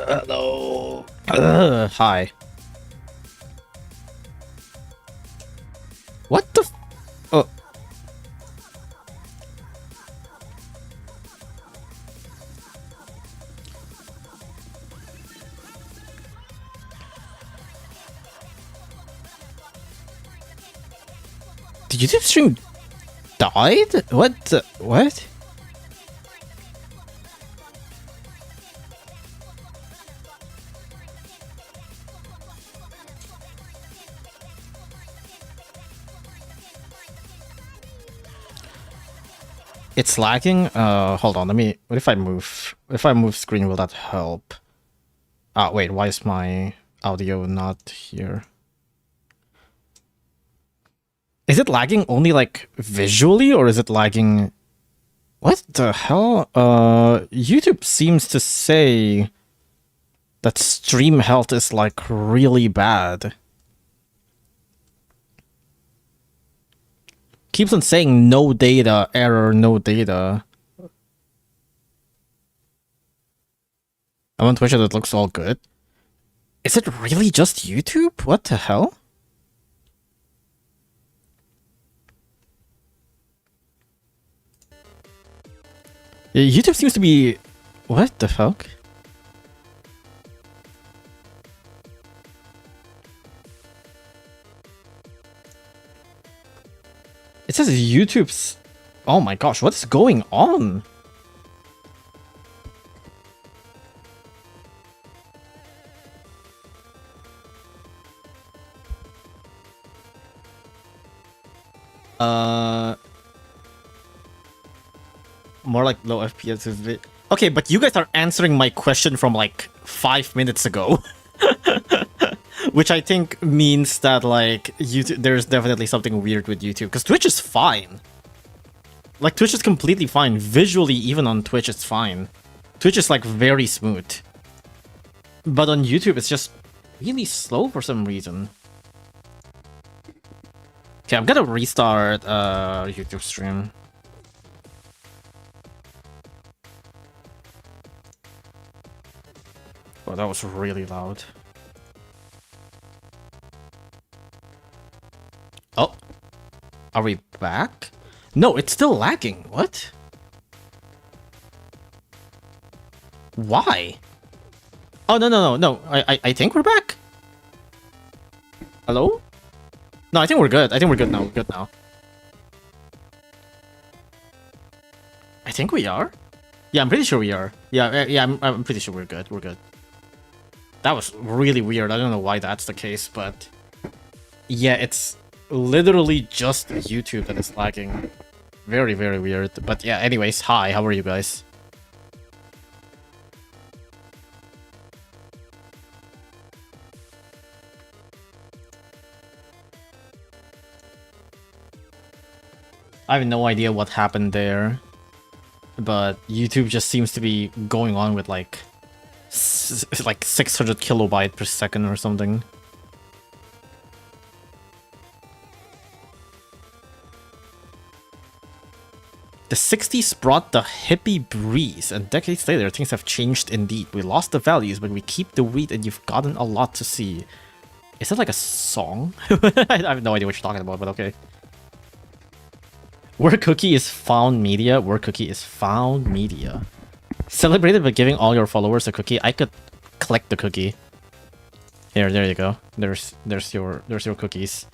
Hello. Hi. What the? Oh. Did YouTube stream died? What? What? It's lagging? Hold on, let me... What if I move? If I move screen, will that help? Ah, wait, why is my audio not here? Is it lagging only, like, visually, or is it lagging... What the hell? YouTube seems to say that stream health is, like, really bad. Keeps on saying no data, error, no data. I'm on Twitch and it looks all good. Is it really just YouTube? What the hell? Yeah, YouTube seems to be... What the fuck? It says YouTube's... Oh my gosh, what is going on? More like low FPS is it? Okay, but you guys are answering my question from like 5 minutes ago. Which I think means that, like, YouTube, there's definitely something weird with YouTube. Because Twitch is fine. Like, Twitch is completely fine. Visually, even on Twitch, it's fine. Twitch is, like, very smooth. But on YouTube, it's just really slow for some reason. Okay, I'm gonna restart YouTube stream. Oh, that was really loud. Oh, are we back? No, it's still lagging. What? Why? Oh, no. I think we're back. Hello? No, I think we're good. I think we're good now. We're good now. I think we are. Yeah, I'm pretty sure we are. Yeah, I'm pretty sure we're good. We're good. That was really weird. I don't know why that's the case, but yeah, it's literally just YouTube that is lagging. Very, very weird. But yeah, anyways, hi, how are you guys? I have no idea what happened there, but YouTube just seems to be going on with like 600 kilobyte per second or something. The 60s brought the hippie breeze, and decades later, things have changed indeed. We lost the values, but we keep the wheat, and you've gotten a lot to see. Is that like a song? I have no idea what you're talking about, but okay. Worcookie is found media. Worcookie is found media. Celebrated by giving all your followers a cookie. I could collect the cookie. Here, there you go. There's your cookies.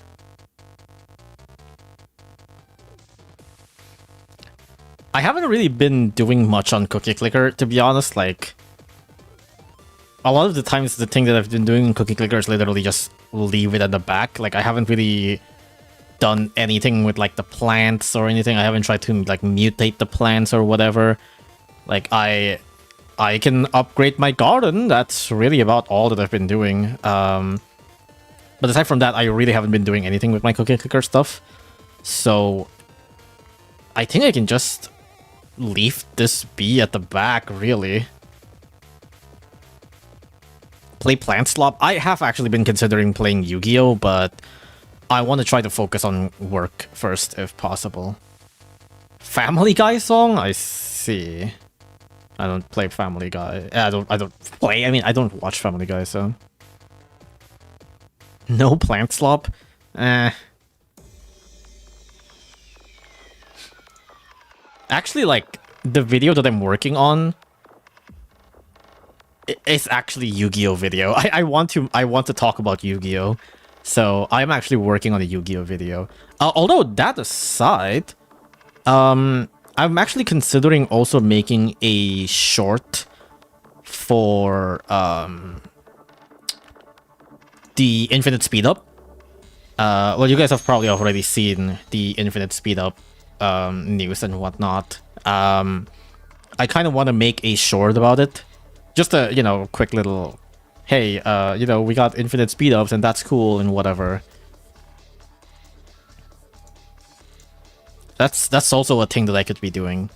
I haven't really been doing much on Cookie Clicker, to be honest. Like, a lot of the times, the thing that I've been doing in Cookie Clicker is literally just leave it at the back. Like, I haven't really done anything with, like, the plants or anything. I haven't tried to, like, mutate the plants or whatever. Like, I can upgrade my garden. That's really about all that I've been doing. But aside from that, I really haven't been doing anything with my Cookie Clicker stuff. So I think I can just leave this be at the back, really. Play Plant Slop. I have actually been considering playing Yu-Gi-Oh, but I want to try to focus on work first, if possible. Family Guy song? I see. I don't play Family Guy. I don't play. I mean, I don't watch Family Guy, so no plant slop. Actually, like the video that I'm working on, it's actually Yu-Gi-Oh video. I want to talk about Yu-Gi-Oh, so I'm actually working on a Yu-Gi-Oh video. Although that aside, I'm actually considering also making a short for the Infinite Speed Up. Well, you guys have probably already seen the Infinite Speed Up news and whatnot. I kind of want to make a short about it. Just a, you know, quick little, hey, you know, we got infinite speed ups and that's cool and whatever. That's also a thing that I could be doing.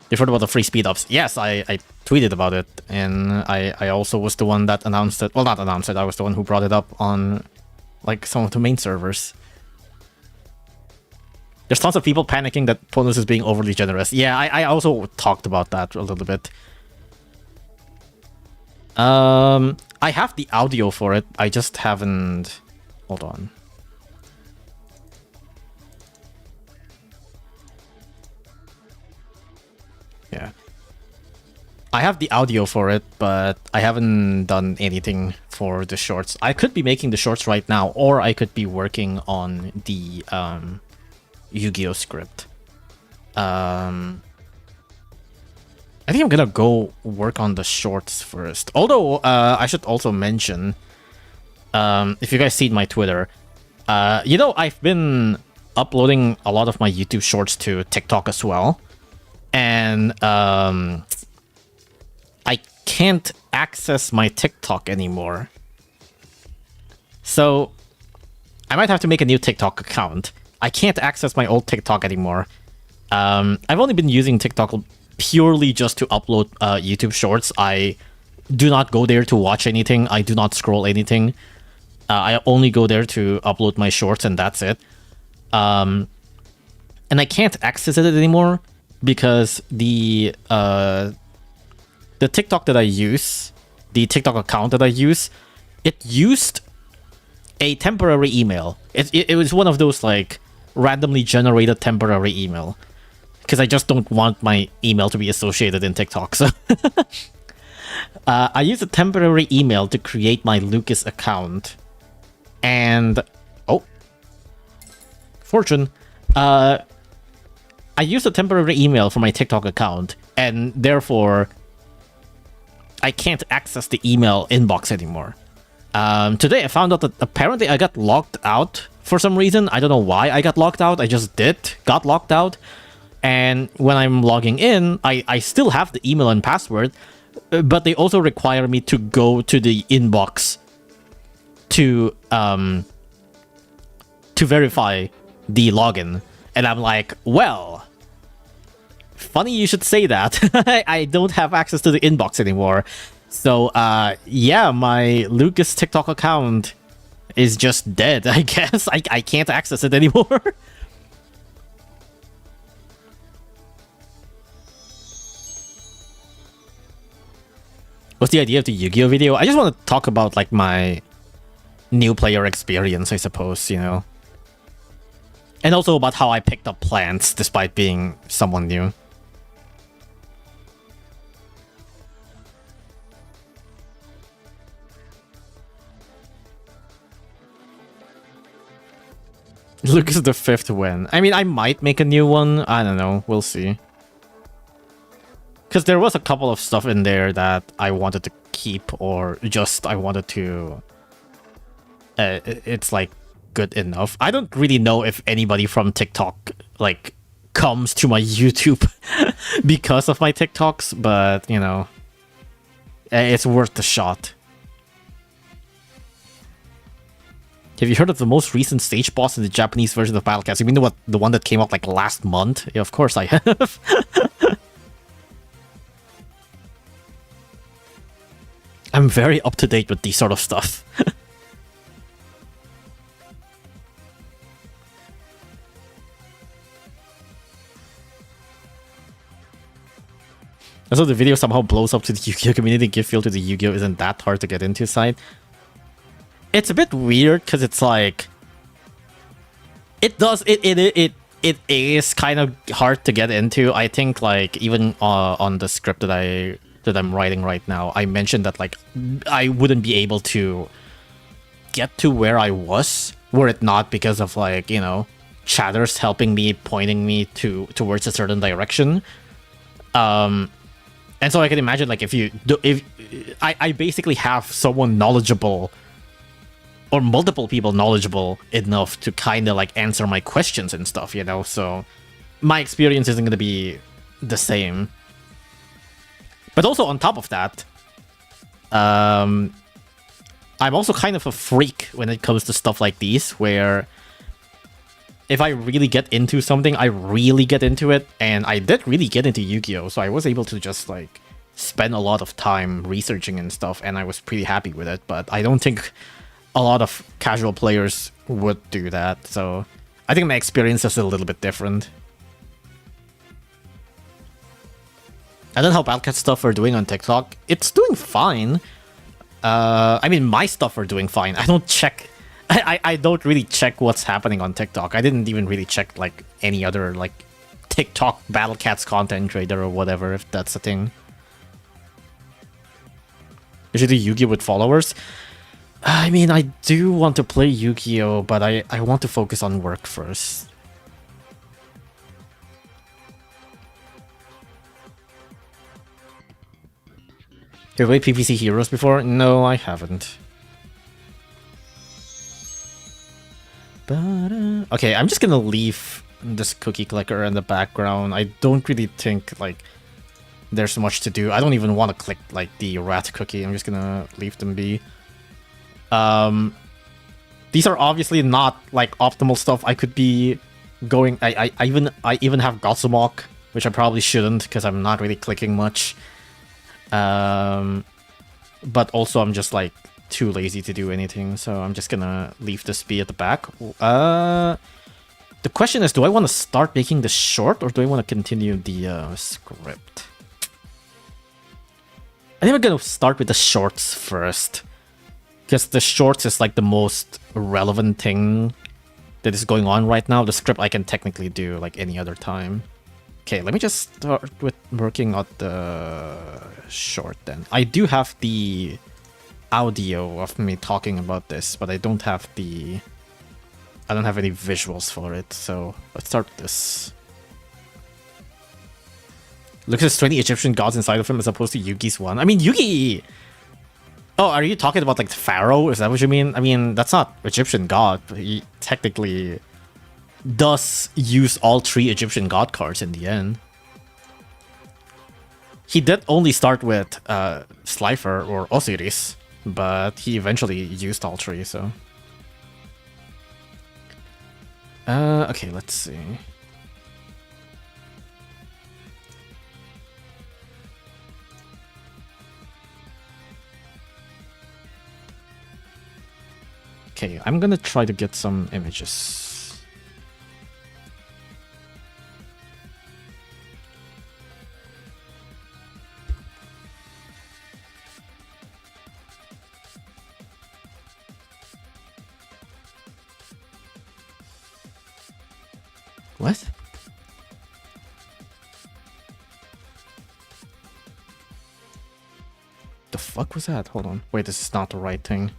You've heard about the free speed ups? Yes, I tweeted about it, and I also was the one that announced it. Well, not announced it. I was the one who brought it up on like some of the main servers. There's tons of people panicking that Ponus is being overly generous. Yeah, I also talked about that a little bit. I have the audio for it. I just haven't... Hold on. Yeah. I have the audio for it, but I haven't done anything for the shorts. I could be making the shorts right now, or I could be working on the Yu-Gi-Oh script. I think I'm gonna go work on the shorts first. Although, I should also mention, if you guys seen my Twitter, you know, I've been uploading a lot of my YouTube shorts to TikTok as well. And, I can't access my TikTok anymore. So, I might have to make a new TikTok account. I can't access my old TikTok anymore. I've only been using TikTok purely just to upload YouTube shorts. I do not go there to watch anything. I do not scroll anything. I only go there to upload my shorts, and that's it. And I can't access it anymore because the TikTok that I use, the TikTok account that I use, it used a temporary email. It was one of those like randomly generated temporary email, because I just don't want my email to be associated in TikTok. So I used a temporary email to create my Lucas account, and oh, fortune. I used a temporary email for my TikTok account, and therefore I can't access the email inbox anymore. Today I found out that apparently I got locked out for some reason. I don't know why I got locked out. I just got locked out. And when I'm logging in, I still have the email and password, but they also require me to go to the inbox to verify the login. And I'm like, well, funny you should say that. I don't have access to the inbox anymore. So, yeah, my Lucas TikTok account is just dead, I guess. I can't access it anymore. What's the idea of the Yu-Gi-Oh video? I just want to talk about, like, my new player experience, I suppose, you know. And also about how I picked up plants despite being someone new. Lucas the fifth win. I mean, I might make a new one. I don't know. We'll see. Because there was a couple of stuff in there that I wanted to keep, or just I wanted to... it's like good enough. I don't really know if anybody from TikTok like comes to my YouTube because of my TikToks, but you know, it's worth the shot. Have you heard of the most recent stage boss in the Japanese version of Battlecast? You mean the one that came out like last month? Yeah, of course I have. I'm very up to date with these sort of stuff. And so the video somehow blows up to the Yu-Gi-Oh community. Give feel to the Yu-Gi-Oh isn't that hard to get into side. It's a bit weird because it's like it is kind of hard to get into. I think like even on the script that I'm writing right now, I mentioned that like I wouldn't be able to get to where I was were it not because of like, you know, chatters helping me, pointing me towards a certain direction. And so I can imagine like if I basically have someone knowledgeable or multiple people knowledgeable enough to kind of like answer my questions and stuff, you know, so my experience isn't going to be the same. But also on top of that, I'm also kind of a freak when it comes to stuff like these, where if I really get into something, I really get into it, and I did really get into Yu-Gi-Oh, so I was able to just like spend a lot of time researching and stuff, and I was pretty happy with it, but I don't think a lot of casual players would do that, so I think my experience is a little bit different. And then how Wildcat stuff are doing on TikTok, it's doing fine. I mean, my stuff are doing fine. I don't check... I don't really check what's happening on TikTok. I didn't even really check, like, any other, like, TikTok Battle Cats content creator or whatever, if that's a thing. You should do Yu-Gi-Oh with followers. I mean, I do want to play Yu-Gi-Oh, but I want to focus on work first. Have you played PVC Heroes before? No, I haven't. Okay, I'm just gonna leave this cookie clicker in the background. I don't really think, like, there's much to do. I don't even want to click, like, the rat cookie. I'm just gonna leave them be. These are obviously not, like, optimal stuff. I could be going... I even have Gotsumok, which I probably shouldn't, because I'm not really clicking much. But also I'm just, like, too lazy to do anything, so I'm just gonna leave this be at the back. The question is, do I want to start making this short, or do I want to continue the script? I think I'm gonna start with the shorts first, because the shorts is like the most relevant thing that is going on right now. The script I can technically do like any other time. Okay, let me just start with working on the short then. I do have the audio of me talking about this, but I don't have any visuals for it, so let's start this. Look at the 20 Egyptian gods inside of him as opposed to Yugi's one. I mean, Yugi... Oh, are you talking about, like, the pharaoh? Is that what you mean? I mean, that's not Egyptian god, but he technically does use all 3 Egyptian god cards in the end. He did only start with Slifer or Osiris, but he eventually used all 3, so... okay, let's see. Okay, I'm gonna try to get some images. What? The fuck was that? Hold on. Wait, this is not the right thing.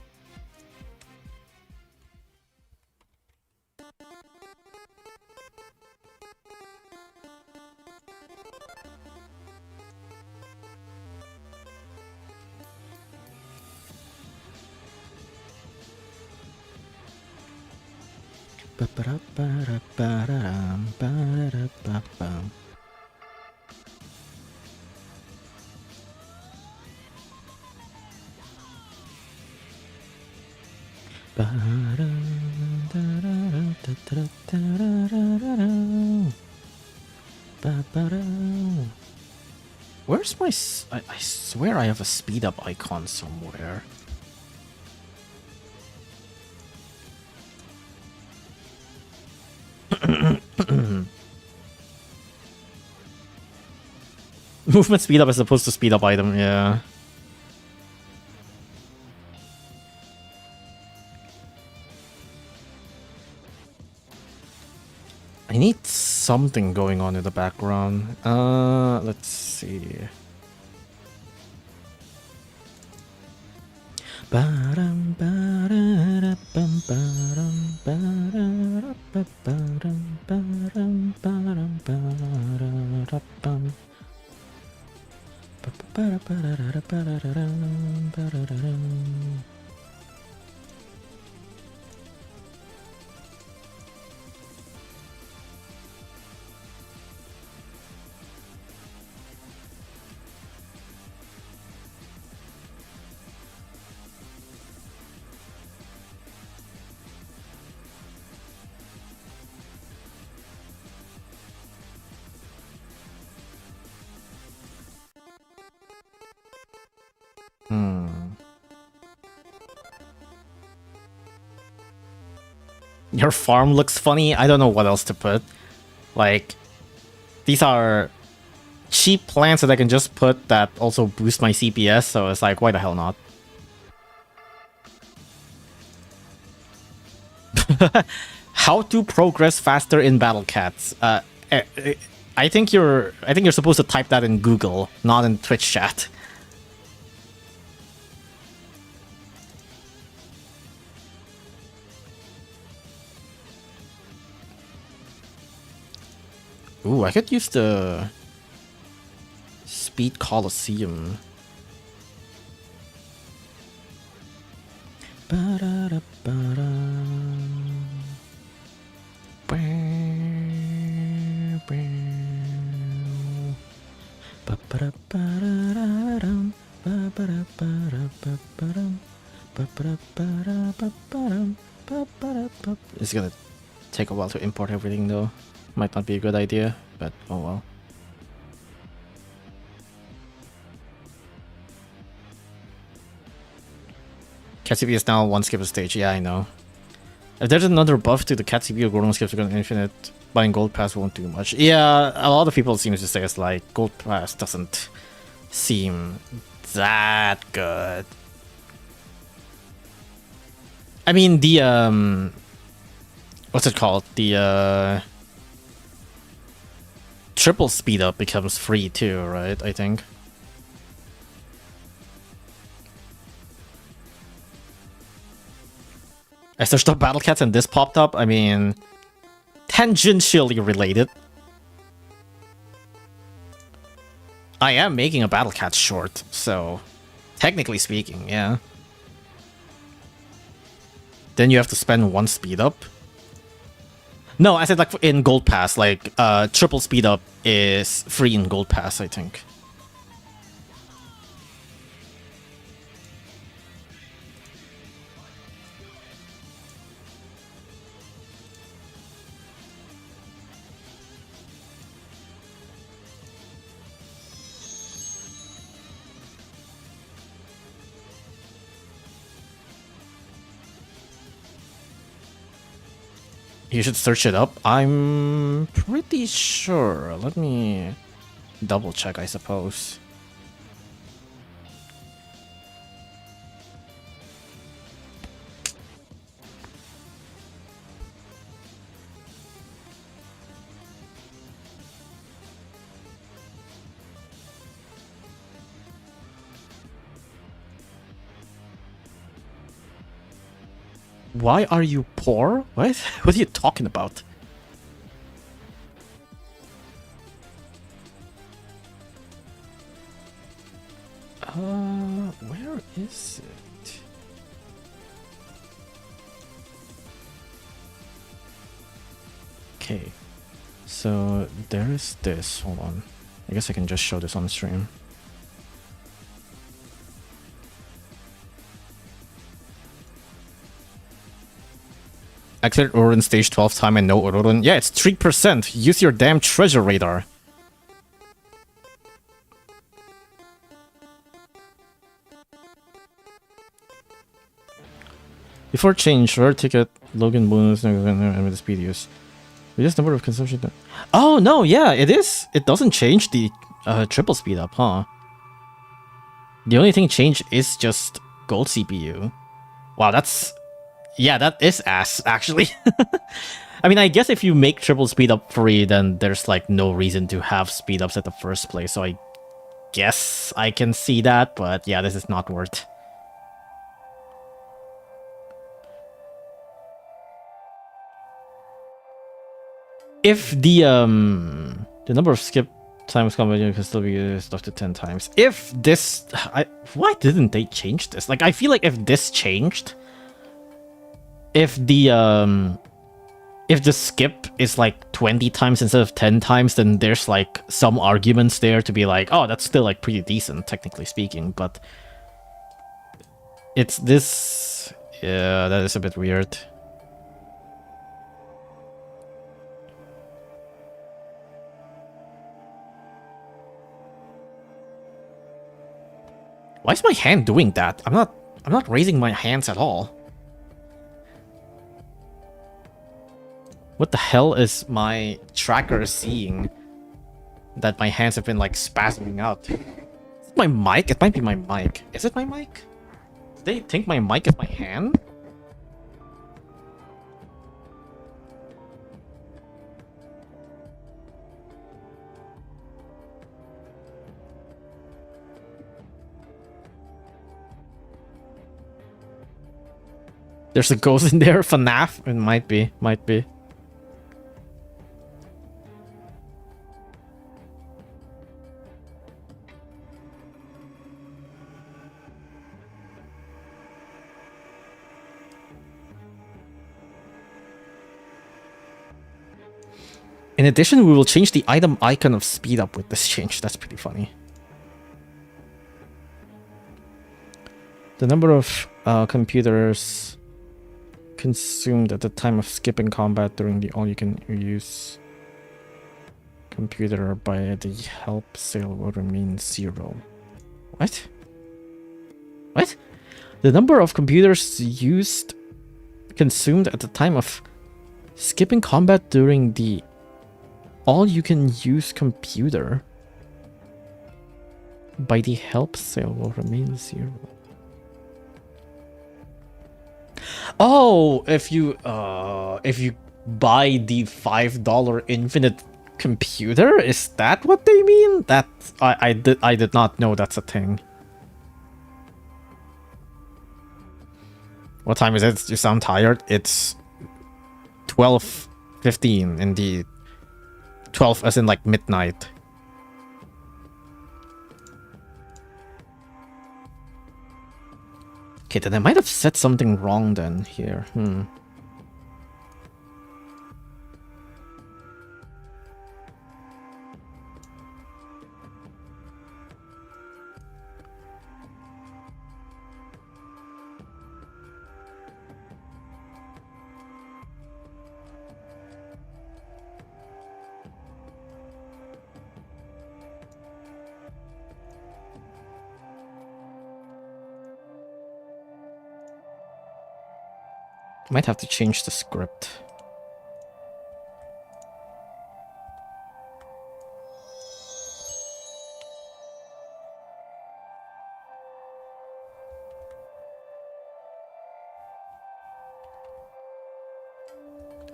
Where's my... I swear I have a speed up icon somewhere. Movement speed up as opposed to speed up item, yeah. I need something going on in the background. Let's see. Your farm looks funny. I don't know what else to put. Like, these are cheap plants that I can just put that also boost my CPS, so it's like, why the hell not? How to progress faster in Battle Cats. I think you're supposed to type that in Google, not in Twitch chat. Ooh, I could use the Speed Coliseum. It's gonna take a while to import everything though. Might not be a good idea, but oh well. Cat CPU is now one skip a stage. Yeah, I know. If there's another buff to the Cat CPU, Gordon skips are going infinite. Buying Gold Pass won't do much. Yeah, a lot of people seem to say it's like Gold Pass doesn't seem that good. I mean, the what's it called? The triple speed up becomes free too, right? I think. I searched up Battle Cats and this popped up. I mean, tangentially related. I am making a Battle Cat short, so technically speaking, yeah. Then you have to spend one speed up. No, I said like in Gold Pass, like triple speed up is free in Gold Pass, I think. You should search it up. I'm pretty sure. Let me double check, I suppose. Why are you poor? What? What are you talking about? Where is it? Okay, so there is this. Hold on. I guess I can just show this on stream. Activate Orun stage 12 time and no Orun. Yeah, it's 3%. Use your damn treasure radar. Before change, rare ticket, Logan bonus, and with the speed use. Reduce number of consumption. Oh no, yeah, it is. It doesn't change the triple speed up, huh? The only thing changed is just gold CPU. Wow, that's... Yeah, that is ass, actually. I mean, I guess if you make triple speed up free, then there's like no reason to have speed ups at the first place, so I guess I can see that, but yeah, this is not worth. If the number of skip times combination can still be used up to 10 times. If this... why didn't they change this? Like, I feel like if this changed... If the skip is like 20 times instead of 10 times, then there's like some arguments there to be like, oh, that's still like pretty decent, technically speaking, but... It's this... Yeah, that is a bit weird. Why is my hand doing that? I'm not raising my hands at all. What the hell is my tracker seeing that my hands have been like spasming out? Is it my mic? It might be my mic. Is it my mic? Do they think my mic is my hand? There's a ghost in there, FNAF. It might be, might be. In addition, we will change the item icon of speed up with this change. That's pretty funny. The number of computers consumed at the time of skipping combat during the all-you-can-use computer by the help sale will remain 0. What? What? The number of computers consumed at the time of skipping combat during the all-you-can-use computer by the help sale will remain 0. Oh, if you buy the $5 infinite computer, is that what they mean? That I did not know that's a thing. What time is it? You sound tired? It's 12:15 indeed. 12 as in like midnight. Okay, then I might have said something wrong then here. Might have to change the script.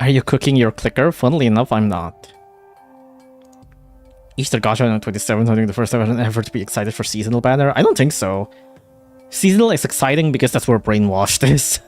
Are you cooking your clicker? Funnily enough, I'm not. Easter Gacha on 27th, I think the first time ever to be excited for seasonal banner. I don't think so. Seasonal is exciting because that's where brainwashed is.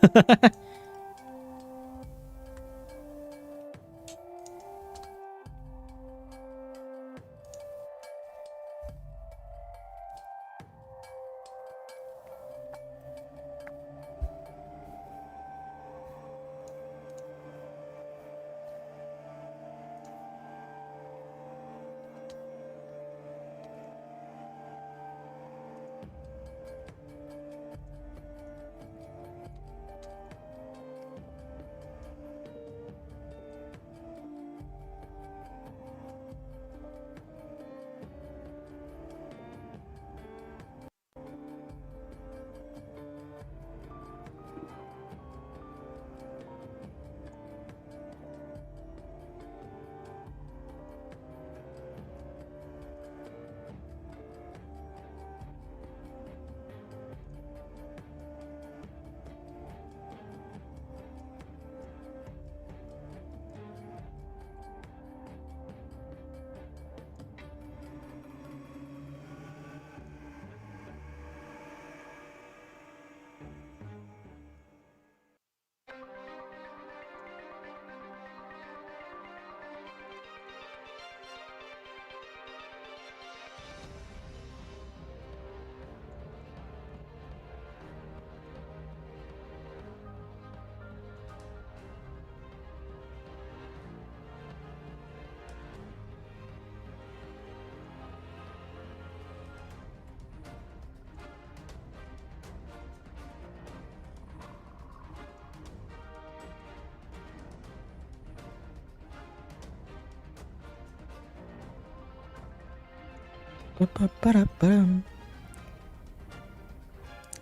I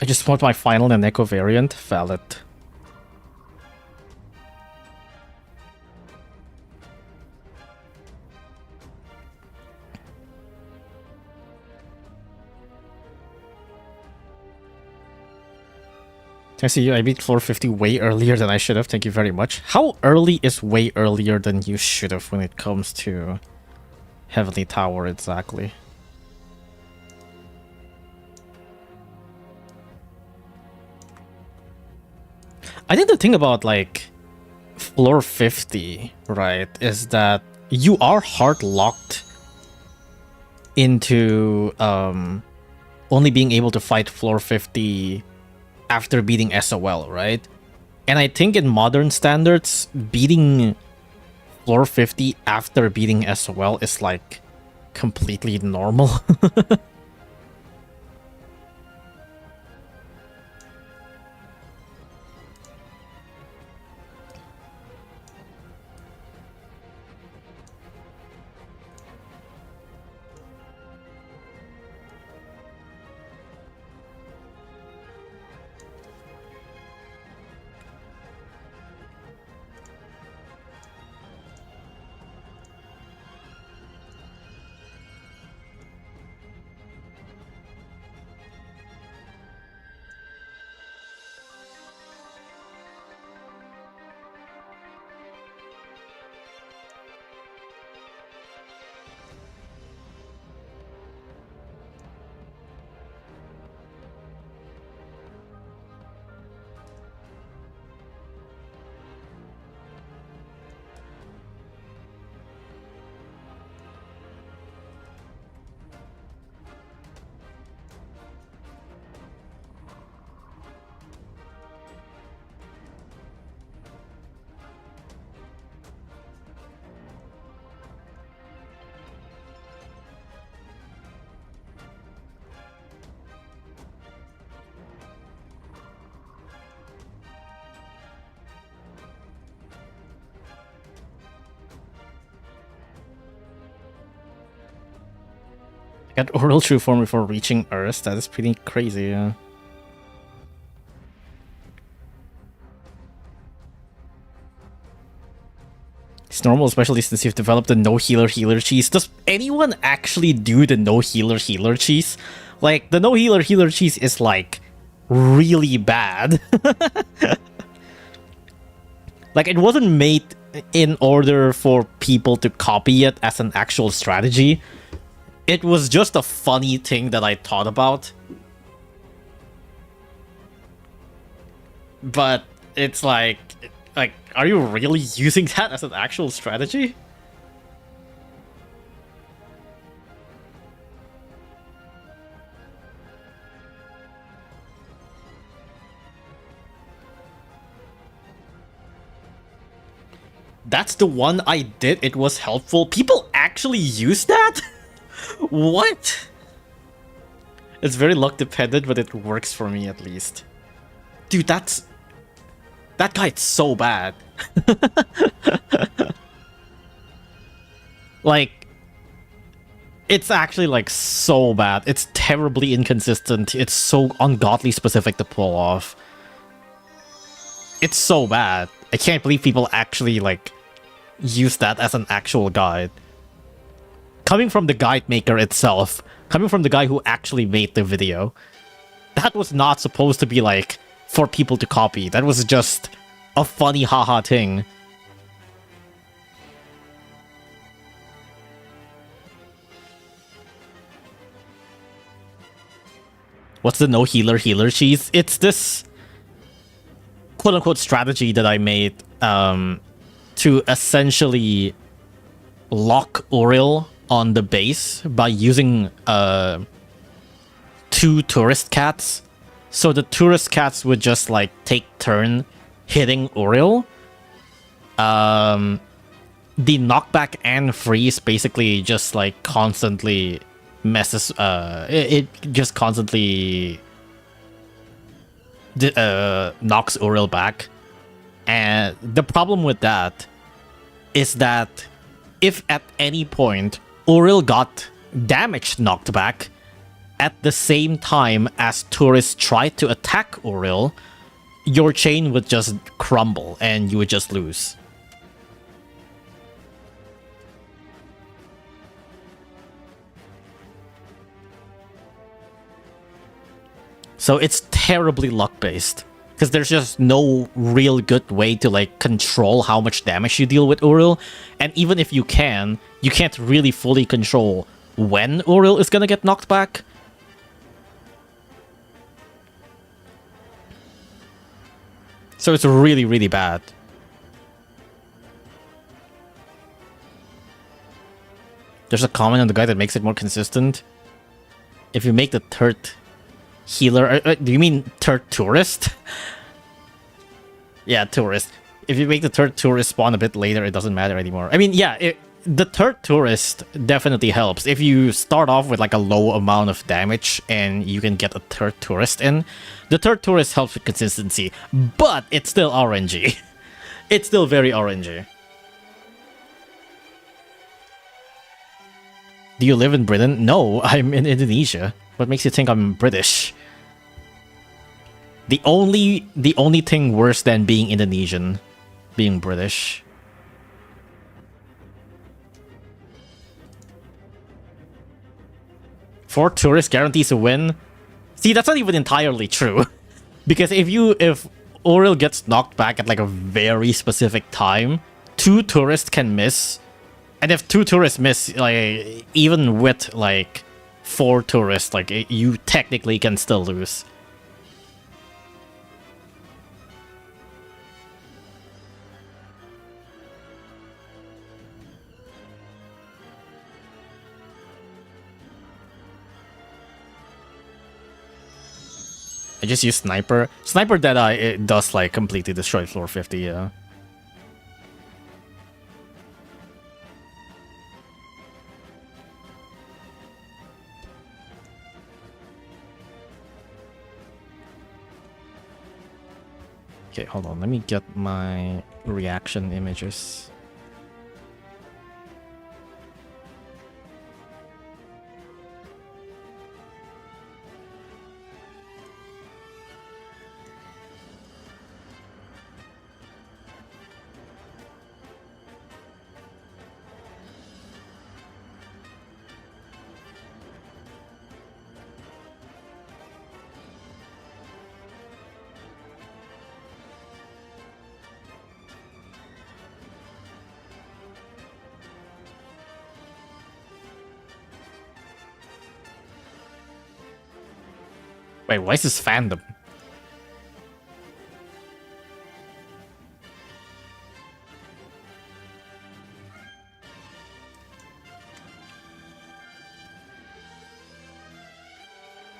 just want my final and echo variant. Valid. I see you. I beat floor 50 way earlier than I should have. Thank you very much. How early is way earlier than you should have when it comes to Heavenly Tower exactly? I think the thing about like floor 50, right, is that you are hard locked into only being able to fight floor 50 after beating SOL, right? And I think in modern standards, beating floor 50 after beating SOL is like completely normal. Got oral true form before reaching Earth. That is pretty crazy, yeah. It's normal, especially since you've developed the no healer cheese. Does anyone actually do the no healer cheese? Like, the no healer cheese is like really bad. Like, it wasn't made in order for people to copy it as an actual strategy. It was just a funny thing that I thought about. But it's like, are you really using that as an actual strategy? That's the one I did. It was helpful. People actually use that? What? It's very luck dependent, but it works for me at least. Dude, that guy's so bad. Like, it's actually like so bad. It's terribly inconsistent. It's so ungodly specific to pull off. It's so bad. I can't believe people actually like use that as an actual guide. Coming from the guide maker itself, coming from the guy who actually made the video, that was not supposed to be like for people to copy. That was just a funny haha thing. What's the no healer cheese? It's this quote-unquote strategy that I made to essentially lock Uriel on the base by using 2 tourist cats. So the tourist cats would just like take turn hitting Uriel. The knockback and freeze basically just like constantly messes it just constantly knocks Uriel back. And the problem with that is that if at any point Uriel got damage knocked back at the same time as tourists tried to attack Uriel, your chain would just crumble and you would just lose. So it's terribly luck-based, because there's just no real good way to like control how much damage you deal with Uriel, and even if you can, you can't really fully control when Uriel is gonna get knocked back. So it's really, really bad. There's a comment on the guide that makes it more consistent. If you make the third healer... do you mean third tourist? Yeah, tourist. If you make the third tourist spawn a bit later, it doesn't matter anymore. I mean, yeah, the third tourist definitely helps. If you start off with like a low amount of damage and you can get a third tourist in, the third tourist helps with consistency, but it's still RNG. It's still very RNG. Do you live in Britain? No, I'm in Indonesia. What makes you think I'm British? The only thing worse than being Indonesian, being British. Four tourists guarantees a win. See, that's not even entirely true. Because if Uriel gets knocked back at like a very specific time, 2 tourists can miss. And if 2 tourists miss, like even with like 4 tourists, like you technically can still lose. I just use Sniper. Sniper Deadeye, it does like completely destroy floor 50, yeah. Okay, hold on. Let me get my reaction images. Wait, why is this fandom?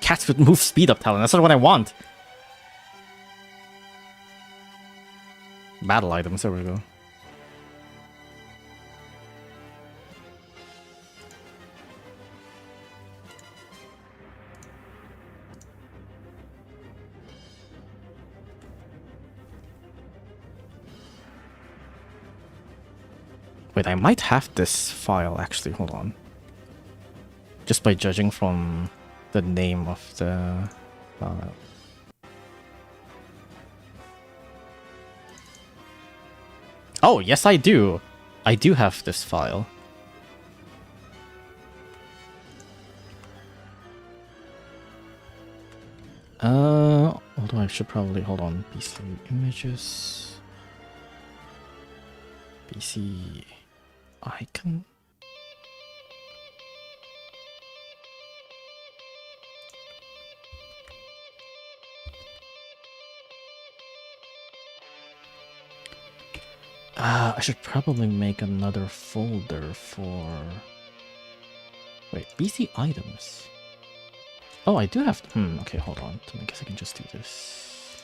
Cats with move speed up talent. That's not what I want. Battle items, there we go. Wait, I might have this file actually, hold on. Just by judging from the name of the file. Oh, yes I do. I do have this file. Although I should probably, hold on, PC images. PC icon. I should probably make another folder for... Wait, BC items. Oh, I do have... okay, hold on. I guess I can just do this.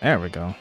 There we go.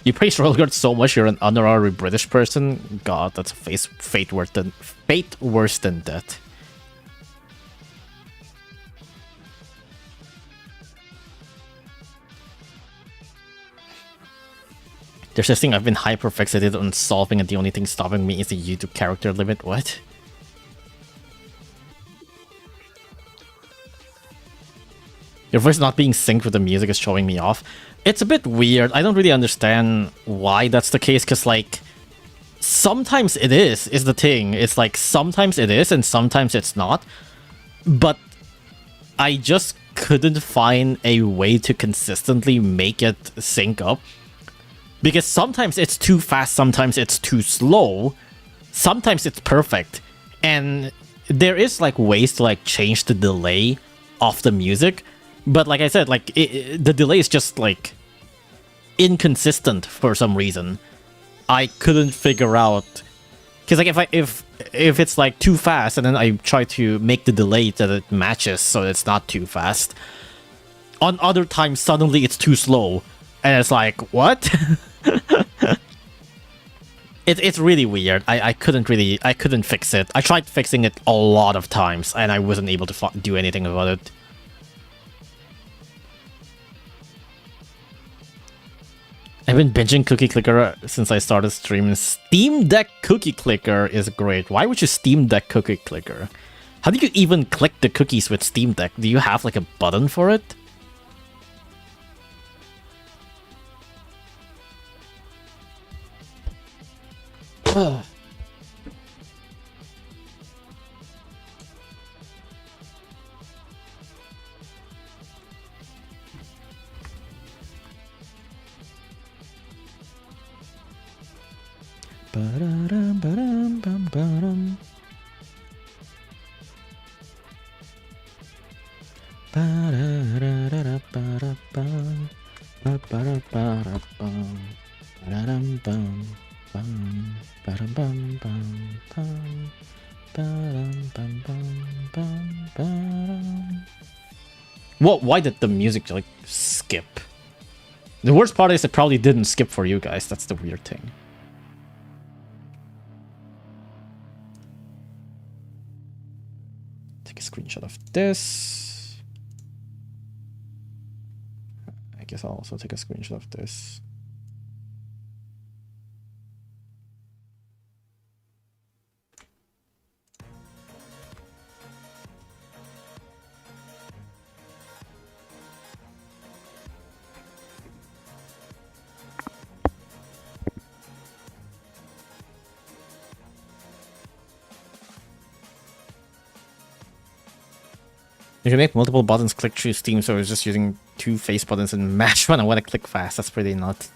You praise Royal Guard so much, you're an honorary British person? God, that's a fate worse than death. There's this thing I've been hyper-fixated on solving, and the only thing stopping me is the YouTube character limit. What? Your voice not being synced with the music is showing me off. It's a bit weird. I don't really understand why that's the case, because, like, sometimes it is the thing. It's like, sometimes it is, and sometimes it's not. But I just couldn't find a way to consistently make it sync up. Because sometimes it's too fast, sometimes it's too slow, sometimes it's perfect. And there is, like, ways to, like, change the delay of the music. But like I said, like, the delay is just, like, inconsistent for some reason. I couldn't figure out, because, like, if it's, like, too fast and then I try to make the delay that it matches so it's not too fast, on other times suddenly it's too slow, and it's like, what? It's really weird. I couldn't fix it. I tried fixing it a lot of times and I wasn't able to do anything about it. I've been binging Cookie Clicker since I started streaming. Steam Deck Cookie Clicker is great. Why would you Steam Deck Cookie Clicker? How do you even click the cookies with Steam Deck? Do you have, like, a button for it? Ugh. What? Why did the music, like, skip? The worst part is it probably didn't skip for you guys. That's the weird thing. Take a screenshot of this. I guess I'll also take a screenshot of this. You can make multiple buttons click through Steam, so I was just using 2 face buttons and mash when I want to click fast. That's pretty nuts.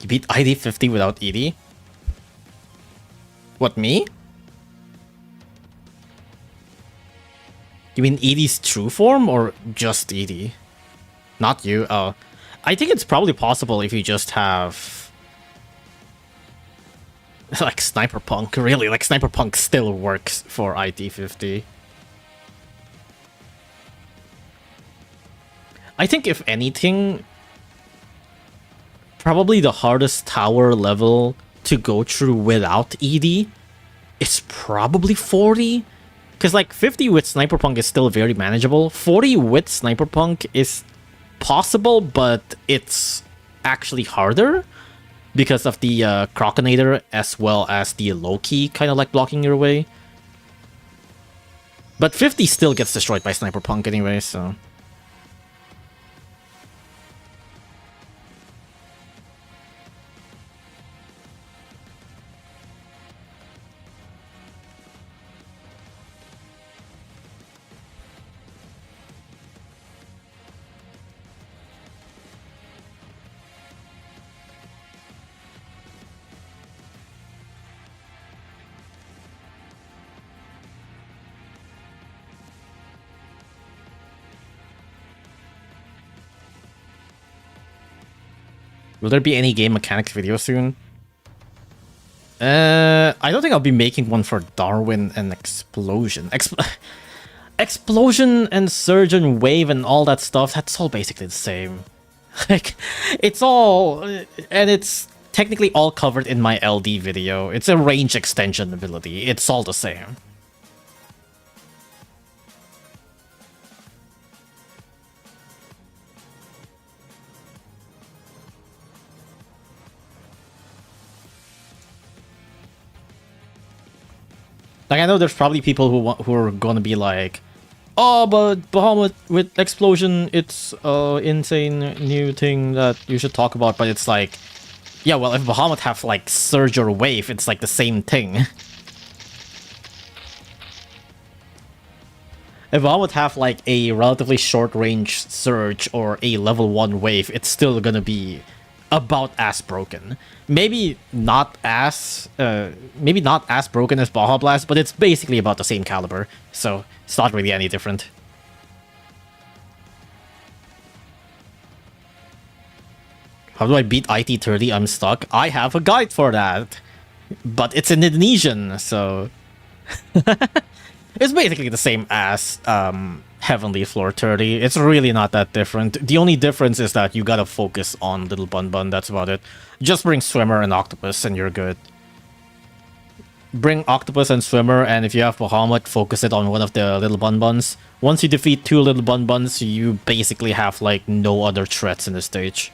You beat ID 50 without ED? What, me? You mean ED's true form or just ED? Not you. Oh, I think it's probably possible if you just have like Sniper Punk. Really, like Sniper Punk still works for ID 50. I think if anything, probably the hardest tower level to go through without ED it's probably 40. Because like 50 with Sniper Punk is still very manageable. 40 with Sniper Punk is possible, but it's actually harder because of the Crocodinator as well as the Loki kind of like blocking your way. But 50 still gets destroyed by Sniper Punk anyway, so... Will there be any game mechanics video soon? I don't think I'll be making one for Darwin and Explosion. Explosion and Surgeon Wave and all that stuff, that's all basically the same. Like, it's all... And it's technically all covered in my LD video. It's a range extension ability. It's all the same. Like, I know there's probably people who are gonna be like, oh, but Bahamut with Explosion, it's insane new thing that you should talk about. But it's like, yeah, well, if Bahamut have like Surge or Wave, it's like the same thing. If Bahamut have like a relatively short range Surge or a level 1 Wave, it's still gonna be about as broken. Maybe not as broken as Baja Blast, but it's basically about the same caliber, so it's not really any different. How do I beat IT30? I'm stuck. I have a guide for that, but it's in Indonesian, so it's basically the same as Heavenly Floor 30. It's really not that different. The only difference is that you gotta focus on Little Bun Bun, that's about it. Just bring Swimmer and Octopus and you're good. Bring Octopus and Swimmer, and if you have Bahamut, focus it on one of the Little Bun Buns. Once you defeat 2 Little Bun Buns, you basically have like no other threats in the stage.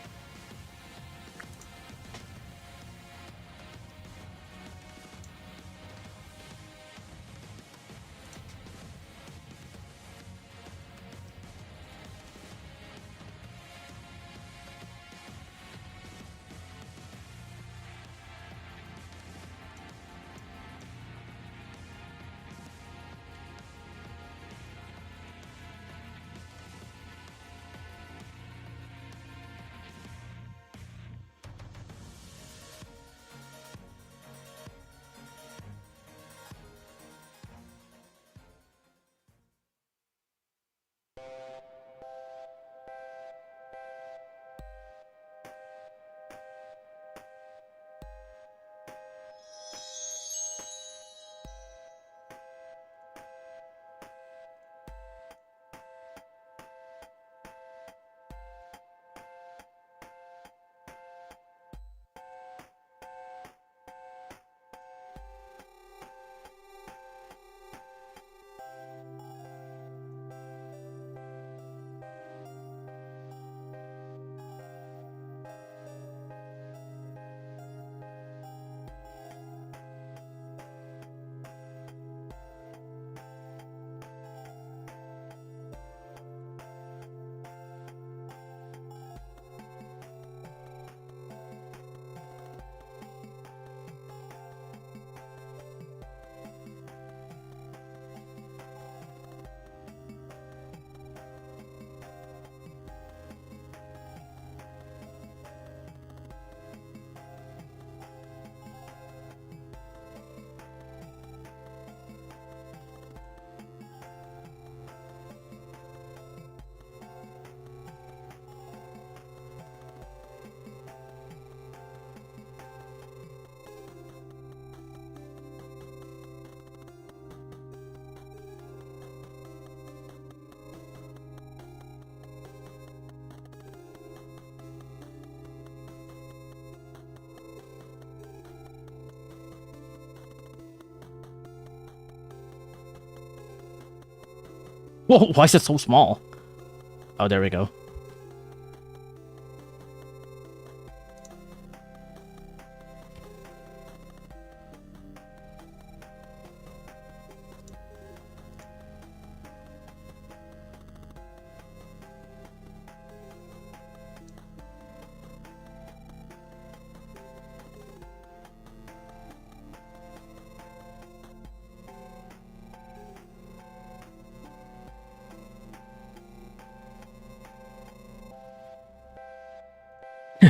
Whoa, why is it so small? Oh, there we go.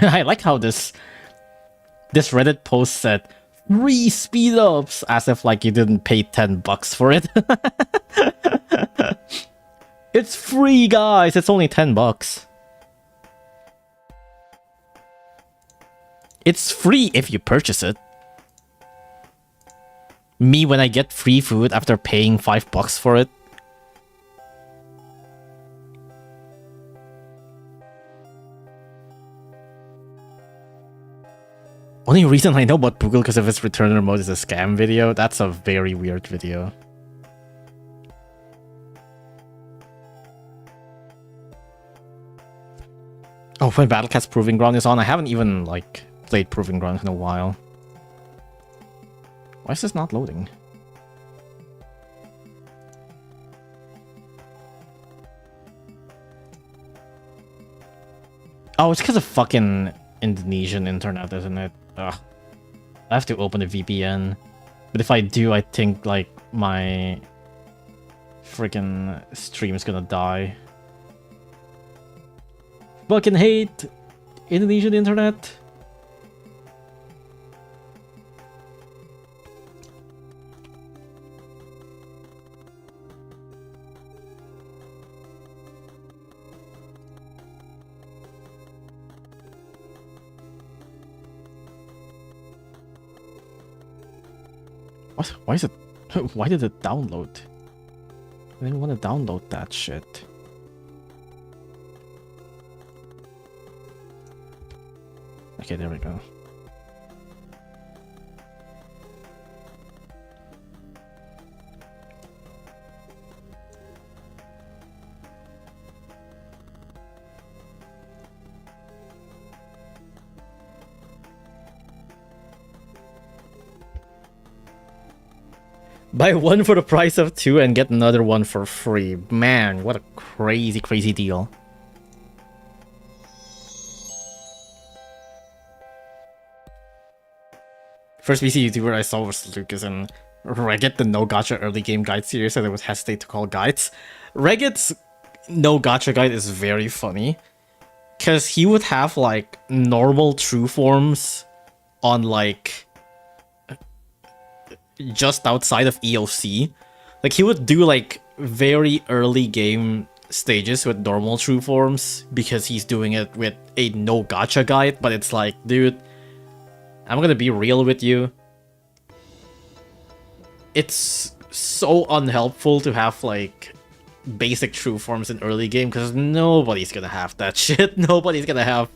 I like how this Reddit post said free speed ups as if like you didn't pay $10 for it. It's free, guys. It's only $10. It's free if you purchase it. Me when I get free food after paying $5 for it. Only reason I know about Google because of its return mode is a scam video. That's a very weird video. Oh, when Battlecat's Proving Ground is on, I haven't even like played Proving Ground in a while. Why is this not loading? Oh, it's because of fucking Indonesian internet, isn't it? Ugh. I have to open a VPN. But if I do, I think like my freaking stream is gonna die. Fucking hate Indonesian internet. What? Why is it? Why did it download? I didn't want to download that shit. Okay, there we go. Buy one for the price of two and get another one for free. Man, what a crazy, crazy deal. First VC YouTuber I saw was Lucas, and Reggit, the No Gacha early game guide series that I would hesitate to call guides. Reggit's No Gacha guide is very funny, because he would have like normal true forms on like just outside of EOC. Like he would do like very early game stages with normal true forms because he's doing it with a No Gacha guide, but it's like, dude, I'm gonna be real with you. It's so unhelpful to have like basic true forms in early game because nobody's gonna have that shit. Nobody's gonna have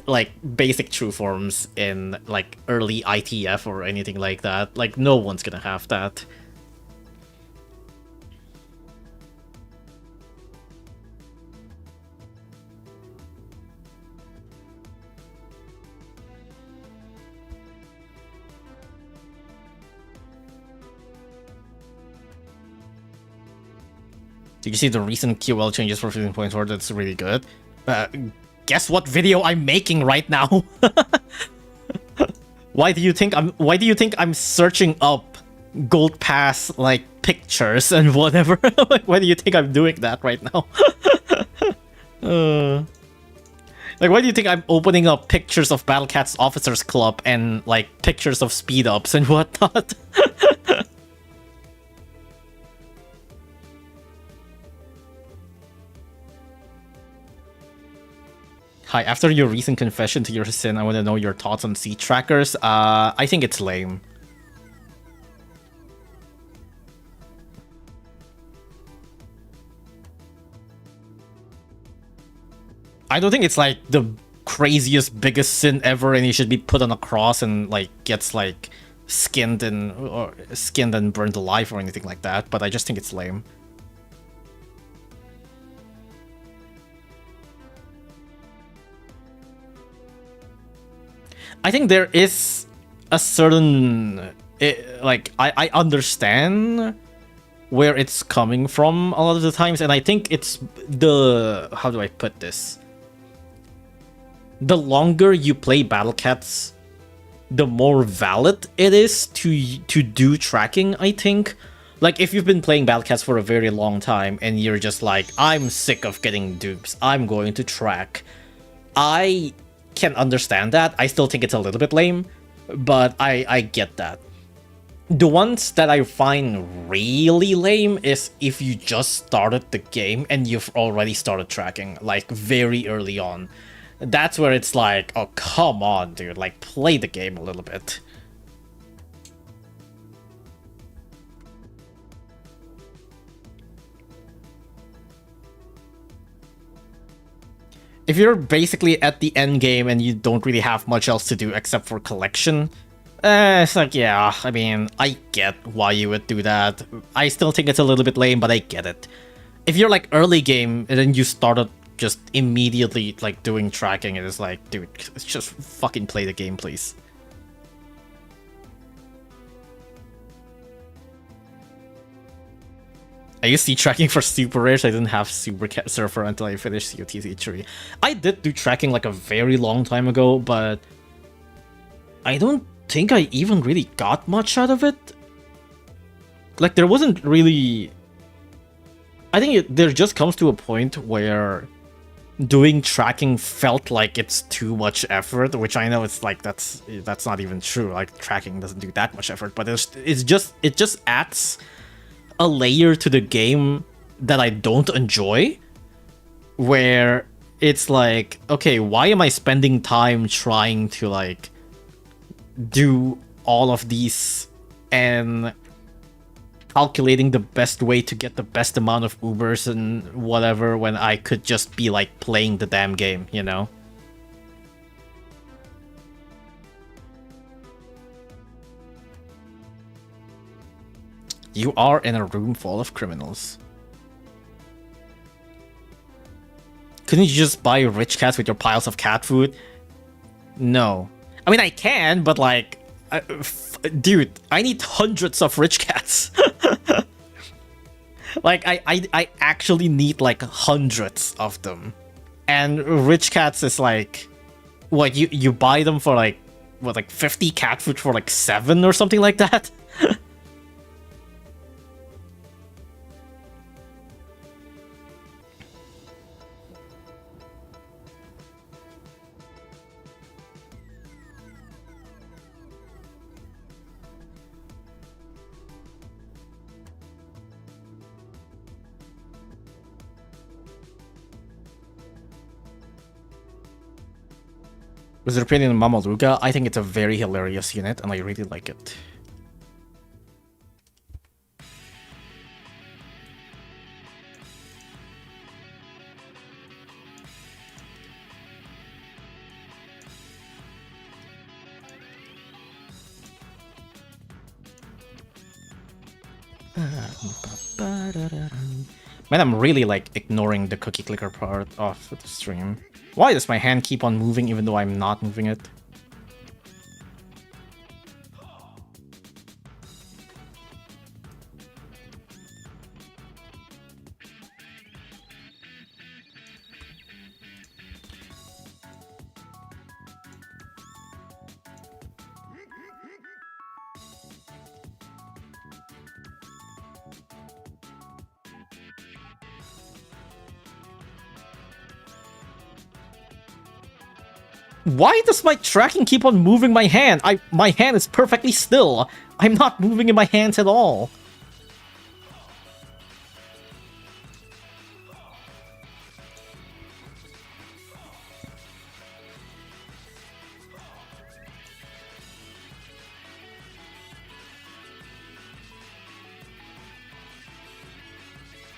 like basic true forms in like early ITF or anything like that. Like no one's gonna have that. Did you see the recent QL changes for 15.4? That's really good. Guess what video I'm making right now? Why do you think I'm searching up Gold Pass like pictures and whatever? Why do you think I'm doing that right now? Like, why do you think I'm opening up pictures of Battlecat's Officers Club and like pictures of speed ups and whatnot? Hi, after your recent confession to your sin, I want to know your thoughts on seat trackers. I think it's lame. I don't think it's like the craziest, biggest sin ever, and he should be put on a cross and like gets like skinned and burned alive or anything like that. But I just think it's lame. I think there is a certain like I understand where it's coming from a lot of the times, and I think it's the, how do I put this? The longer you play Battle Cats, the more valid it is to do tracking, I think. Like, if you've been playing Battle Cats for a very long time and you're just like, I'm sick of getting dupes, I'm going to track. I can understand that. I still think it's a little bit lame, but I get that. The ones that I find really lame is if you just started the game and you've already started tracking, like, very early on. That's where it's like, oh, come on, dude, like, play the game a little bit. If you're basically at the end game and you don't really have much else to do except for collection, it's like, yeah, I mean, I get why you would do that. I still think it's a little bit lame, but I get it. If you're like early game and then you started just immediately like doing tracking, it is like, dude, just fucking play the game, please. I used to tracking for super rares. I didn't have Super Cat Surfer until I finished COTC 3. I did do tracking like a very long time ago, but I don't think I even really got much out of it. Like, there wasn't really... I think there just comes to a point where doing tracking felt like it's too much effort, which I know it's like that's not even true. Like, tracking doesn't do that much effort, but it just adds a layer to the game that I don't enjoy, where it's like, okay, why am I spending time trying to like do all of these and calculating the best way to get the best amount of Ubers and whatever when I could just be like playing the damn game, you know? You are in a room full of criminals. Couldn't you just buy rich cats with your piles of cat food? No. I mean, I can, but like... dude, I need hundreds of rich cats. Like, I actually need like hundreds of them. And rich cats is like... What, you buy them for like... What, like 50 cat food for like 7 or something like that? With your opinion on Mamaluga, I think it's a very hilarious unit, and I really like it. Man, I'm really like ignoring the cookie clicker part of the stream. Why does my hand keep on moving even though I'm not moving it? Why does my tracking keep on moving my hand? My hand is perfectly still. I'm not moving in my hands at all.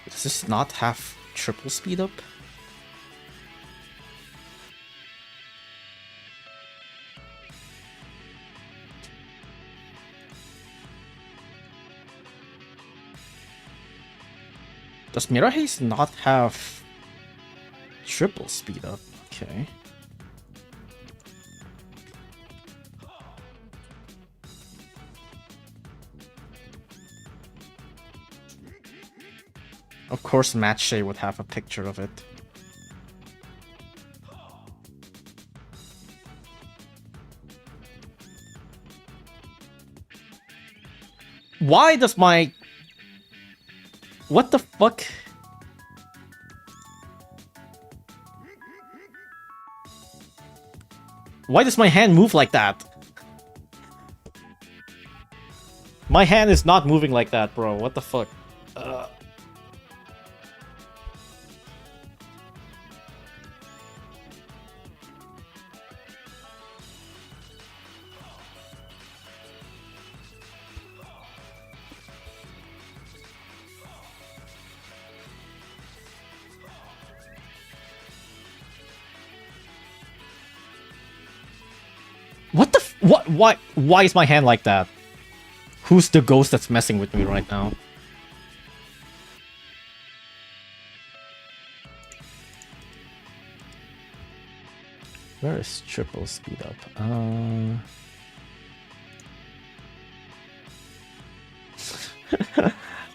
Does this not have triple speed up? Does Mirahaze not have triple speed up? Okay. Of course, Match would have a picture of it. Why does my... What the fuck? Why does my hand move like that? My hand is not moving like that, bro. What the fuck? What the f- What? Why is my hand like that? Who's the ghost that's messing with me right now? Where is triple speed up?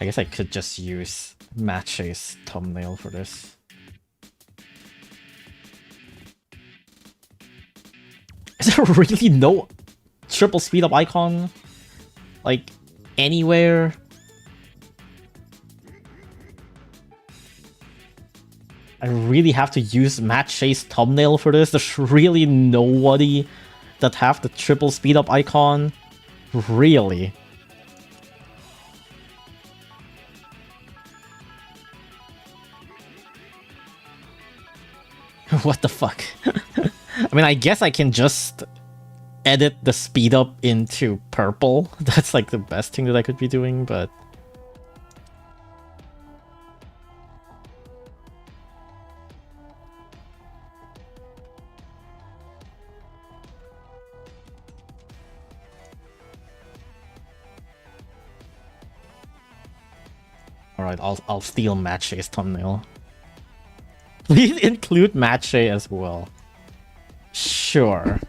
I guess I could just use Match's thumbnail for this. Is there really no triple speed up icon? Like, anywhere? I really have to use Match's thumbnail for this? There's really nobody that have the triple speed up icon? Really? What the fuck? I mean, I guess I can just edit the speed up into purple. That's like the best thing that I could be doing, but... Alright, I'll steal Match's thumbnail. Please include Match as well. Sure.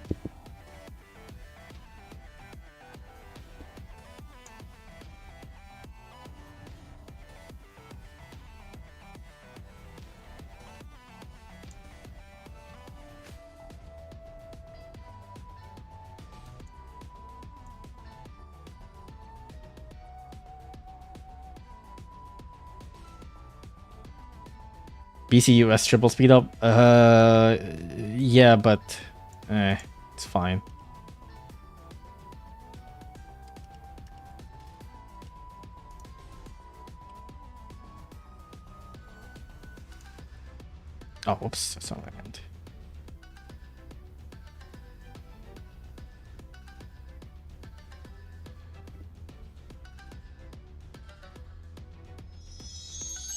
BCUS triple speed up? Yeah, but... it's fine. Oh, whoops, that's not what I meant.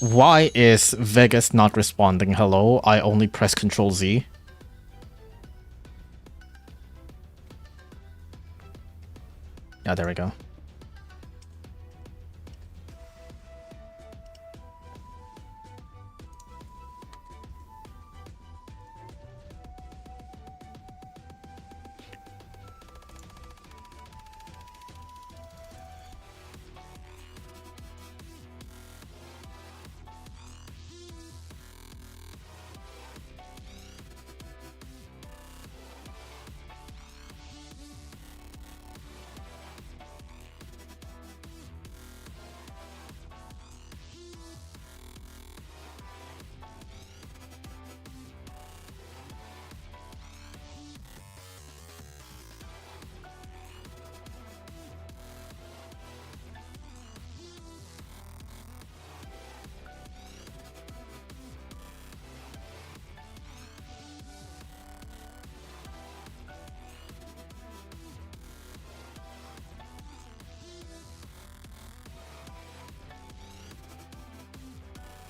Why is Vegas not responding? Hello, I only press Control Z. Yeah, there we go.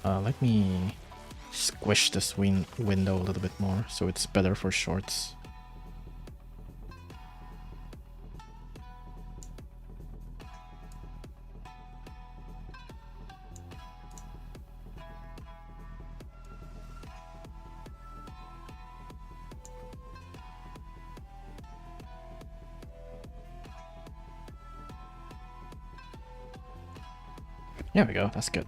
Let me squish this window a little bit more so it's better for shorts. There we go, that's good.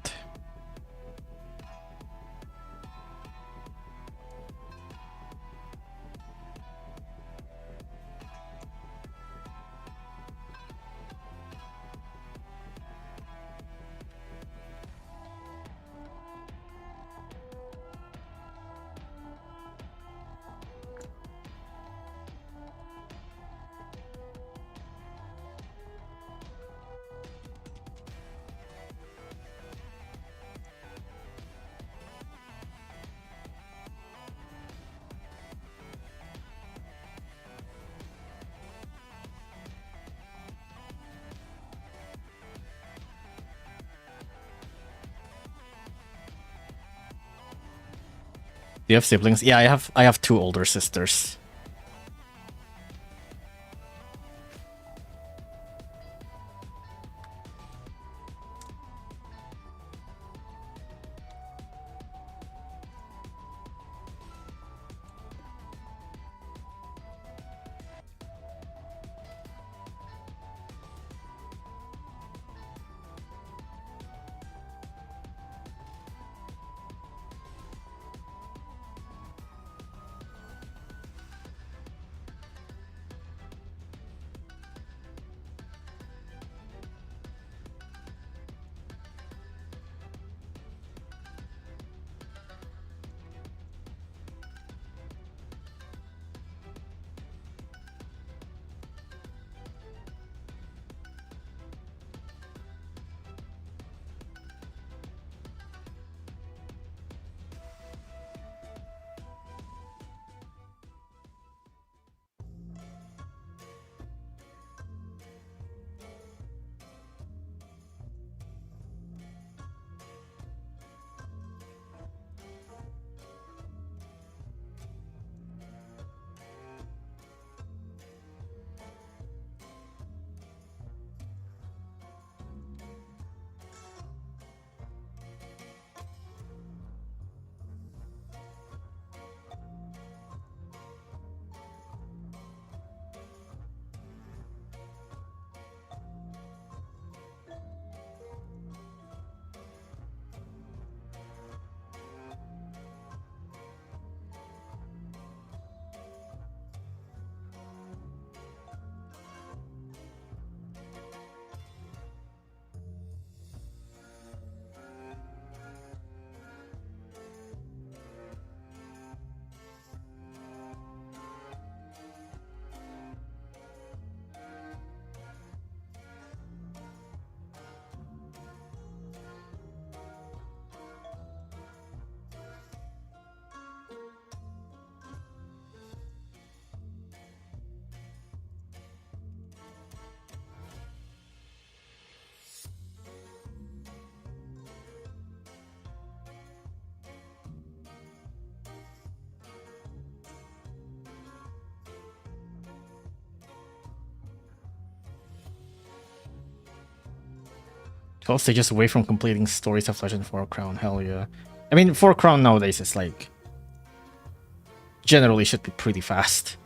Do you have siblings? Yeah, I have two older sisters. Twelve stages away from completing Stories of Legend 4 Crown. Hell yeah. I mean, 4 Crown nowadays is like generally should be pretty fast.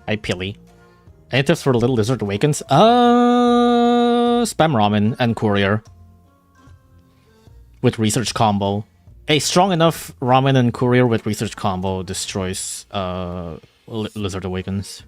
Hi, Pilly. Any tips for the Little Lizard Awakens? Spam ramen and courier. With research combo. A strong enough ramen and courier with research combo destroys Lizard Awakens.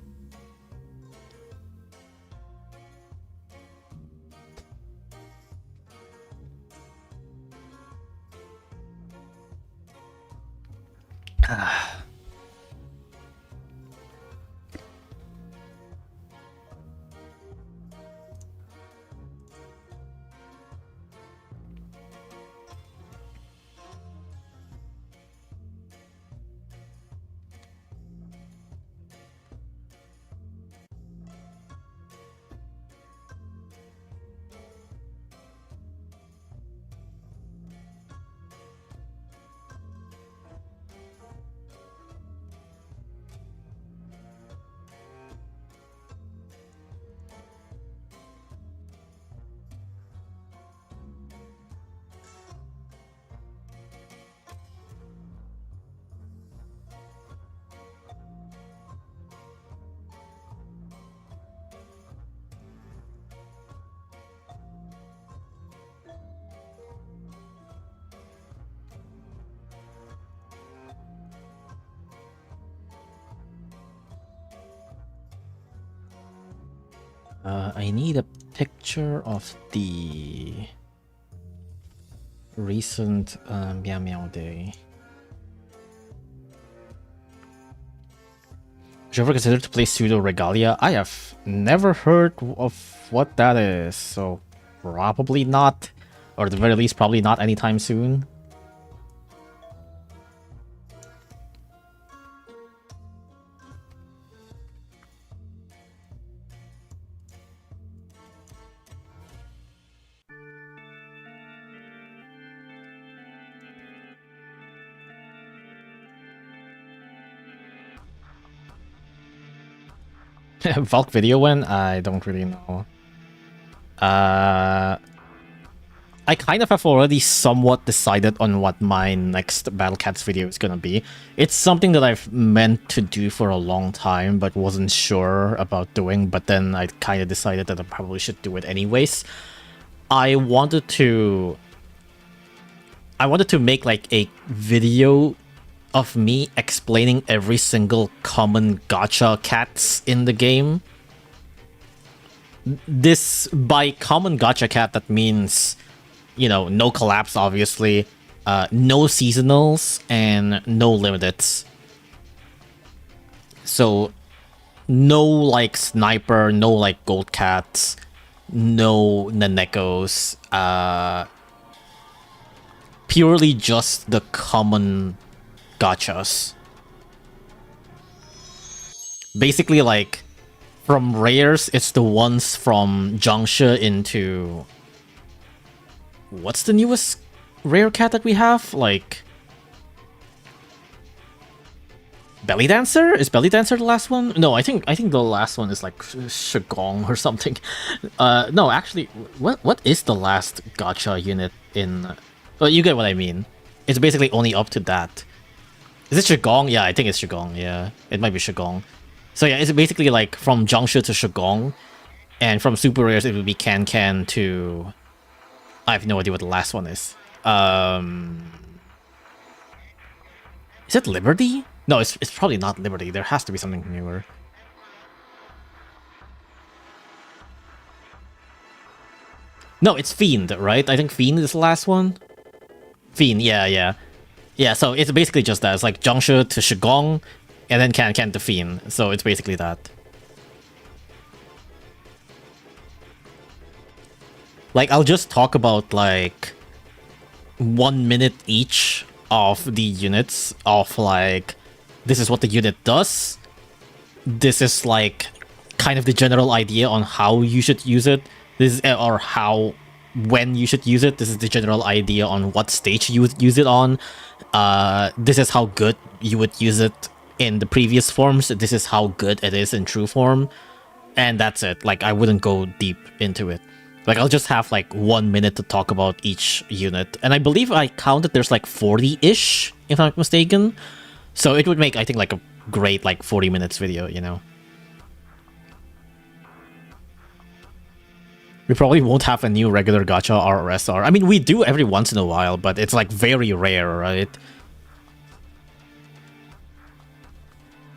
I need a picture of the recent Meow Meow Day. Would you ever consider to play Pseudo Regalia? I have never heard of what that is, so probably not. Or at the very least, probably not anytime soon. Valk video when? I don't really know. I kind of have already somewhat decided on what my next Battle Cats video is gonna be. It's something that I've meant to do for a long time, but wasn't sure about doing, but then I kind of decided that I probably should do it anyways. I wanted to make like a video of me explaining every single common gacha cats in the game. This, by common gacha cat, that means, you know, no collapse, obviously, no seasonals, and no limiteds. So, no, like, sniper, no, like, gold cats, no nanekos, purely just the common gachas. Basically, like, from rares, it's the ones from Jiangshi into... What's the newest rare cat that we have? Like... Belly Dancer? Is Belly Dancer the last one? No, I think the last one is like Shigong or something. No, actually, what is the last gacha unit in... Well, you get what I mean. It's basically only up to that. Is it Shigong? Yeah, I think it's Shigong, yeah. It might be Shigong. So yeah, it's basically like from Jiangshi to Shigong, and from super rares it would be Can to... I have no idea what the last one is. Is it Liberty? No, it's probably not Liberty. There has to be something newer. No, it's Fiend, right? I think Fiend is the last one. Fiend, yeah. Yeah, so it's basically just that. It's like Jiangshi to Shigong, and then Can to Fiend. So it's basically that. Like, I'll just talk about, like, 1 minute each of the units of, like, this is what the unit does. This is, like, kind of the general idea on how you should use it. This is, or how, when you should use it. This is the general idea on what stage you would use it on. This is how good you would use it in the previous forms. This is how good it is in true form. And that's it. Like, I wouldn't go deep into it. Like, I'll just have, like, 1 minute to talk about each unit. And I believe I counted there's, like, 40-ish, if I'm not mistaken. So it would make, I think, like, a great, like, 40 minutes video, you know? We probably won't have a new regular gacha RRSR. I mean, we do every once in a while, but it's, like, very rare, right?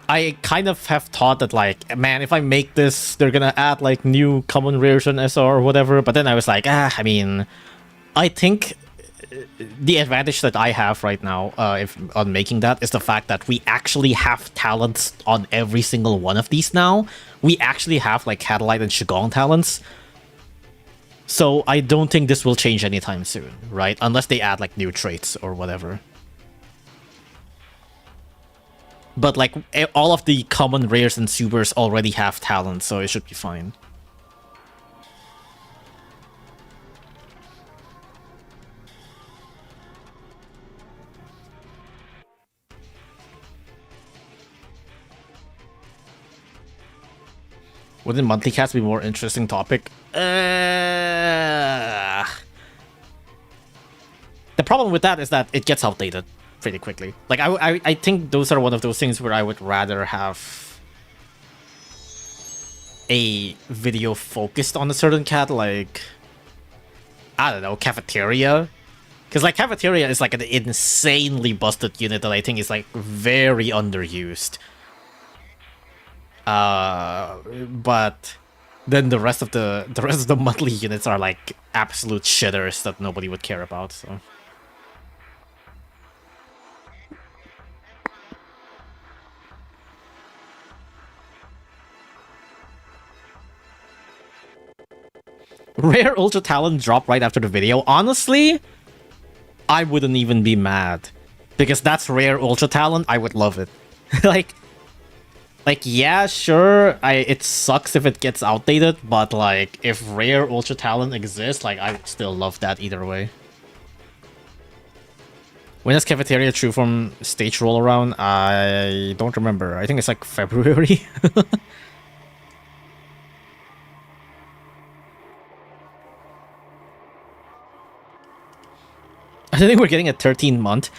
I kind of have thought that, like, man, if I make this, they're gonna add, like, new common rares and SR or whatever. But then I was like, I mean, I think the advantage that I have right now if on making that is the fact that we actually have talents on every single one of these now. We actually have, like, Catalite and Shigong talents. So I don't think this will change anytime soon, right? Unless they add, like, new traits or whatever. But, like, all of the common rares and supers already have talent, so it should be fine. Wouldn't monthly cats be a more interesting topic? The problem with that is that it gets outdated pretty quickly. Like, I think those are one of those things where I would rather have a video focused on a certain cat, like, I don't know, Cafeteria. Because, like, Cafeteria is, like, an insanely busted unit that I think is, like, very underused. But then the rest of the monthly units are like absolute shitters that nobody would care about. So. Rare Ultra Talent drop right after the video. Honestly, I wouldn't even be mad. Because that's rare Ultra Talent, I would love it. like, yeah, sure, it sucks if it gets outdated, but like, if rare Ultra Talent exists, like, I would still love that either way. When does Cafeteria True Form stage roll around? I don't remember. I think it's like February. I think we're getting a 13-month.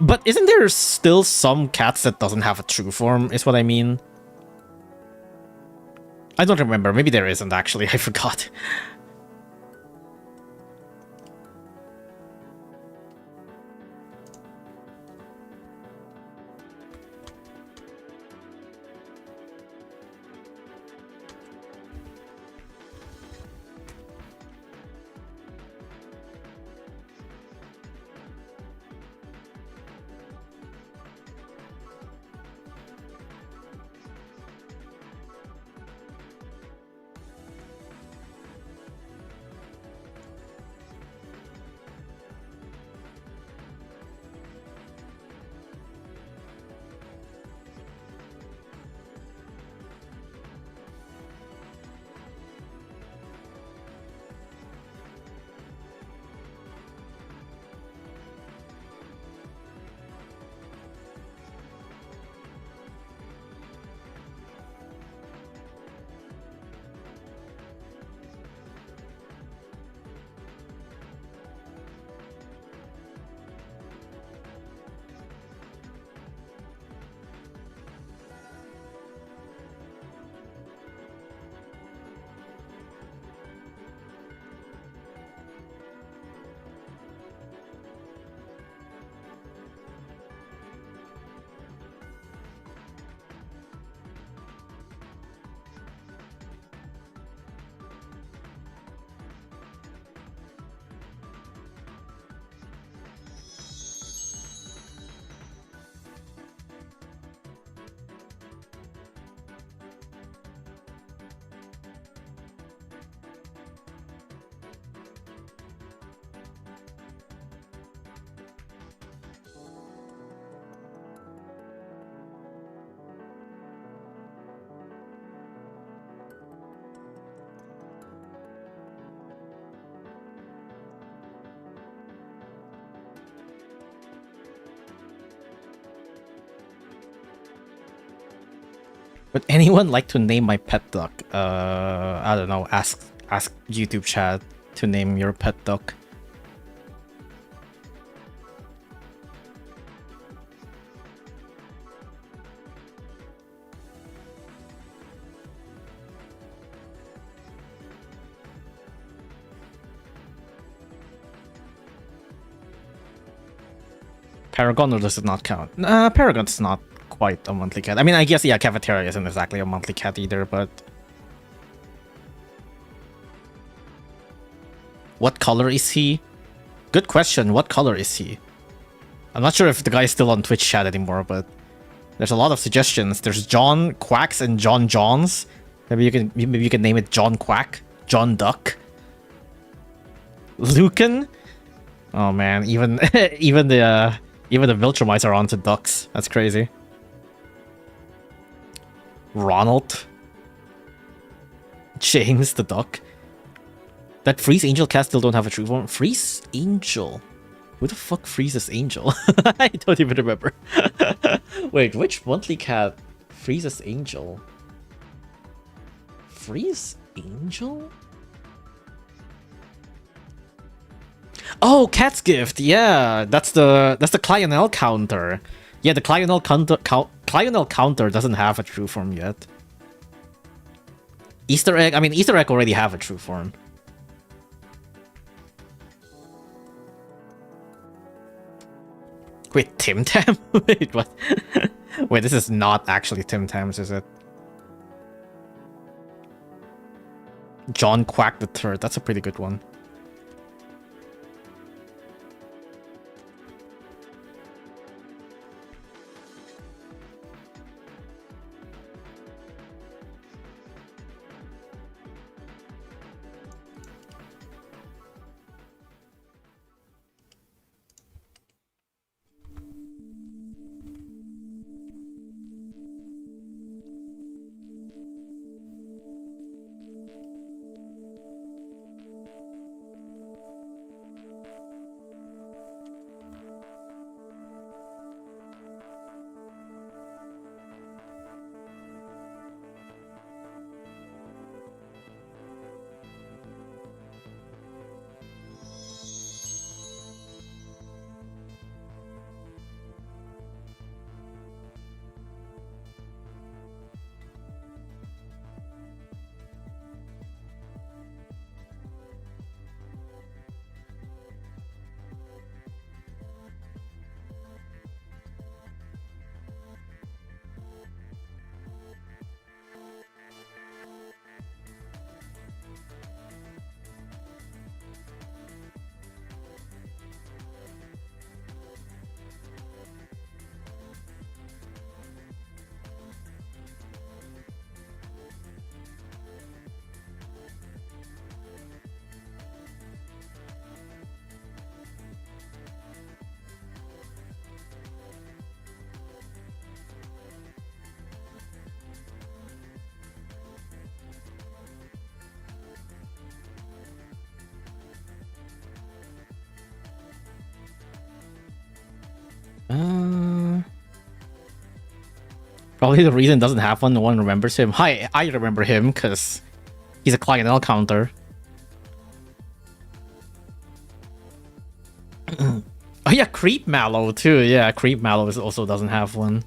But isn't there still some cats that doesn't have a true form, is what I mean? I don't remember. Maybe there isn't, actually. I forgot. Would anyone like to name my pet duck? I don't know. Ask YouTube chat to name your pet duck. Paragon, or does it not count? Paragon's not quite a monthly cat. I mean, I guess, yeah, Cafeteria isn't exactly a monthly cat either, but... What color is he? Good question, what color is he? I'm not sure if the guy is still on Twitch chat anymore, but... There's a lot of suggestions. There's John Quacks and John Johns. Maybe you can name it John Quack, John Duck, Lucan. Oh man, even even the Viltrumites are onto ducks. That's crazy. Ronald, James the duck. That Freeze Angel cat still don't have a true form. Freeze Angel. Who the fuck freezes Angel? I don't even remember. Wait, which monthly cat freezes Angel? Freeze Angel? Oh, Cat's Gift. Yeah, that's the Clionel counter. Yeah, the Clionel counter doesn't have a true form yet. Easter Egg. I mean, Easter Egg already have a true form. Wait, Tim Tam? Wait, what? Wait, this is not actually Tim Tams, is it? John Quack the Third. That's a pretty good one. Probably the reason it doesn't have one, no one remembers him. Hi, I remember him because he's a clientele counter. Oh yeah, Creep Mallow too. Yeah, Creep Mallow also doesn't have one.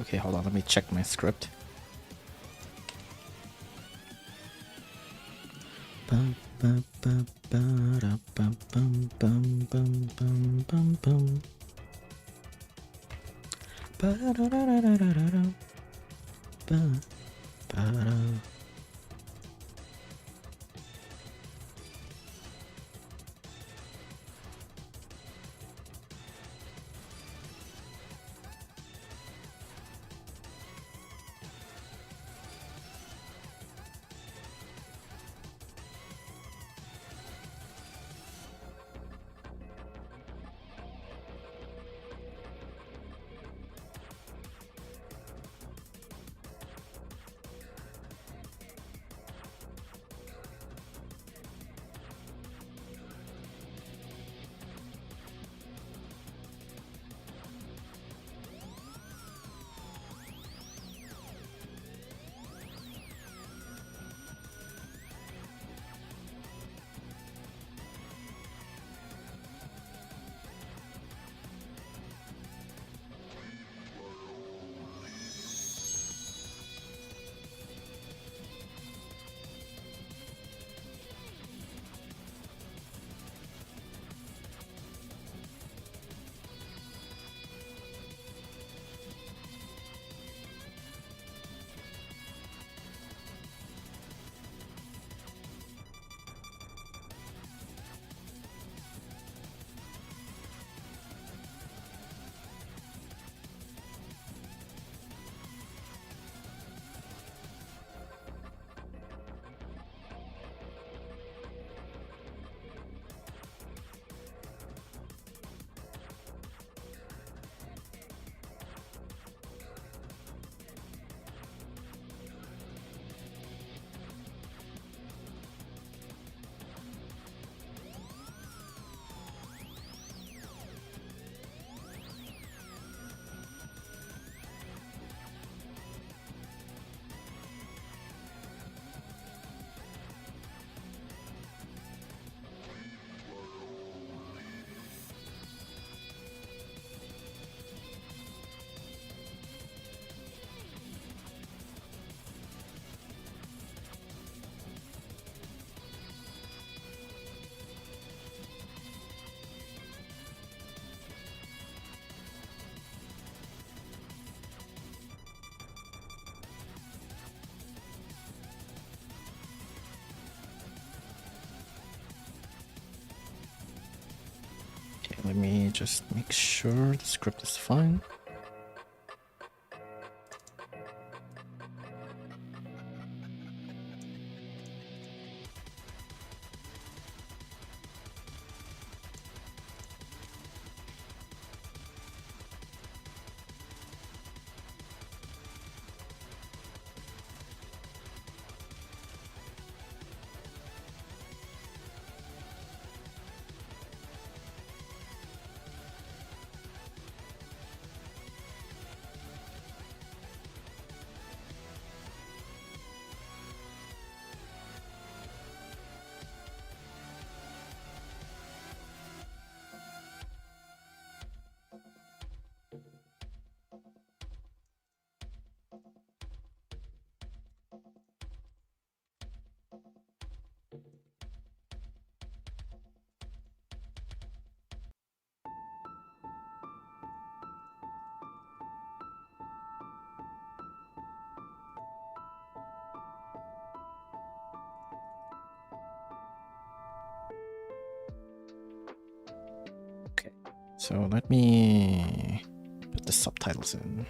Okay, hold on, let me check my script. Let me just make sure the script is fine. So let me put the subtitles in.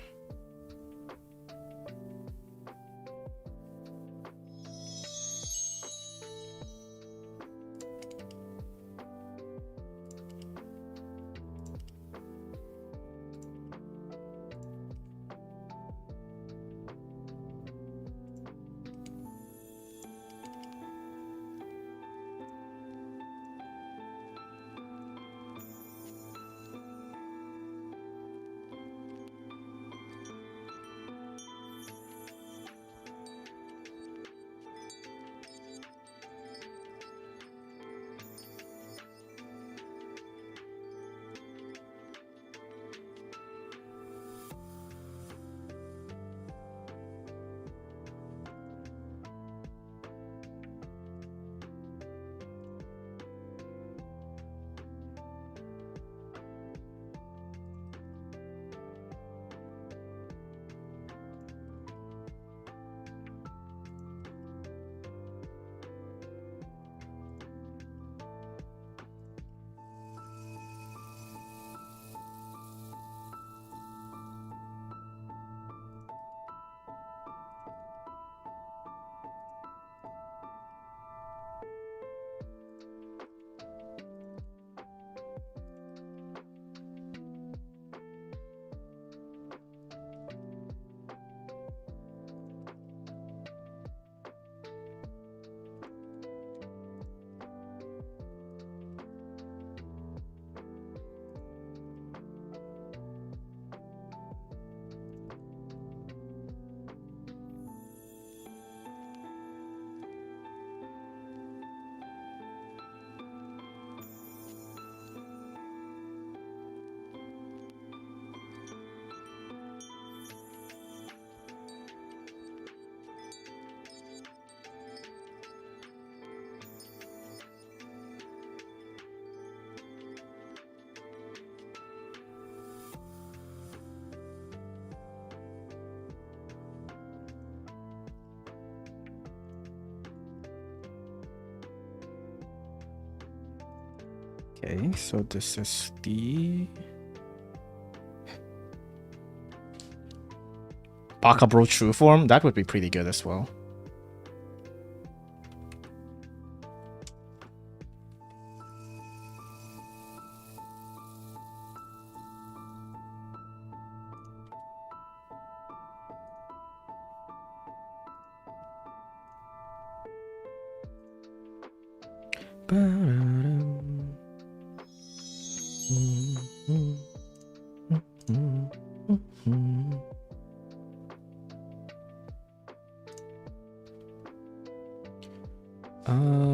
Okay, so this is the Bakabro True Form. That would be pretty good as well.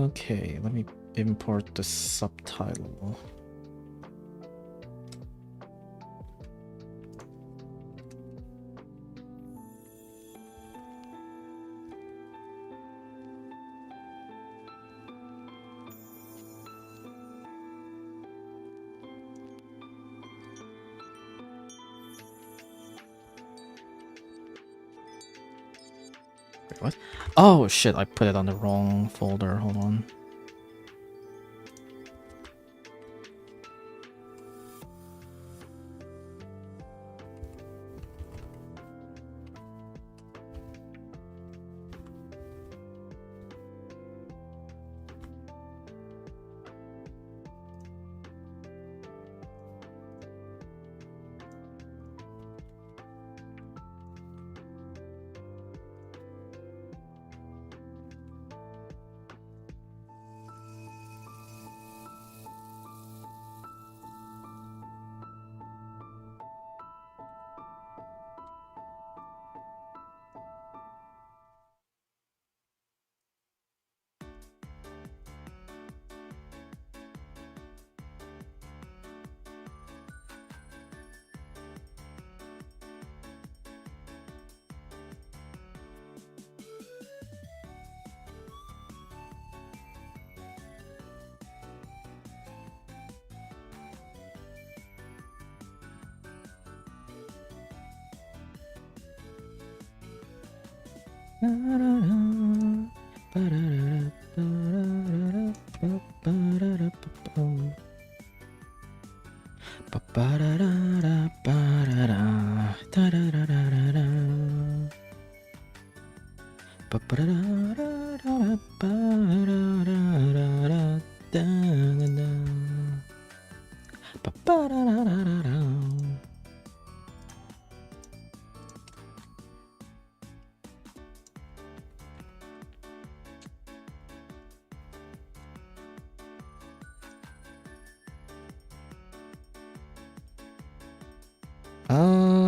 Okay, let me import the subtitle. Wait, what? Oh shit, I put it on the wrong folder. Hold on.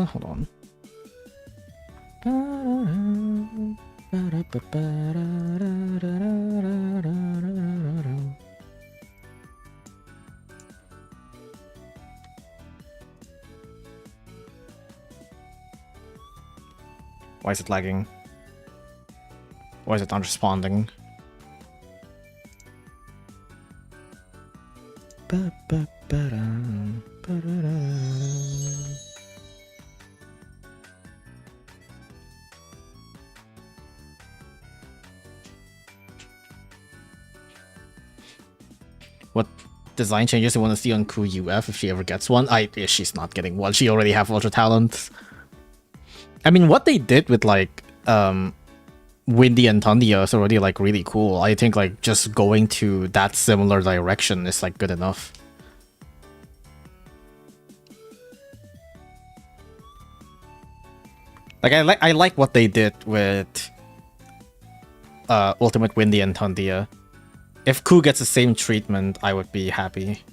Hold on. Why is it lagging? Why is it not responding? What design changes you want to see on Ku UF if she ever gets one? She's not getting one. She already have Ultra Talent. I mean, what they did with like Windy and Tundia is already like really cool. I think like just going to that similar direction is like good enough. Like I like what they did with Ultimate Windy and Tundia. If Ku gets the same treatment, I would be happy.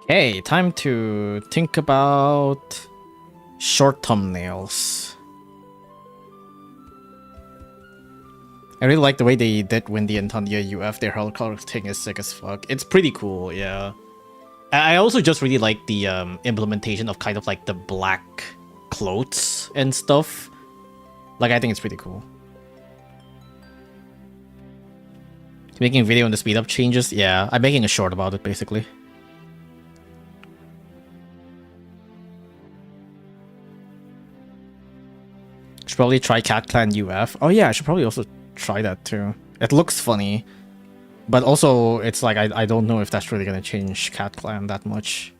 Okay, time to think about short thumbnails. I really like the way they did Windy and Tandia UF. Their hair color thing is sick as fuck. It's pretty cool, yeah. I also just really like the implementation of kind of like the black clothes and stuff. Like, I think it's pretty cool. Making a video on the speed up changes? Yeah, I'm making a short about it, basically. Should probably try Cat Clan UF. Oh yeah, I should probably also try that too. It looks funny. But also, it's like, I don't know if that's really gonna change Cat Clan that much.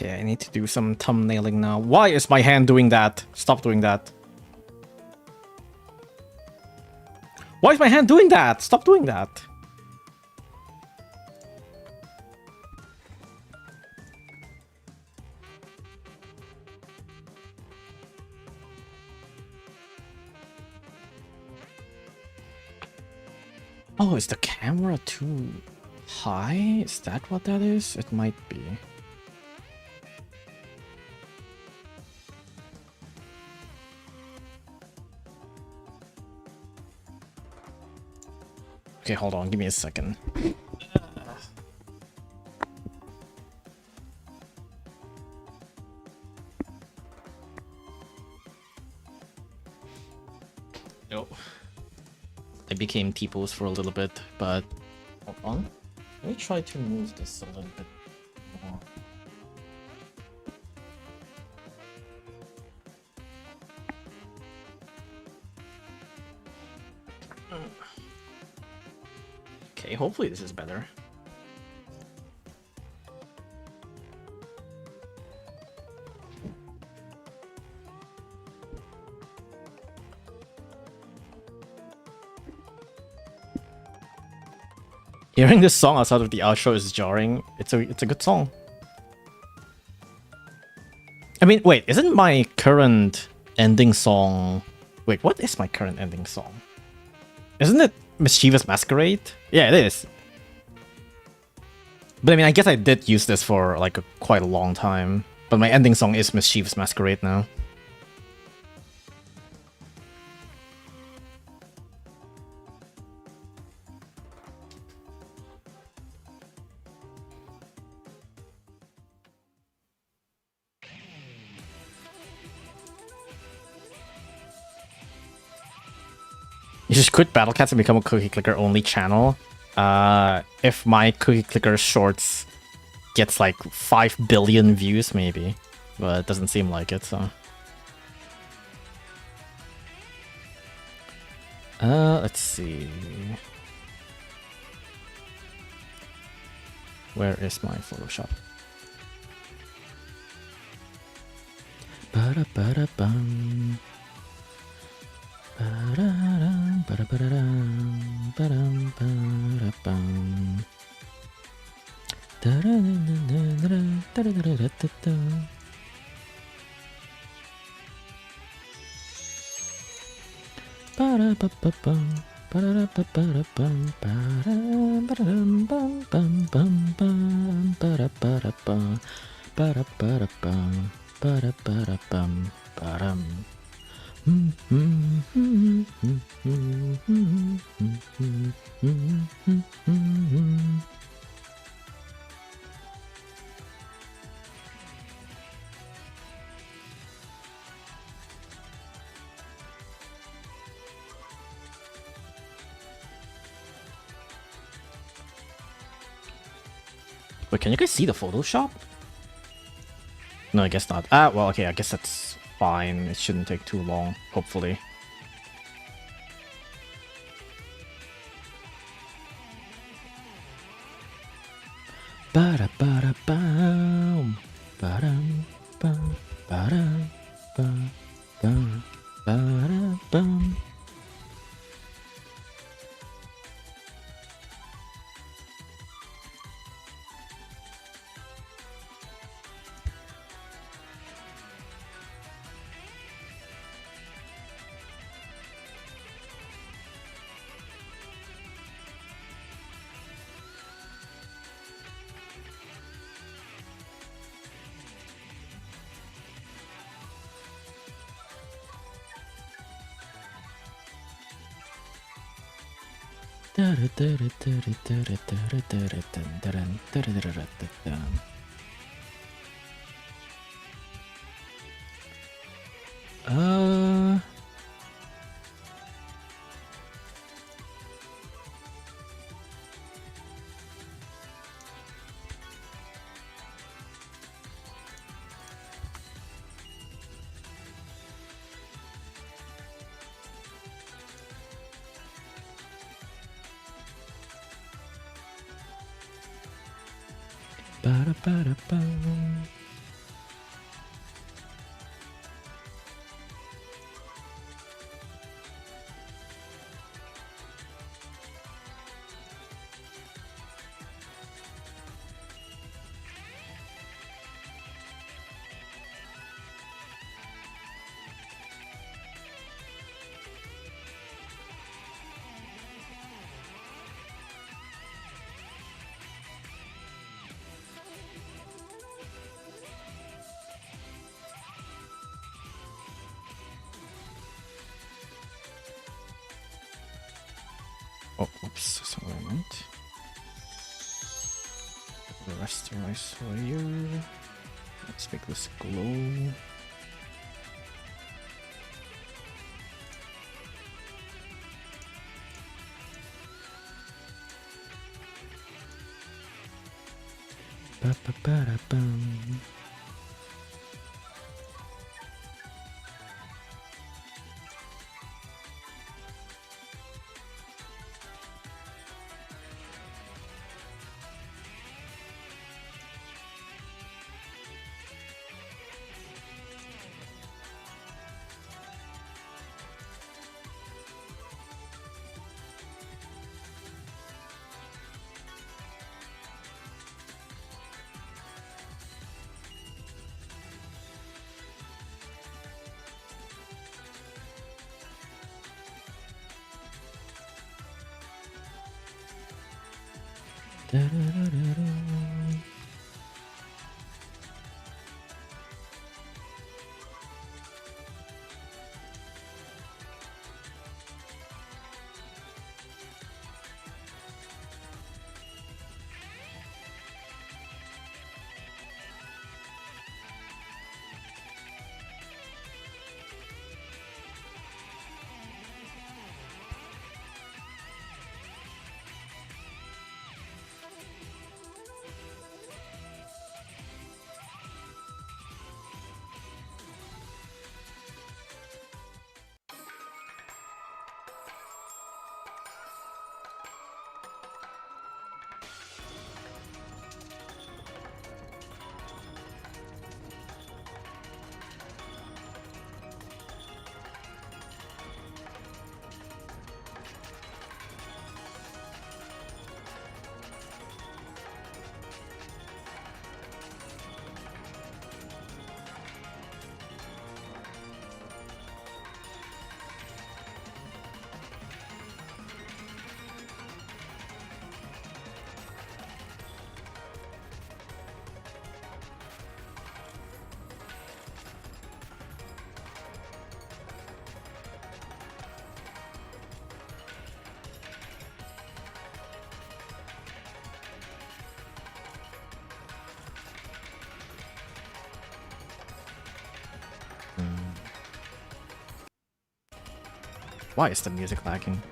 Okay, I need to do some thumbnailing now. Why is my hand doing that? Stop doing that. Why is my hand doing that? Stop doing that. Oh, is the camera too high? Is that what that is? It might be. Okay, hold on, give me a second. Nope. I became T-pose for a little bit, but hold on. Let me try to move this a little bit more. Okay, hopefully this is better. Hearing this song outside of the outro is jarring. It's a good song. I mean, wait, isn't my current ending song... Wait, what is my current ending song? Isn't it Mischievous Masquerade? Yeah, it is. But I mean, I guess I did use this for like quite a long time. But my ending song is Mischievous Masquerade now. You just quit Battle Cats and become a Cookie Clicker only channel. If my Cookie Clicker shorts gets like 5 billion views maybe, but it doesn't seem like it, so. Let's see. Where is my Photoshop? Ba-da-ba-da-bum. Ba-da-dum, ba-da-ba-da-dum, ba-dum, ba-da-bum. Da-da-da-da-da-da-da-da-da-da-da. Ba-da-ba-ba-bum, ba-da-da-ba-ba-da-bum, ba-dum, ba-da-dum, bum, bum, bum, bum, ba-da-ba-da-bum, ba-da-ba-da-bum, ba-da-ba-da-bum, ba-dum. Wait, can you guys see the Photoshop? No, I guess not. Ah, well, okay, I guess that's fine. It shouldn't take too long, hopefully. Ba-da-ba-da-bum, ba-dum, bum, ba-dum, bum, bum, ba-da-bum. Uh... Ba-da-ba-da-bum. Oh, oops, that's not what I meant. Rasterize layer. Let's make this glow. Ba-ba-ba-da-bum. Da-da-da-da-da. Why is the music lagging?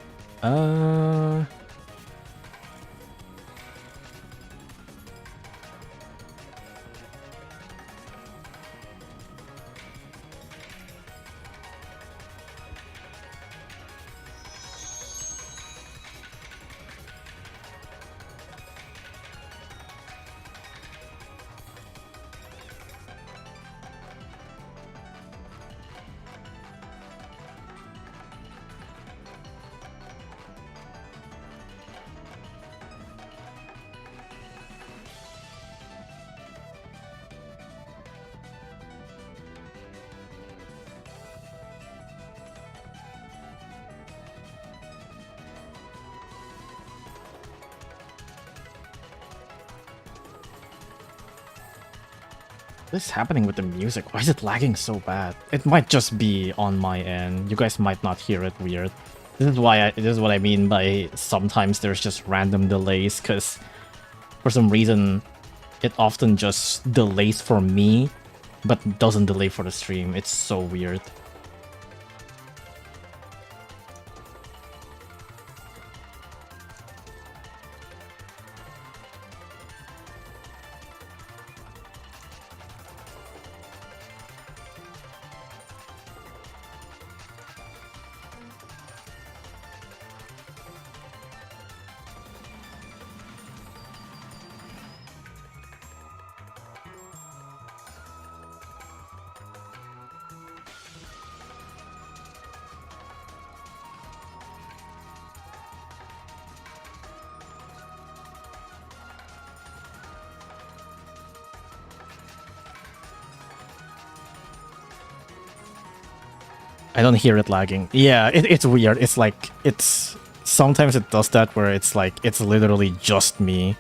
What is happening with the music? Why is it lagging so bad? It might just be on my end. You guys might not hear it weird. This is what I mean by sometimes there's just random delays, because for some reason it often just delays for me, but doesn't delay for the stream. It's so weird. I don't hear it lagging. Yeah, it's weird. It's like, sometimes it does that where it's like, it's literally just me.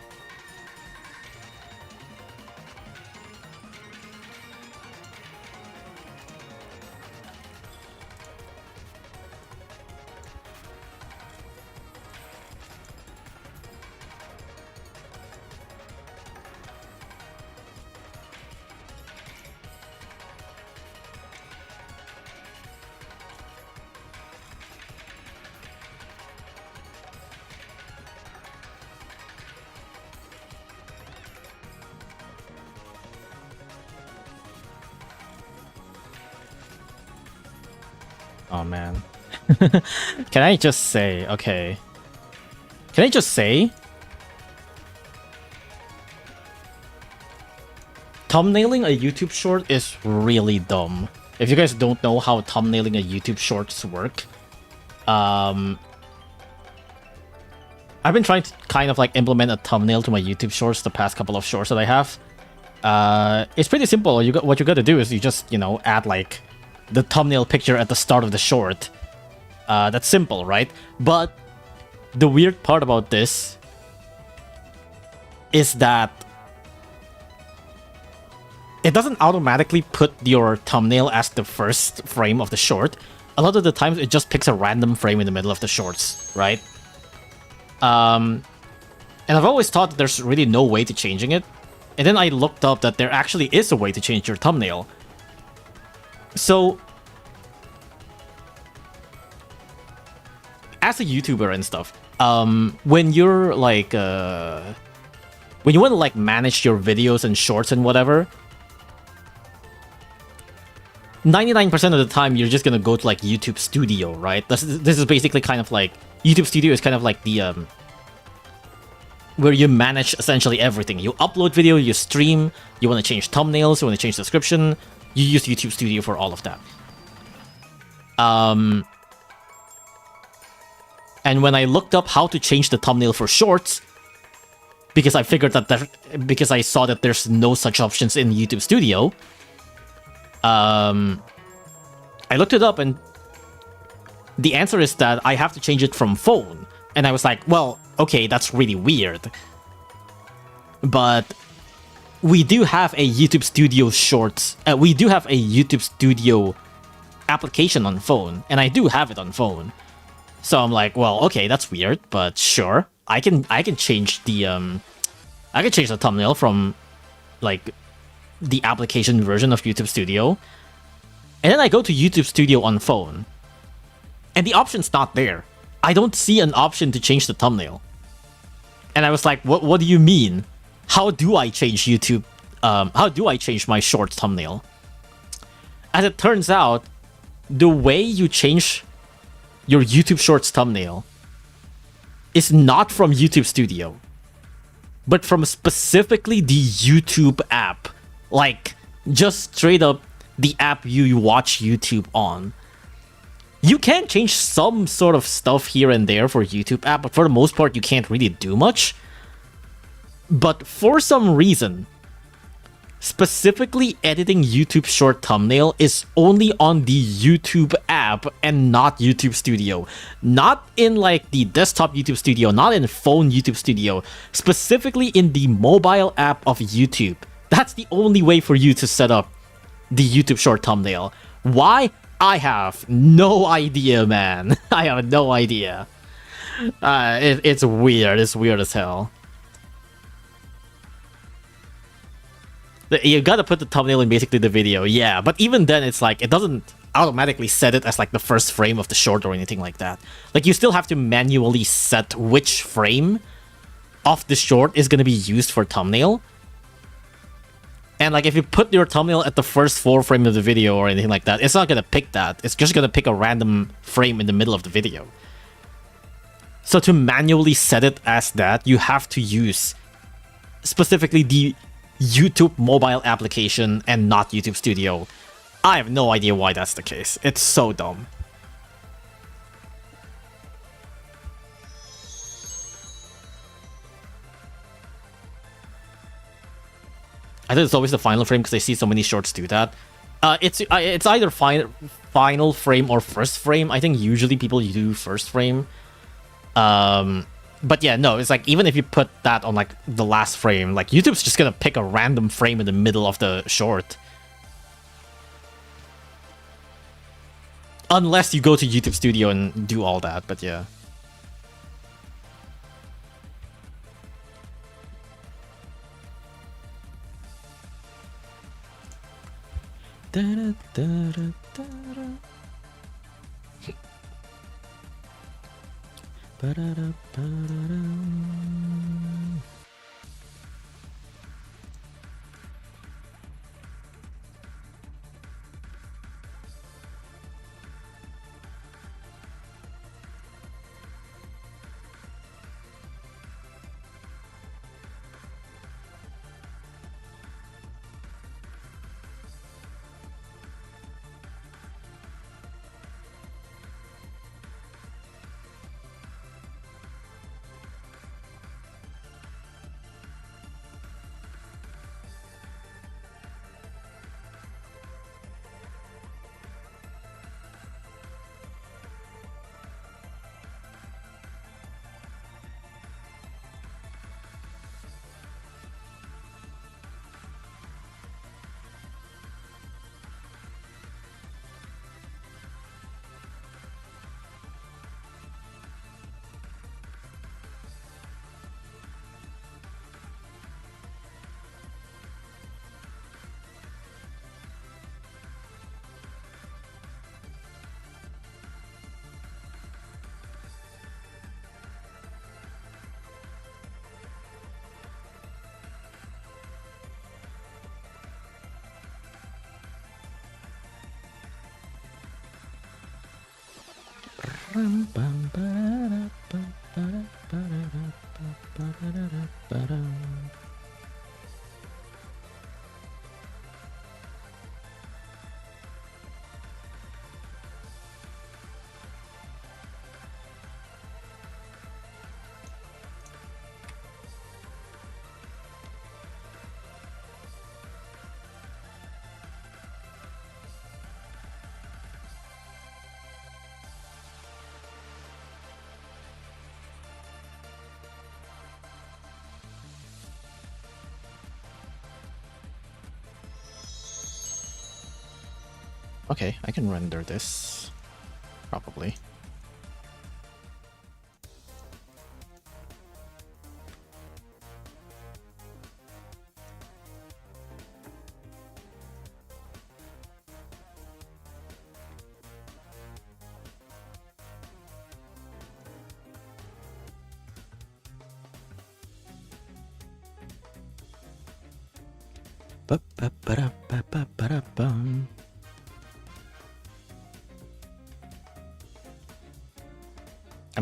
Oh man. Can I just say, okay. Can I just say? Thumbnailing a YouTube short is really dumb. If you guys don't know how thumbnailing a YouTube shorts work, I've been trying to kind of like implement a thumbnail to my YouTube shorts, the past couple of shorts that I have. It's pretty simple. What you gotta do is you just, add like the thumbnail picture at the start of the short. That's simple, right? But the weird part about this is that it doesn't automatically put your thumbnail as the first frame of the short. A lot of the times it just picks a random frame in the middle of the shorts, right? And I've always thought that there's really no way to changing it. And then I looked up that there actually is a way to change your thumbnail. So, as a YouTuber and stuff, when you're like, when you want to like manage your videos and shorts and whatever, 99% of the time you're just gonna go to like YouTube Studio, right? This is basically kind of like, YouTube Studio is kind of like the, where you manage essentially everything. You upload video, you stream, you want to change thumbnails, you want to change description, you use YouTube Studio for all of that. And when I looked up how to change the thumbnail for shorts, because I figured that because I saw that there's no such options in YouTube Studio, I looked it up and the answer is that I have to change it from phone. And I was like, well, okay, that's really weird. But we do have a YouTube Studio Shorts. We do have a YouTube Studio application on phone, and I do have it on phone. So I'm like, well, okay, that's weird, but sure, I can change the I can change the thumbnail from like the application version of YouTube Studio, and then I go to YouTube Studio on phone. And the option's not there. I don't see an option to change the thumbnail. And I was like, what do you mean? How do I change YouTube? How do I change my short thumbnail? As it turns out, the way you change your YouTube Shorts thumbnail is not from YouTube Studio, but from specifically the YouTube app. Like, just straight up the app you watch YouTube on. You can change some sort of stuff here and there for YouTube app, but for the most part, you can't really do much. But for some reason, specifically editing YouTube short thumbnail is only on the YouTube app and not YouTube Studio. Not in like the desktop YouTube Studio, not in phone YouTube Studio, specifically in the mobile app of YouTube. That's the only way for you to set up the YouTube short thumbnail. Why? I have no idea, man. I have no idea. It's weird. It's weird as hell. You gotta put the thumbnail in basically the video, yeah. But even then, it's like, it doesn't automatically set it as like the first frame of the short or anything like that. Like, you still have to manually set which frame of the short is gonna be used for thumbnail. And like, if you put your thumbnail at the first 4 frames of the video or anything like that, it's not gonna pick that. It's just gonna pick a random frame in the middle of the video. So to manually set it as that, you have to use specifically the YouTube mobile application and not YouTube Studio. I have no idea why that's the case. It's so dumb. I think it's always the final frame because I see so many shorts do that. It's either final frame or first frame. I think usually people do first frame. But yeah, no, it's like, even if you put that on like the last frame, like YouTube's just gonna pick a random frame in the middle of the short. Unless you go to YouTube Studio and do all that, but yeah. Okay, I can render this, probably. I'm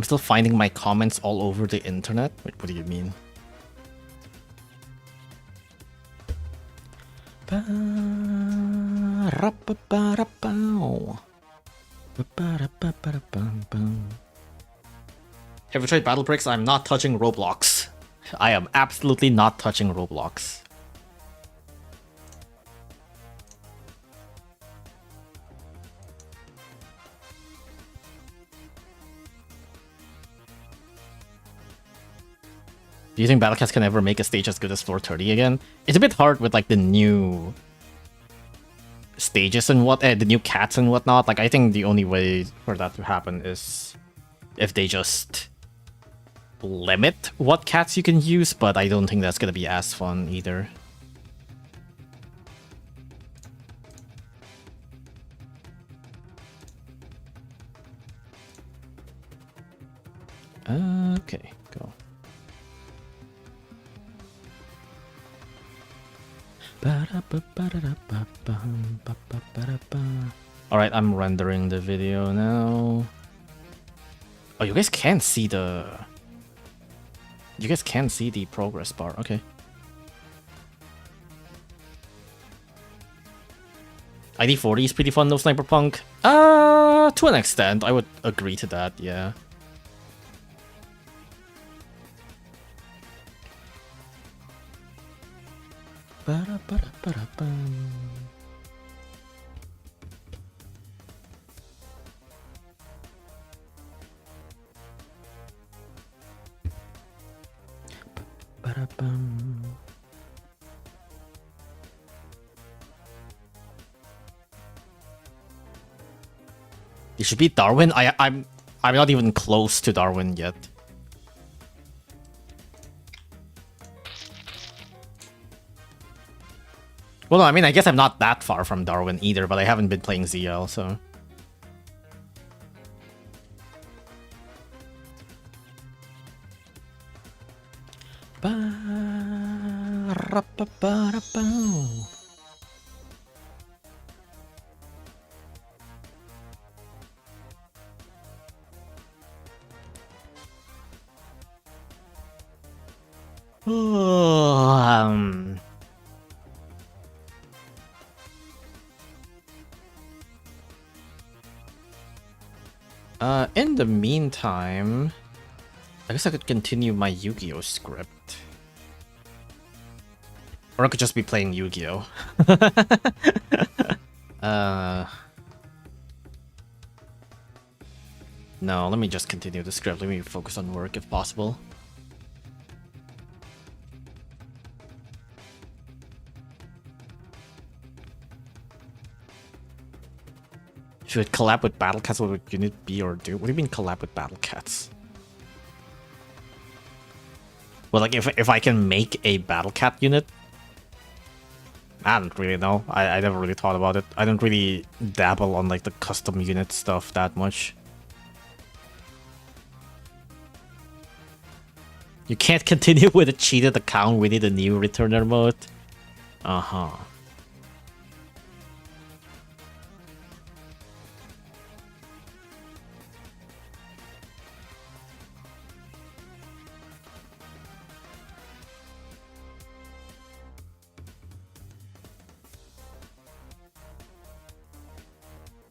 still finding my comments all over the internet. Wait, what do you mean? Have you tried Battle Bricks? I'm not touching Roblox. I am absolutely not touching Roblox. Do you think Battlecats can ever make a stage as good as Floor 30 again? It's a bit hard with like the new stages and the new cats and whatnot. Like I think the only way for that to happen is if they just limit what cats you can use, but I don't think that's gonna be as fun either. Okay, go. Alright, I'm rendering the video now. Oh, you guys can't see the... You guys can see the progress bar, okay. ID40 is pretty fun, no Sniperpunk. To an extent, I would agree to that, yeah. You should beat Darwin. I'm not even close to Darwin yet. Well, no, I mean, I guess I'm not that far from Darwin either, but I haven't been playing ZL, so... In the meantime, I guess I could continue my Yu-Gi-Oh script. Or I could just be playing Yu-Gi-Oh. No, let me just continue the script. Let me focus on work if possible. Should it collab with Battle Cats? What would unit be or do? What do you mean collab with Battle Cats? Well, like if I can make a Battle Cat unit? I don't really know. I never really thought about it. I don't really dabble on like the custom unit stuff that much. You can't continue with a cheated account. We need a new returner mode. Uh-huh.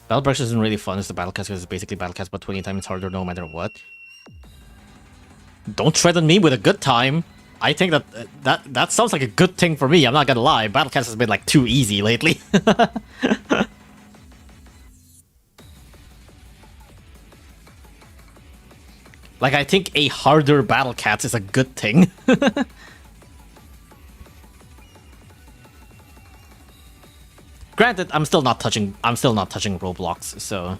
Battle Brush isn't really fun as the Battle Cats because it's basically Battle Cats but 20 times harder no matter what. Don't threaten me with a good time. I think that sounds like a good thing for me, I'm not gonna lie. Battle Cats has been like too easy lately. Like I think a harder Battle Cats is a good thing. Granted, I'm still not touching Roblox, so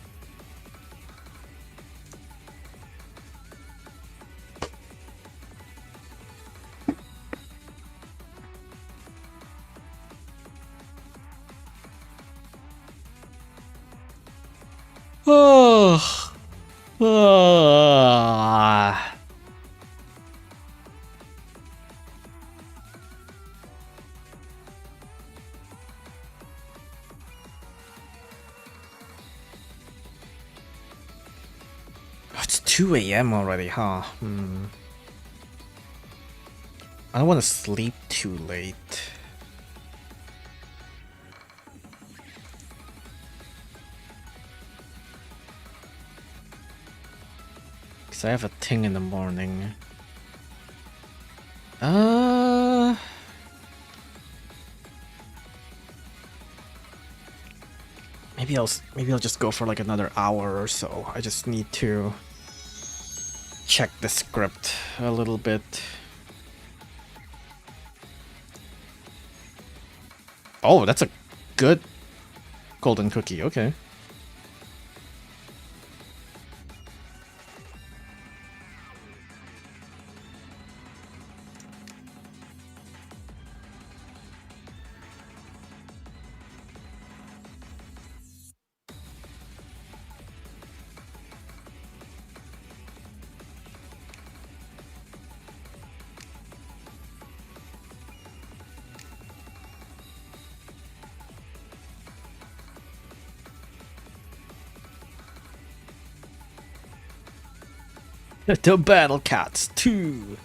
2 a.m. already, huh? I don't want to sleep too late. Because I have a thing in the morning. Maybe I'll just go for like another hour or so. I just need to check the script a little bit. Oh, that's a good golden cookie. Okay. The Battle Cats 2.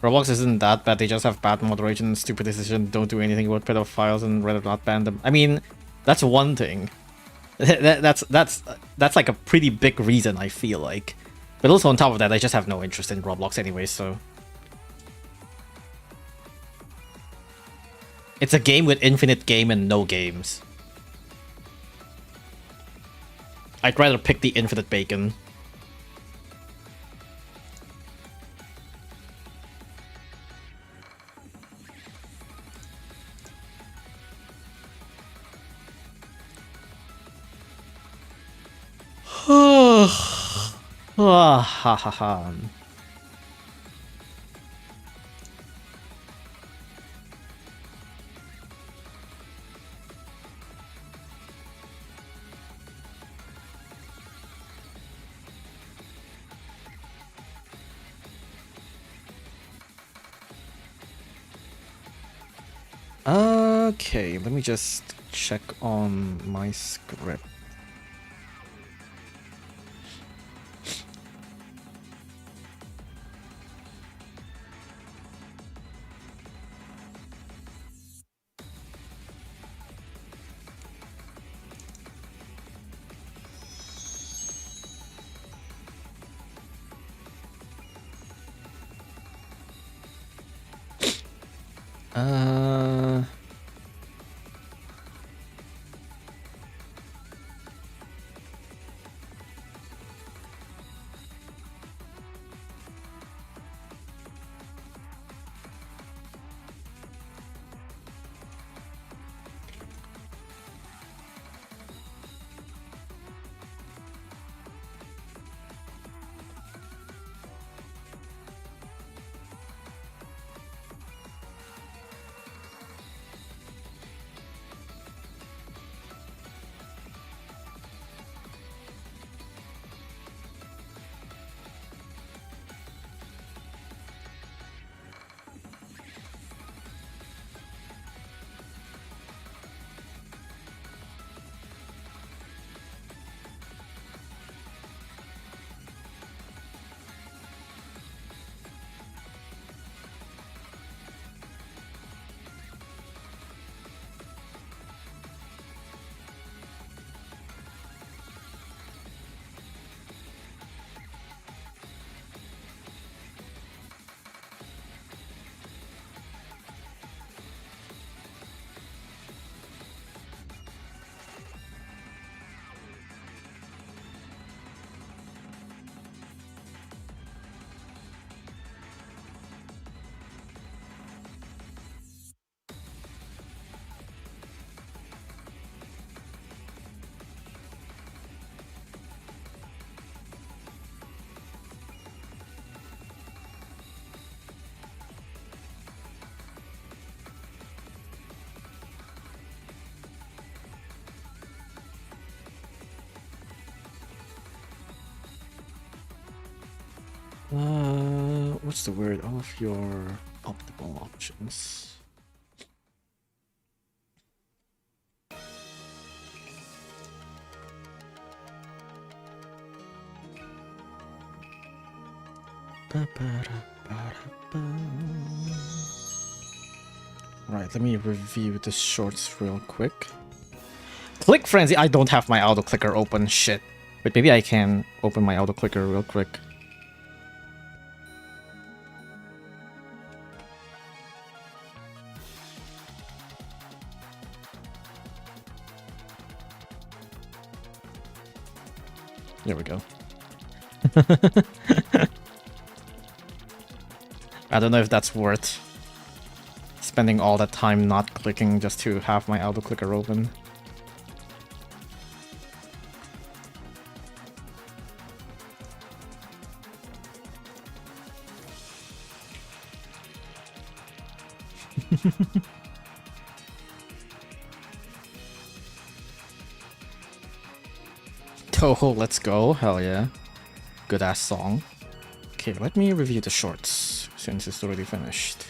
Roblox isn't that bad, they just have bad moderation, stupid decision, don't do anything about pedophiles and rather not ban them. I mean, that's one thing. That's like a pretty big reason, I feel like. But also on top of that, I just have no interest in Roblox anyway, so... It's a game with infinite game and no games. I'd rather pick the infinite bacon. Ha ha ha. Okay, let me just check on my script. What's the word? All of your optimal options. Right, let me review the shorts real quick. Click Frenzy! I don't have my auto clicker open, shit. Wait, maybe I can open my auto clicker real quick. There we go. I don't know if that's worth spending all that time not clicking just to have my auto clicker open. Toho, let's go. Hell yeah. Good ass song. Okay, let me review the shorts since it's already finished.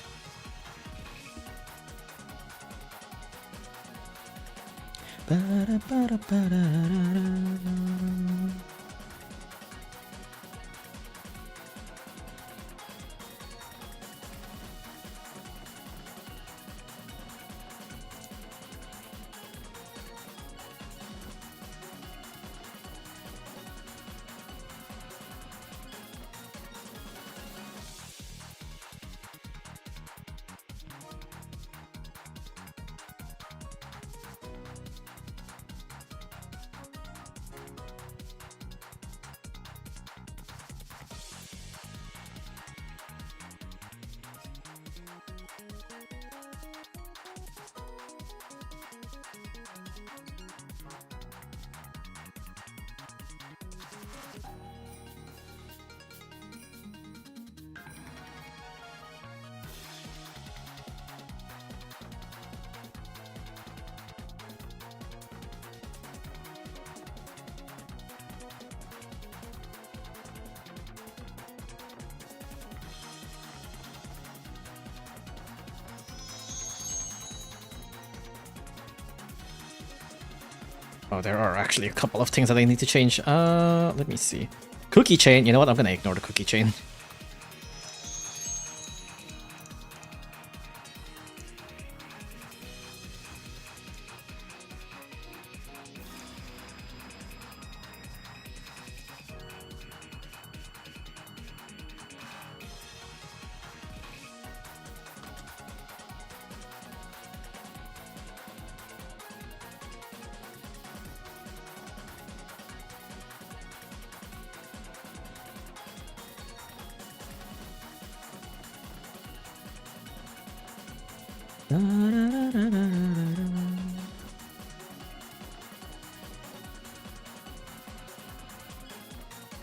Oh, there are actually a couple of things that I need to change. Let me see. Cookie chain. You know what? I'm gonna ignore the cookie chain.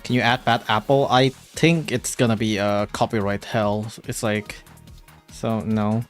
Can you add Bad Apple? I think it's gonna be a copyright hell. It's like, so no.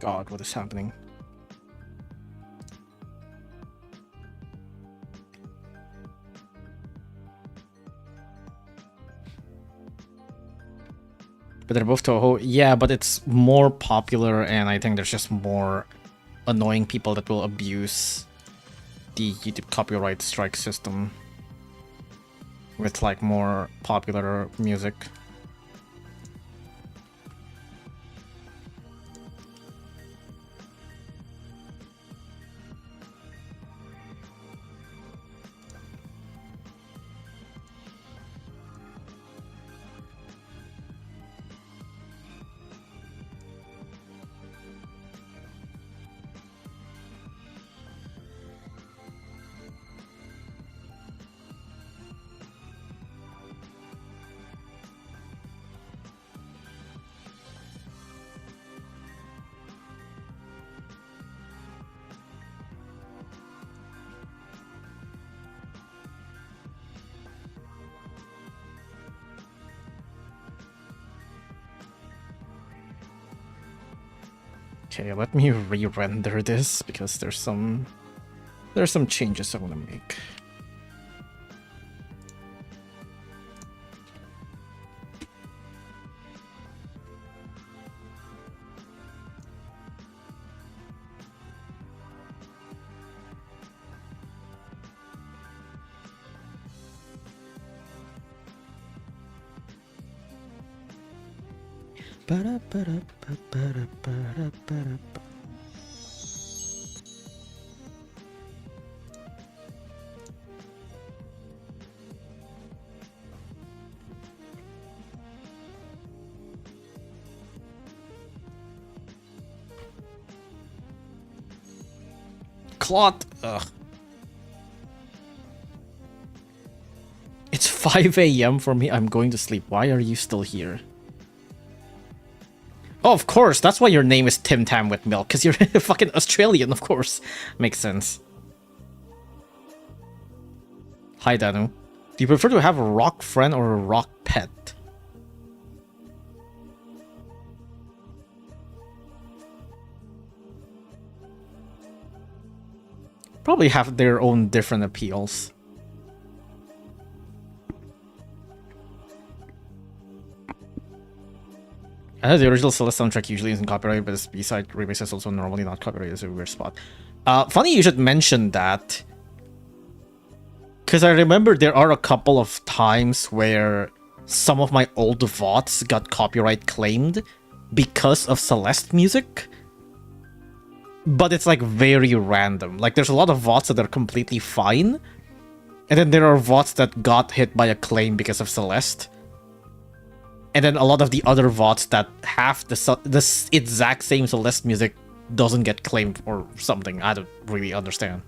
God, what is happening? But they're both Toho. Yeah, but it's more popular, and I think there's just more annoying people that will abuse the YouTube copyright strike system with like more popular music. Okay, let me re-render this because there's some changes I want to make. Clot. Ugh. It's 5 a.m. for me. I'm going to sleep. Why are you still here? Oh, of course. That's why your name is Tim Tam with Milk. Because you're fucking Australian, of course. Makes sense. Hi, Danu. Do you prefer to have a rock friend or a rock pet? Probably have their own different appeals. I know the original Celeste soundtrack usually isn't copyrighted, but this B-side remix is also normally not copyrighted. It's a weird spot. Funny you should mention that. Because I remember there are a couple of times where some of my old VODs got copyright claimed because of Celeste music. But it's like very random. Like there's a lot of VODs that are completely fine. And then there are VODs that got hit by a claim because of Celeste. And then a lot of the other VODs that have the exact same Celeste music doesn't get claimed or something. I don't really understand.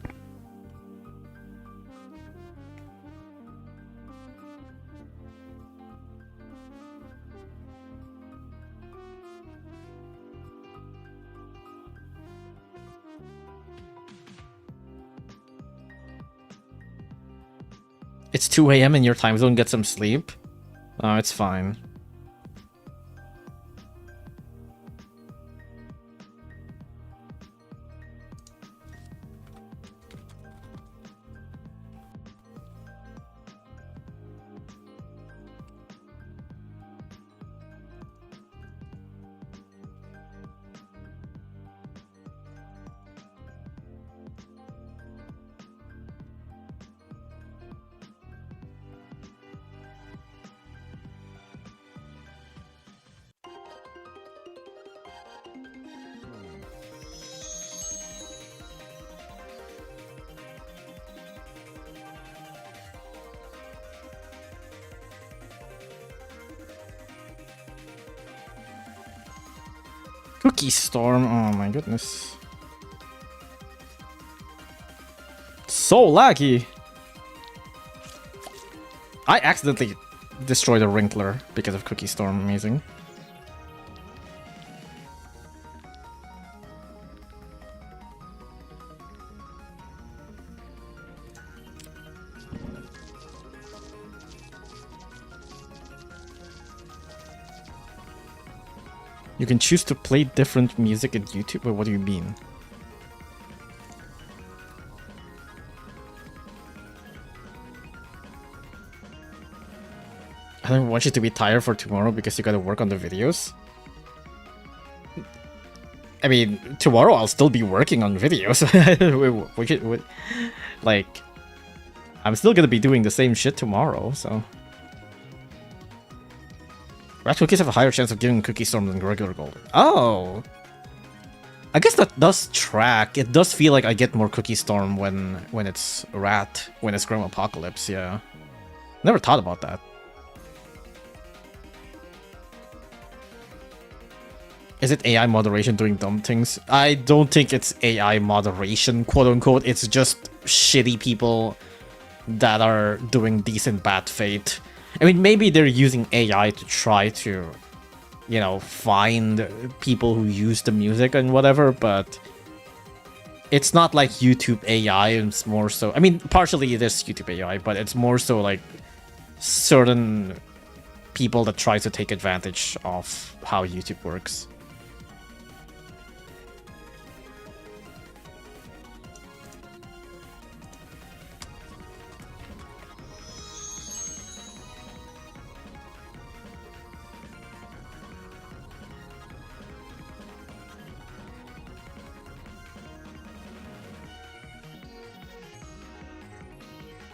It's 2 a.m. in your time zone, get some sleep. Oh, it's fine. Cookie Storm, oh my goodness. So laggy! I accidentally destroyed a Wrinkler because of Cookie Storm, amazing. You can choose to play different music in YouTube. Wait, what do you mean? I don't want you to be tired for tomorrow because you gotta work on the videos. I mean, tomorrow I'll still be working on videos. Like, I'm still gonna be doing the same shit tomorrow, so. Rat cookies have a higher chance of giving Cookie Storm than regular gold. Oh! I guess that does track. It does feel like I get more Cookie Storm when it's Rat, when it's Grim Apocalypse, yeah. Never thought about that. Is it AI moderation doing dumb things? I don't think it's AI moderation, quote unquote. It's just shitty people that are doing decent bad fate. I mean, maybe they're using AI to try to, you know, find people who use the music and whatever, but it's not like YouTube AI. It's more so, I mean, partially it is YouTube AI, but it's more so like certain people that try to take advantage of how YouTube works.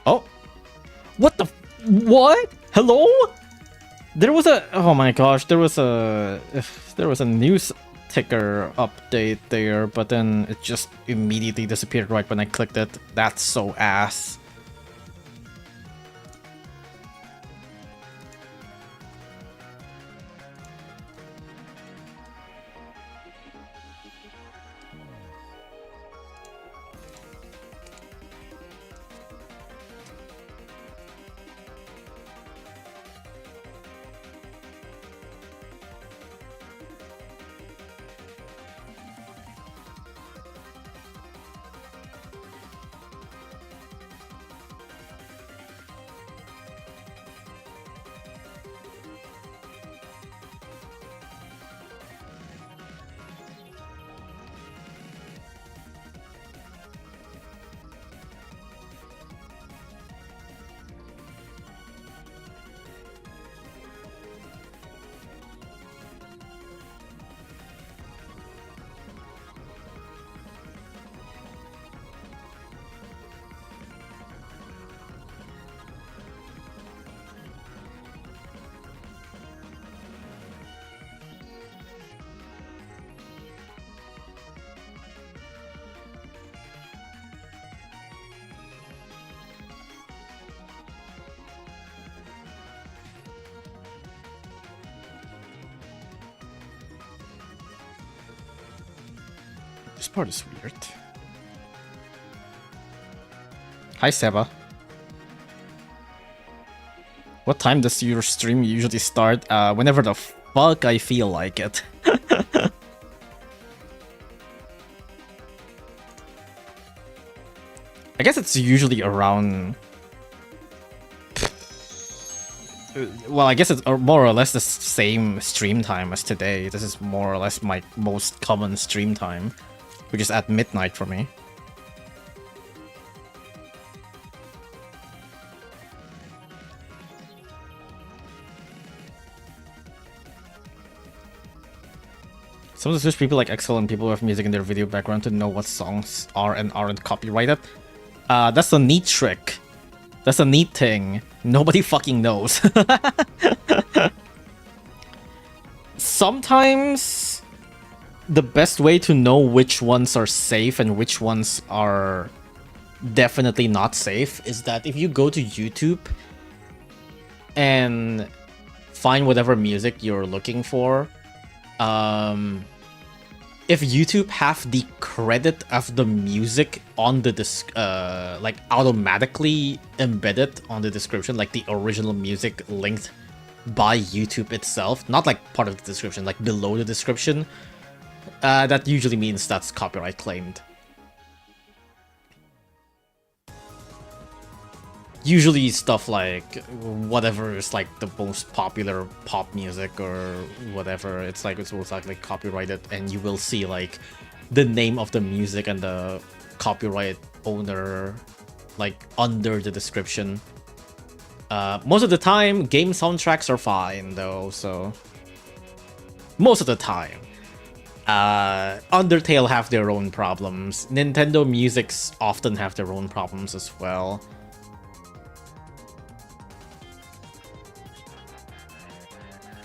Oh, what the? What? Hello? There was a. Oh my gosh! There was a news ticker update there, but then it just immediately disappeared right when I clicked it. That's so ass. This part is weird. Hi, Seba. What time does your stream usually start? Whenever the fuck I feel like it. I guess it's usually around... Well, I guess it's more or less the same stream time as today. This is more or less my most common stream time, which is at midnight for me. Some of the Switch people like Excel and people who have music in their video background to know what songs are and aren't copyrighted. That's a neat trick. That's a neat thing. Nobody fucking knows. Sometimes the best way to know which ones are safe and which ones are definitely not safe is that if you go to YouTube and find whatever music you're looking for, if YouTube have the credit of the music on the like automatically embedded on the description, like the original music linked by YouTube itself, not like part of the description, like below the description, that usually means that's copyright claimed. Usually stuff like whatever is like the most popular pop music or whatever, it's most likely copyrighted, and you will see like the name of the music and the copyright owner like under the description. Most of the time, game soundtracks are fine though, so most of the time. Undertale have their own problems. Nintendo musics often have their own problems as well.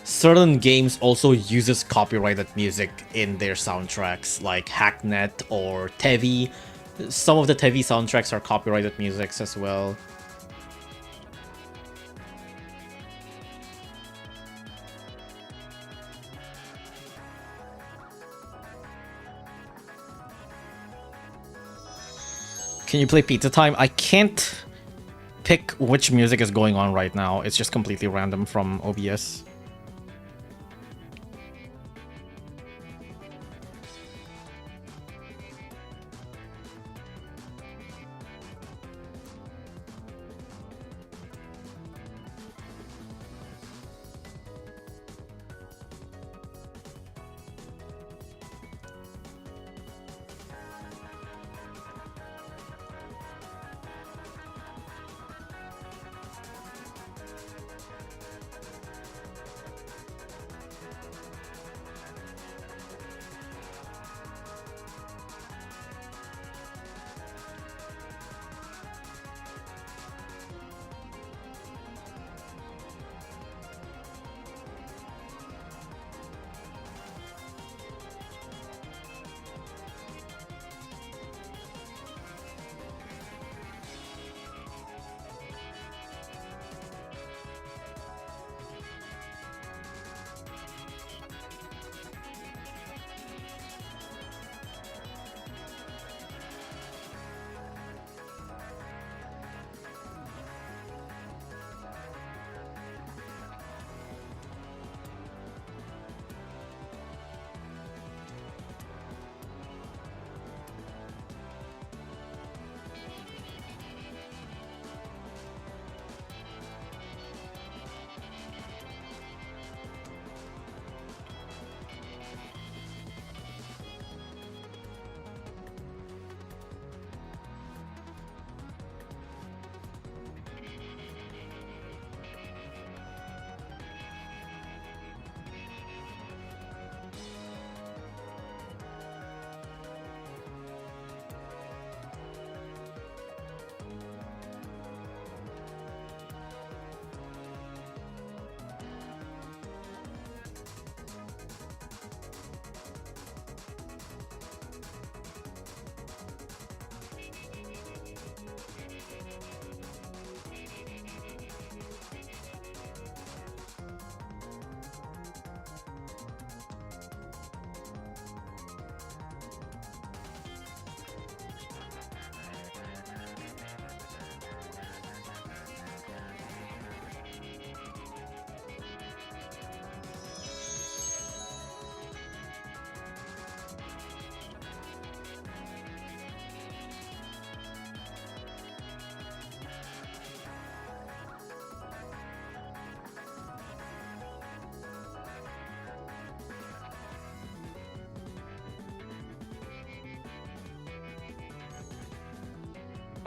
Certain games also uses copyrighted music in their soundtracks, like Hacknet or Tevi. Some of the Tevi soundtracks are copyrighted musics as well. Can you play Pizza Time? I can't pick which music is going on right now. It's just completely random from OBS.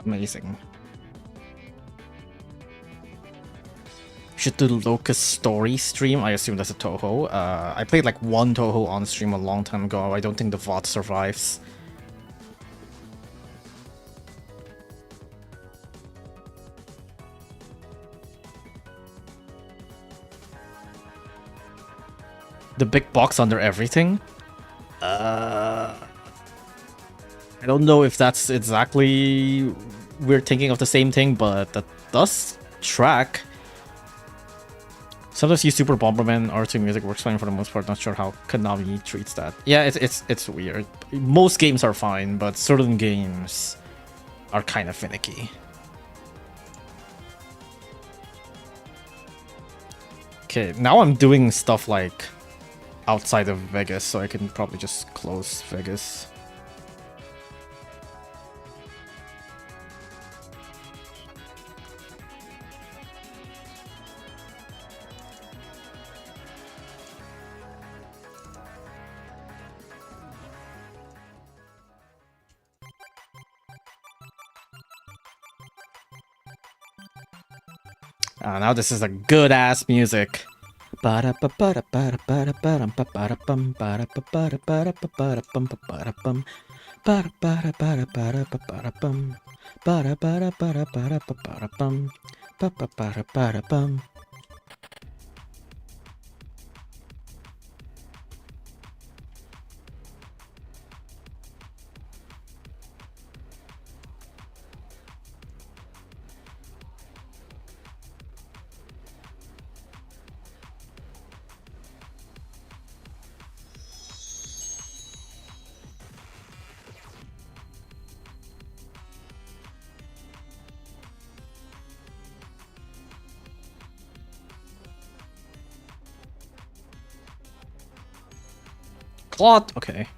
Amazing. Should do Locust Story stream. I assume that's a Toho. I played like one Toho on stream a long time ago. I don't think the VOD survives. The big box under everything? I don't know if that's exactly we're thinking of the same thing, but that does track. Sometimes use Super Bomberman R2 music works fine for the most part. Not sure how Konami treats that. Yeah, it's weird. Most games are fine, but certain games are kind of finicky. Okay, now I'm doing stuff like outside of Vegas, so I can probably just close Vegas. Now this is a good ass music. Plot, okay.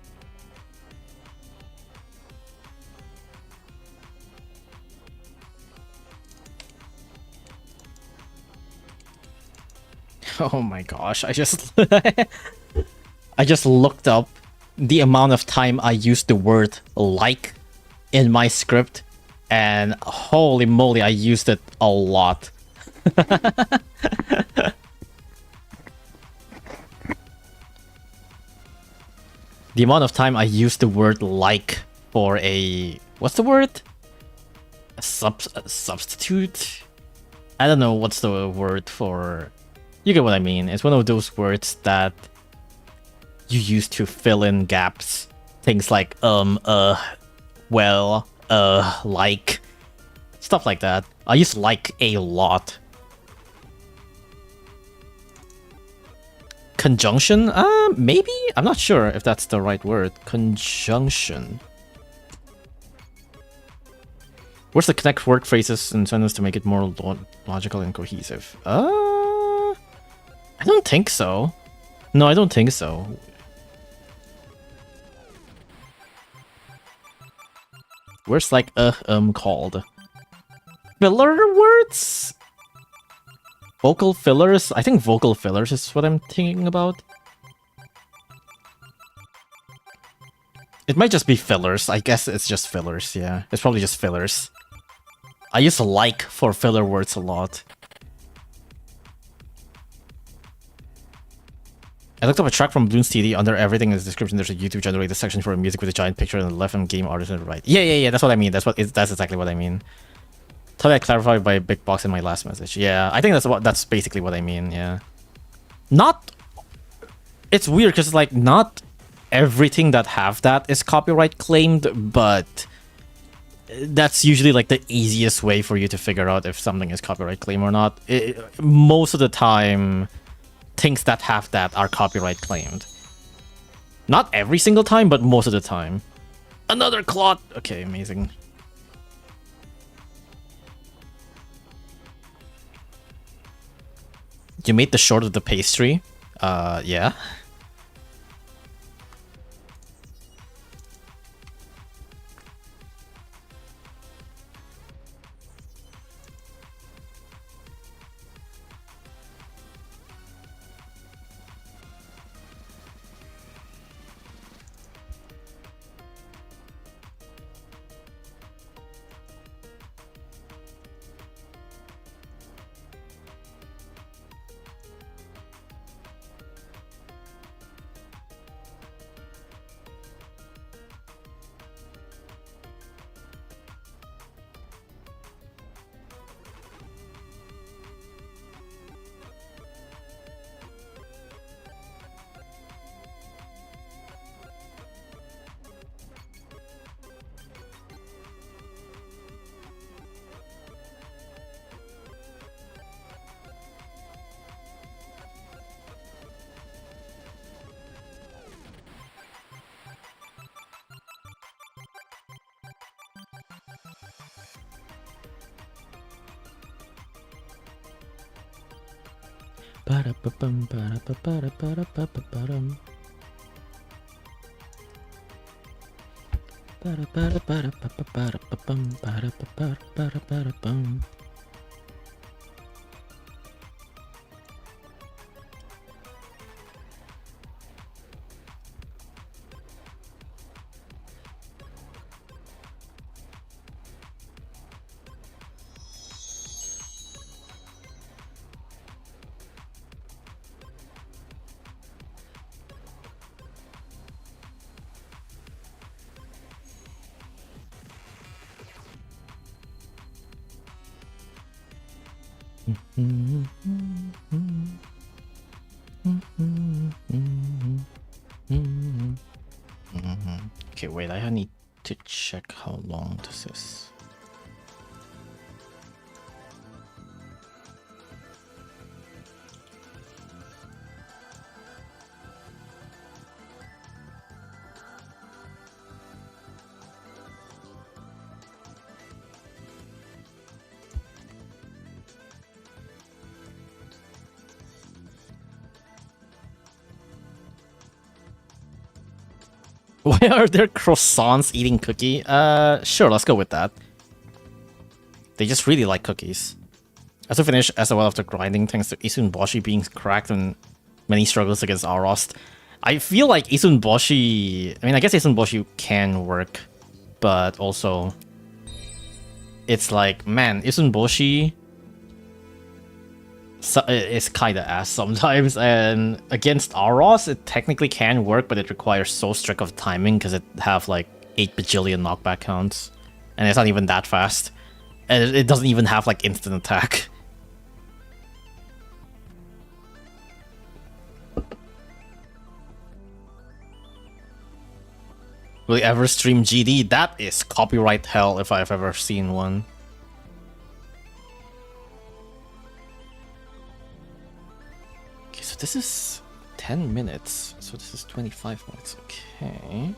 Oh my gosh, I just I just looked up the amount of time I used the word like in my script, and holy moly, I used it a lot. The amount of time I used the word like for a... what's the word? A substitute? I don't know what's the word for... you get what I mean. It's one of those words that you use to fill in gaps. Things like, well, like... stuff like that. I use like a lot. Conjunction? Maybe? I'm not sure if that's the right word. Conjunction. Where's the connect word phrases and sentences to make it more logical and cohesive? I don't think so. No, I don't think so. Where's like called? Filler words? Vocal fillers? I think vocal fillers is what I'm thinking about. It might just be fillers. I guess it's just fillers, yeah. It's probably just fillers. I use like for filler words a lot. I looked up a track from Bloons TD. Under everything in the description, there's a YouTube generated section for a music with a giant picture on the left and game artist on the right. Yeah, that's what I mean. That's exactly what I mean. Thought I clarified by Big Box in my last message. Yeah, I think that's basically what I mean, yeah. Not... it's weird, because like, not everything that have that is copyright claimed, but that's usually like the easiest way for you to figure out if something is copyright claimed or not. Most of the time, things that have that are copyright claimed. Not every single time, but most of the time. Another clot! Okay, amazing. You made the short of the pastry? Yeah. Okay, wait, I need to check how long this is. Why are there croissants eating cookie? Sure, let's go with that. They just really like cookies. As we finish as well after grinding thanks to Isun Boshi being cracked and many struggles against Arost. I feel like Isun Boshi... I mean, I guess Isun Boshi can work, but also... It's like, man, Isun Boshi... is kinda ass sometimes, and against Aros, it technically can work, but it requires so strict of timing because it have like 8 bajillion knockback counts, and it's not even that fast, and it doesn't even have like instant attack. Will you ever stream GD? That is copyright hell if I've ever seen one. So this is 10 minutes, so this is 25 minutes, okay.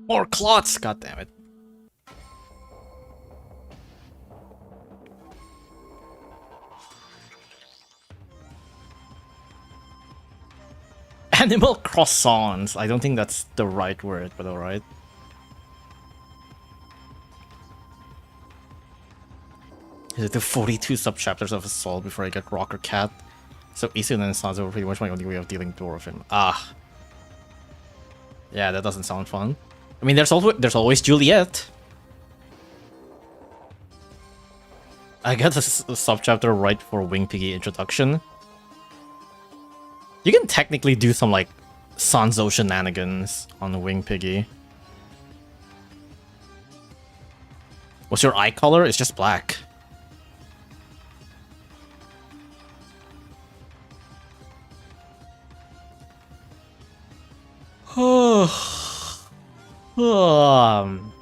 More clots! God damn it. Animal croissants. I don't think that's the right word, but alright. Is it the 42 subchapters of Assault before I get Rocker Cat? So easy, and then sounds over pretty much my only way of dealing Dwarf him. Ah. Yeah, that doesn't sound fun. I mean, there's always Juliet. I got a subchapter right for Wing Piggy introduction. You can technically do some, like, Sanzo shenanigans on the Wing Piggy. What's your eye color? It's just black. um,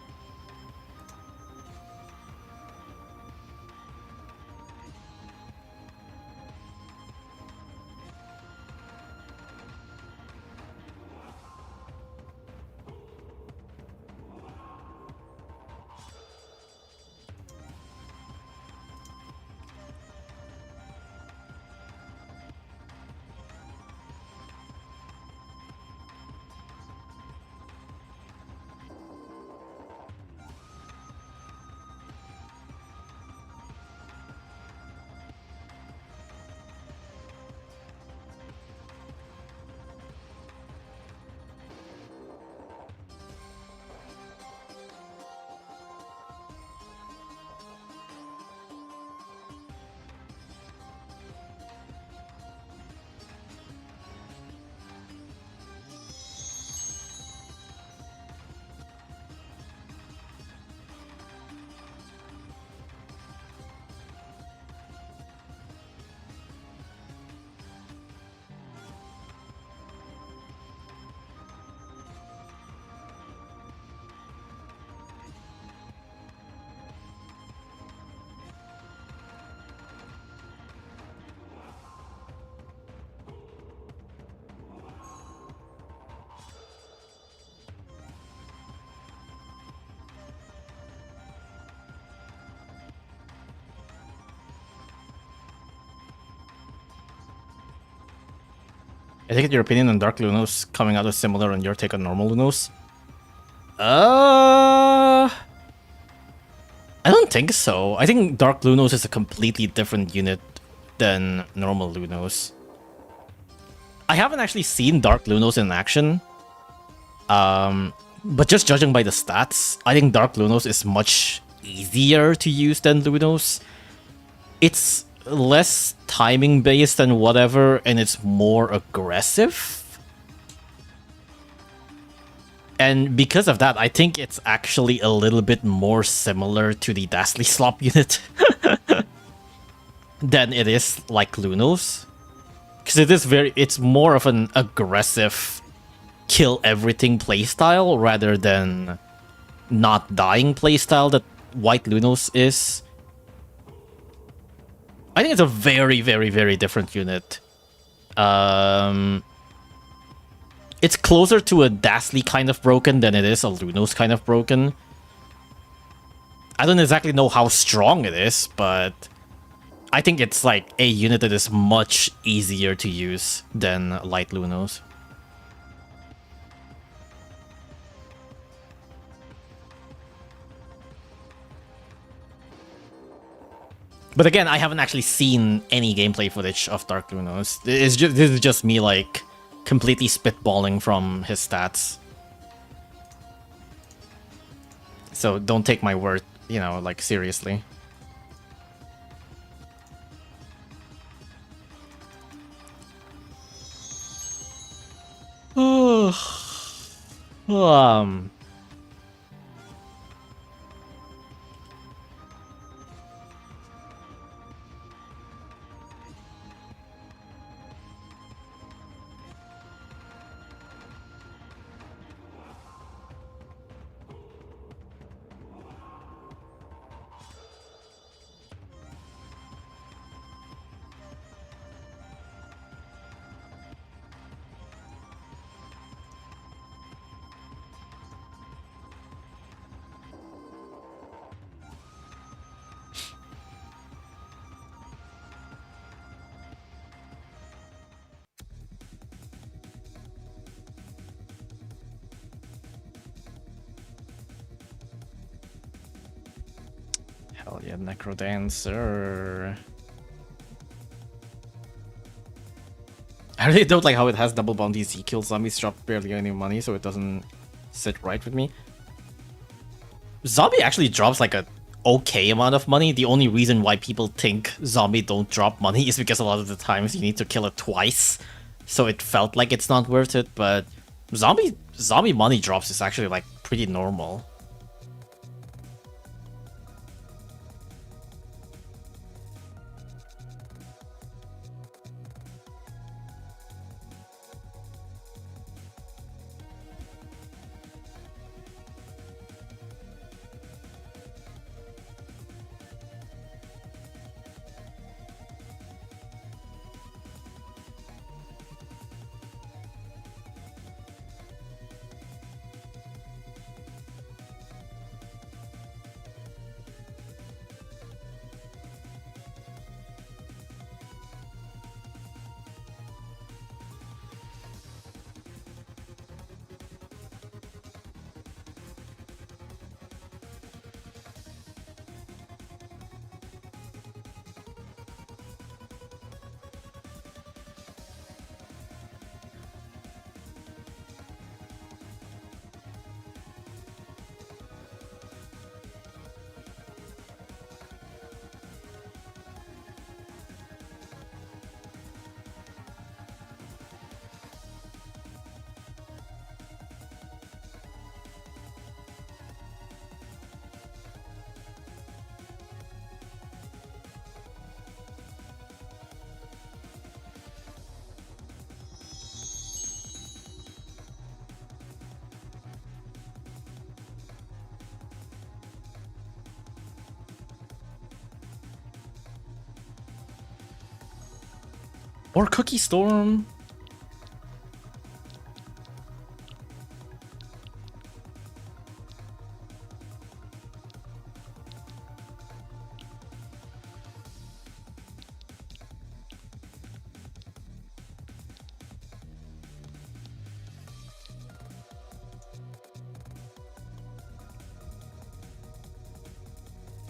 I think your opinion on Dark Lunos coming out is similar on your take on normal Lunos. I don't think so. I think Dark Lunos is a completely different unit than normal Lunos. I haven't actually seen Dark Lunos in action. But just judging by the stats, I think Dark Lunos is much easier to use than Lunos. It's less timing based and whatever, and it's more aggressive. And because of that, I think it's actually a little bit more similar to the Dastly Slop unit than it is like Lunos. Because it's more of an aggressive kill everything playstyle rather than not dying playstyle that White Lunos is. I think it's a very, very, very different unit. It's closer to a Dastly kind of broken than it is a Lunos kind of broken. I don't exactly know how strong it is, but I think it's like a unit that is much easier to use than Light Lunos. But again, I haven't actually seen any gameplay footage of Dark Lunos. This is just me, like, completely spitballing from his stats. So don't take my word, you know, like, seriously. Hell yeah, Necrodancer. I really don't like how it has double bounties. He kills zombies, drop barely any money, so it doesn't sit right with me. Zombie actually drops like a okay amount of money. The only reason why people think zombie don't drop money is because a lot of the times you need to kill it twice, so it felt like it's not worth it. But zombie money drops is actually like pretty normal. Or Cookie Storm.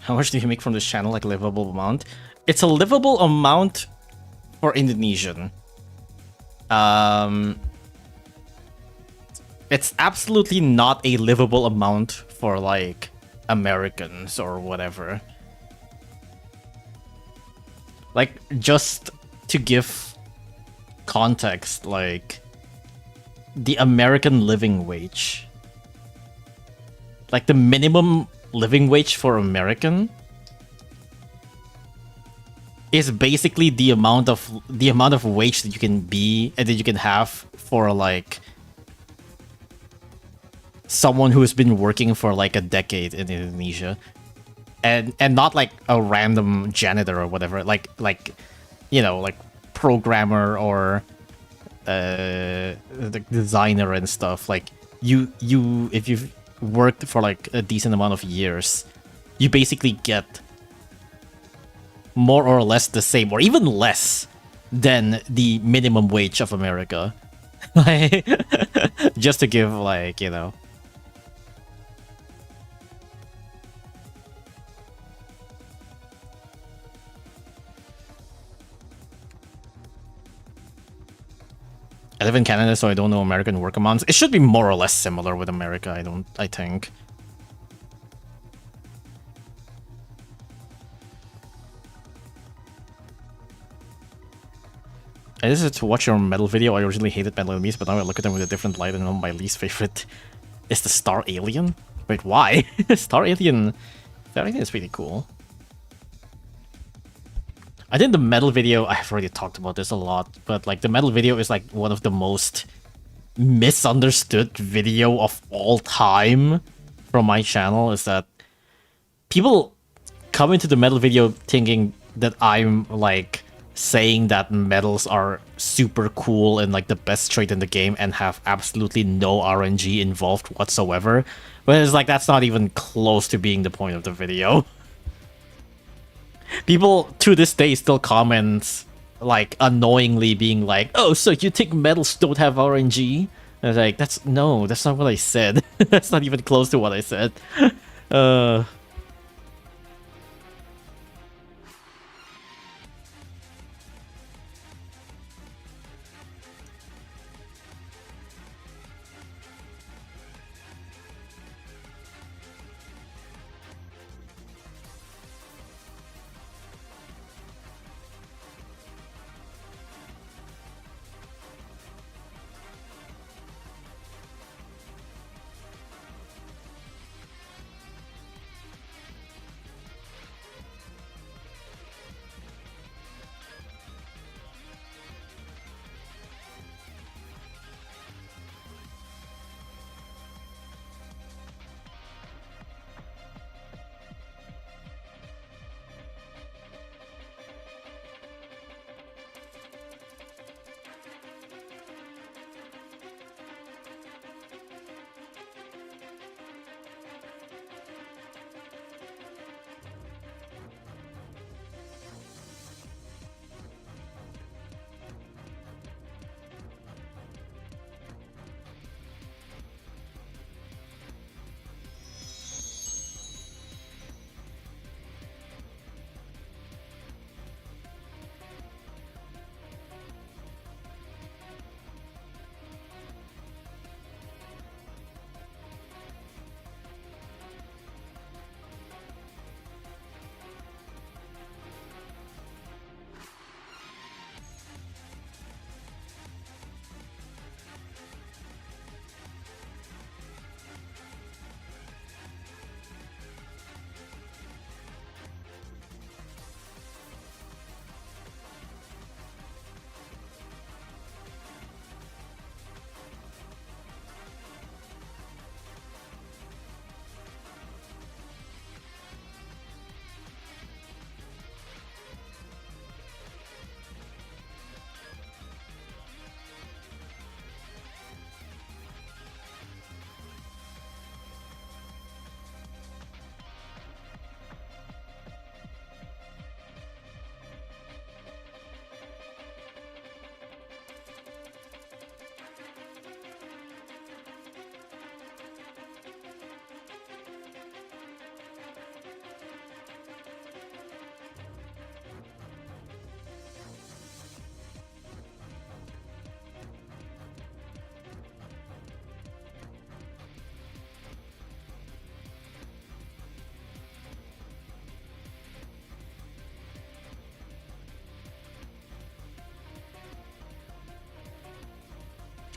How much do you make from this channel? Like a livable amount? It's a livable amount for Indonesian. It's absolutely not a livable amount for like Americans or whatever. Like, just to give context, like the American living wage, like the minimum living wage for American is basically the amount of wage that you can be and that you can have for like someone who's been working for like a decade in Indonesia, and not like a random janitor or whatever, like you know, like programmer or the designer and stuff. Like you if you've worked for like a decent amount of years, you basically get more or less the same, or even less than the minimum wage of America. Like, just to give, like, you know. I live in Canada, so I don't know American work amounts. It should be more or less similar with America, I think. I decided to watch your metal video. I originally hated metal enemies, but now I look at them with a different light, and my least favorite is the Star Alien. Wait, why? Star Alien is pretty cool. I think the metal video, I've already talked about this a lot, but like the metal video is like one of the most misunderstood video of all time from my channel. Is that people come into the metal video thinking that I'm like saying that medals are super cool and like the best trait in the game and have absolutely no RNG involved whatsoever. But it's like, that's not even close to being the point of the video. People to this day still comment like annoyingly being like, oh, so you think medals don't have RNG? And it's like, that's not what I said. That's not even close to what I said.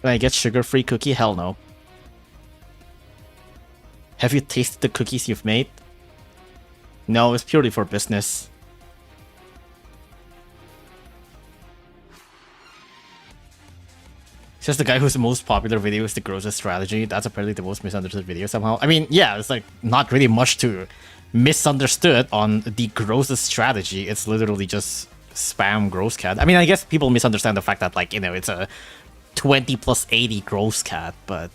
Can I get sugar-free cookie? Hell no. Have you tasted the cookies you've made? No, it's purely for business. Says the guy whose most popular video is the grossest strategy. That's apparently the most misunderstood video somehow. I mean, yeah, it's like not really much to misunderstood on the grossest strategy. It's literally just spam gross cat. I mean, I guess people misunderstand the fact that, like, you know, it's a 20 plus 80 gross cat, but...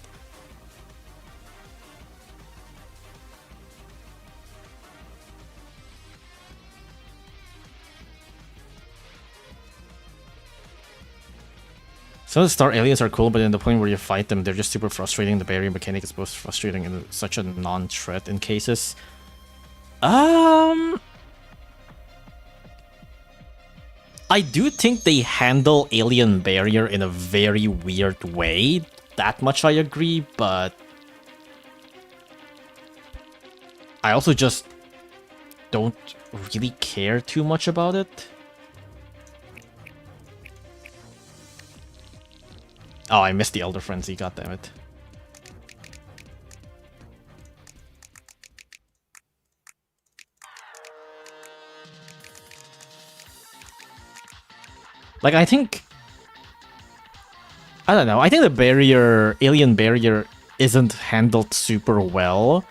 Some of the star aliens are cool, but in the point where you fight them, they're just super frustrating. The barrier mechanic is both frustrating and such a non-threat in cases. I do think they handle alien barrier in a very weird way. That much I agree, but... I also just don't really care too much about it. Oh, I missed the Elder Frenzy, goddammit. Like, I think... I don't know, I think the barrier, alien barrier, isn't handled super well,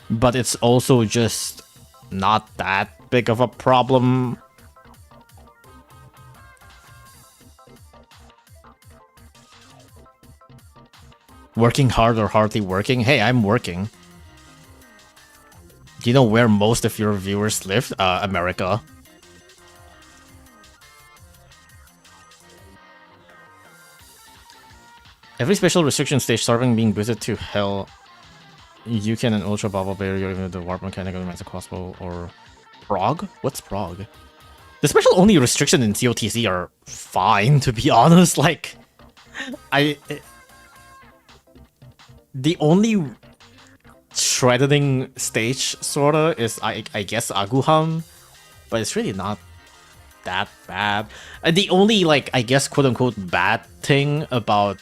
but it's also just not that big of a problem. Working hard or hardly working? Hey, I'm working. Do you know where most of your viewers live? America. Every special restriction stage starting being boosted to hell. You can an ultra bubble barrier, even the warp mechanic of the crossbow or prog? What's prog? The special only restriction in COTC are fine, to be honest. Like, the only shredding stage, sorta, is, I guess, Aguham, but it's really not that bad. The only, like, I guess, quote-unquote bad thing about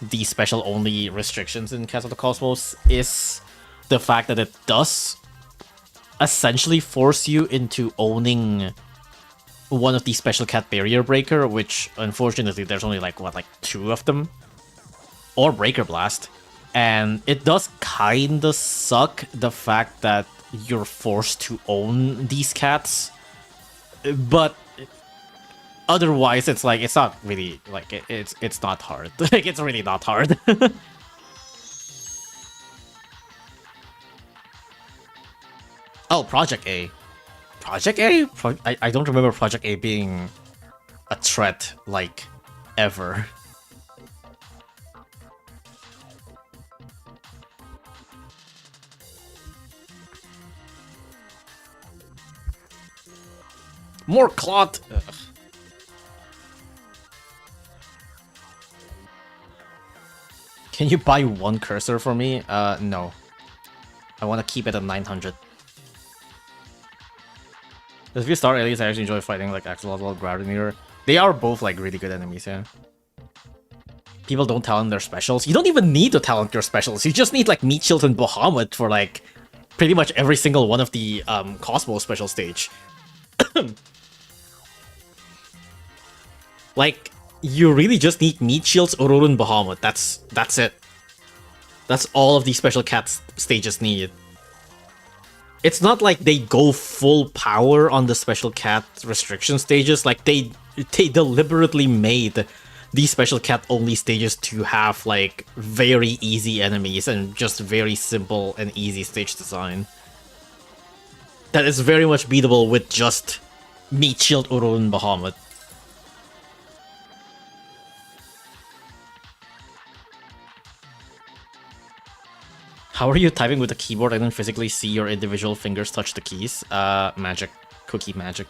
the special-only restrictions in Cast of the Cosmos is the fact that it does essentially force you into owning one of the special cat barrier breaker, which, unfortunately, there's only, like, what, like, 2 of them? Or Breaker Blast. And it does kinda suck, the fact that you're forced to own these cats, but otherwise it's like, it's not really, like, it's not hard. Like, it's really not hard. Oh, Project A. Project A? I don't remember Project A being a threat, like, ever. More clot! Ugh. Can you buy one cursor for me? No. I want to keep it at 900. There's a few star aliens I actually enjoy fighting, like Axolotl or Gravity. They are both, like, really good enemies, yeah. People don't talent their specials. You don't even need to talent your specials. You just need, like, Meat Shield and Bahamut for, like, pretty much every single one of the Cosmos special stage. Like, you really just need Meat Shields, Aurora, and Bahamut. That's it. That's all of these special cat stages need. It's not like they go full power on the special cat restriction stages. Like, they deliberately made these special cat only stages to have, like, very easy enemies and just very simple and easy stage design. That is very much beatable with just Meat Shield, Aurora, and Bahamut. How are you typing with the keyboard? I don't physically see your individual fingers touch the keys. Magic. Cookie magic.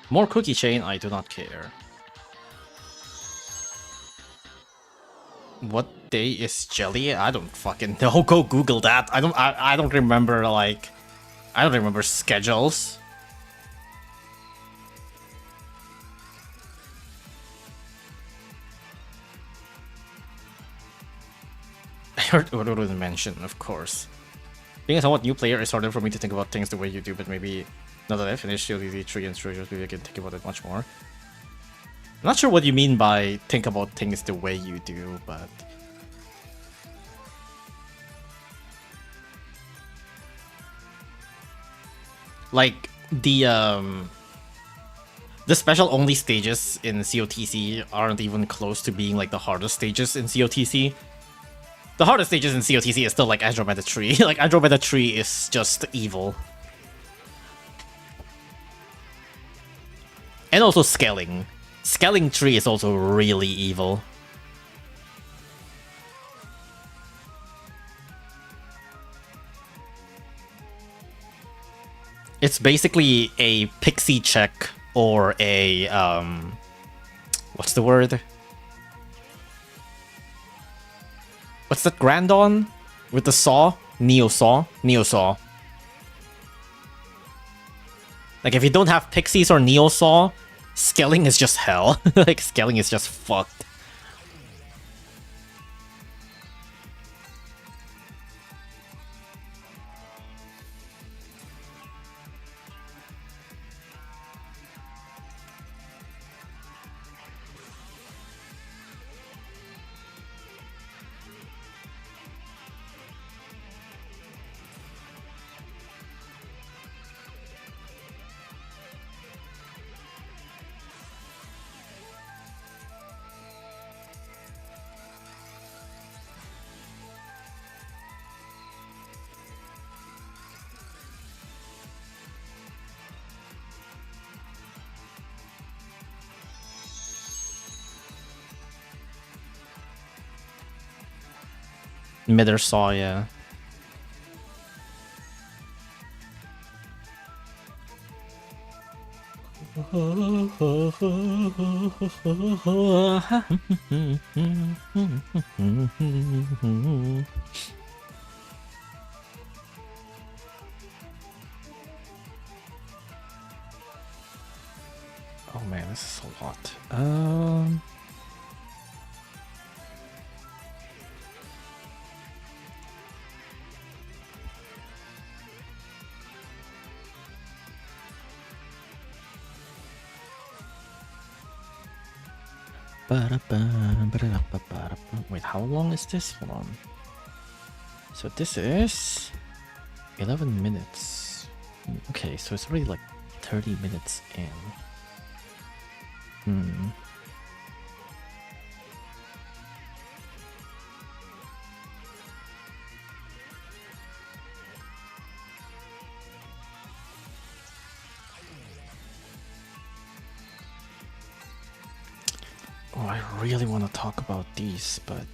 More cookie chain, I do not care. What day is jelly? I don't fucking know. Go Google that. I don't remember, like, I don't remember schedules. I heard what was mentioned, of course. Being a somewhat new player, it's harder for me to think about things the way you do, but maybe now that I finished COTC 3 and Treasures, maybe I can think about it much more. I'm not sure what you mean by think about things the way you do, but... like, the special only stages in COTC aren't even close to being like the hardest stages in COTC. The hardest stages in COTC is still like Andromeda Tree. Like, Andromeda Tree is just evil. And also Scaling. Scaling Tree is also really evil. It's basically a pixie check or a, what's the word? What's that Grandon? With the saw? Neo Saw? Neo Saw. Like, if you don't have pixies or Neo Saw, scaling is just hell. Like, scaling is just fucked. Midder Saw, yeah. Oh man, this is a lot. Wait, how long is this? Hold on. So this is 11 minutes. Okay, so it's already like 30 minutes in. Oh, I really want to talk about these, but...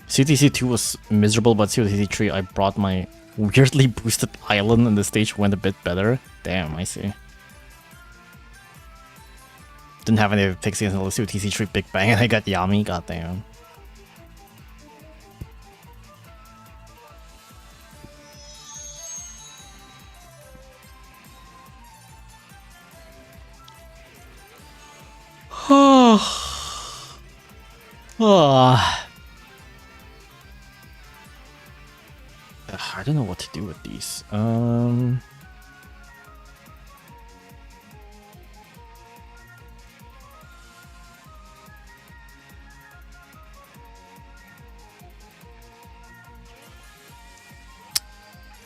CTC 2 was miserable, but CTC 3 I brought my weirdly boosted island and the stage went a bit better. Damn, I see. Didn't have any pixies until CTC 3 Big Bang and I got Yami, goddamn. I don't know what to do with these.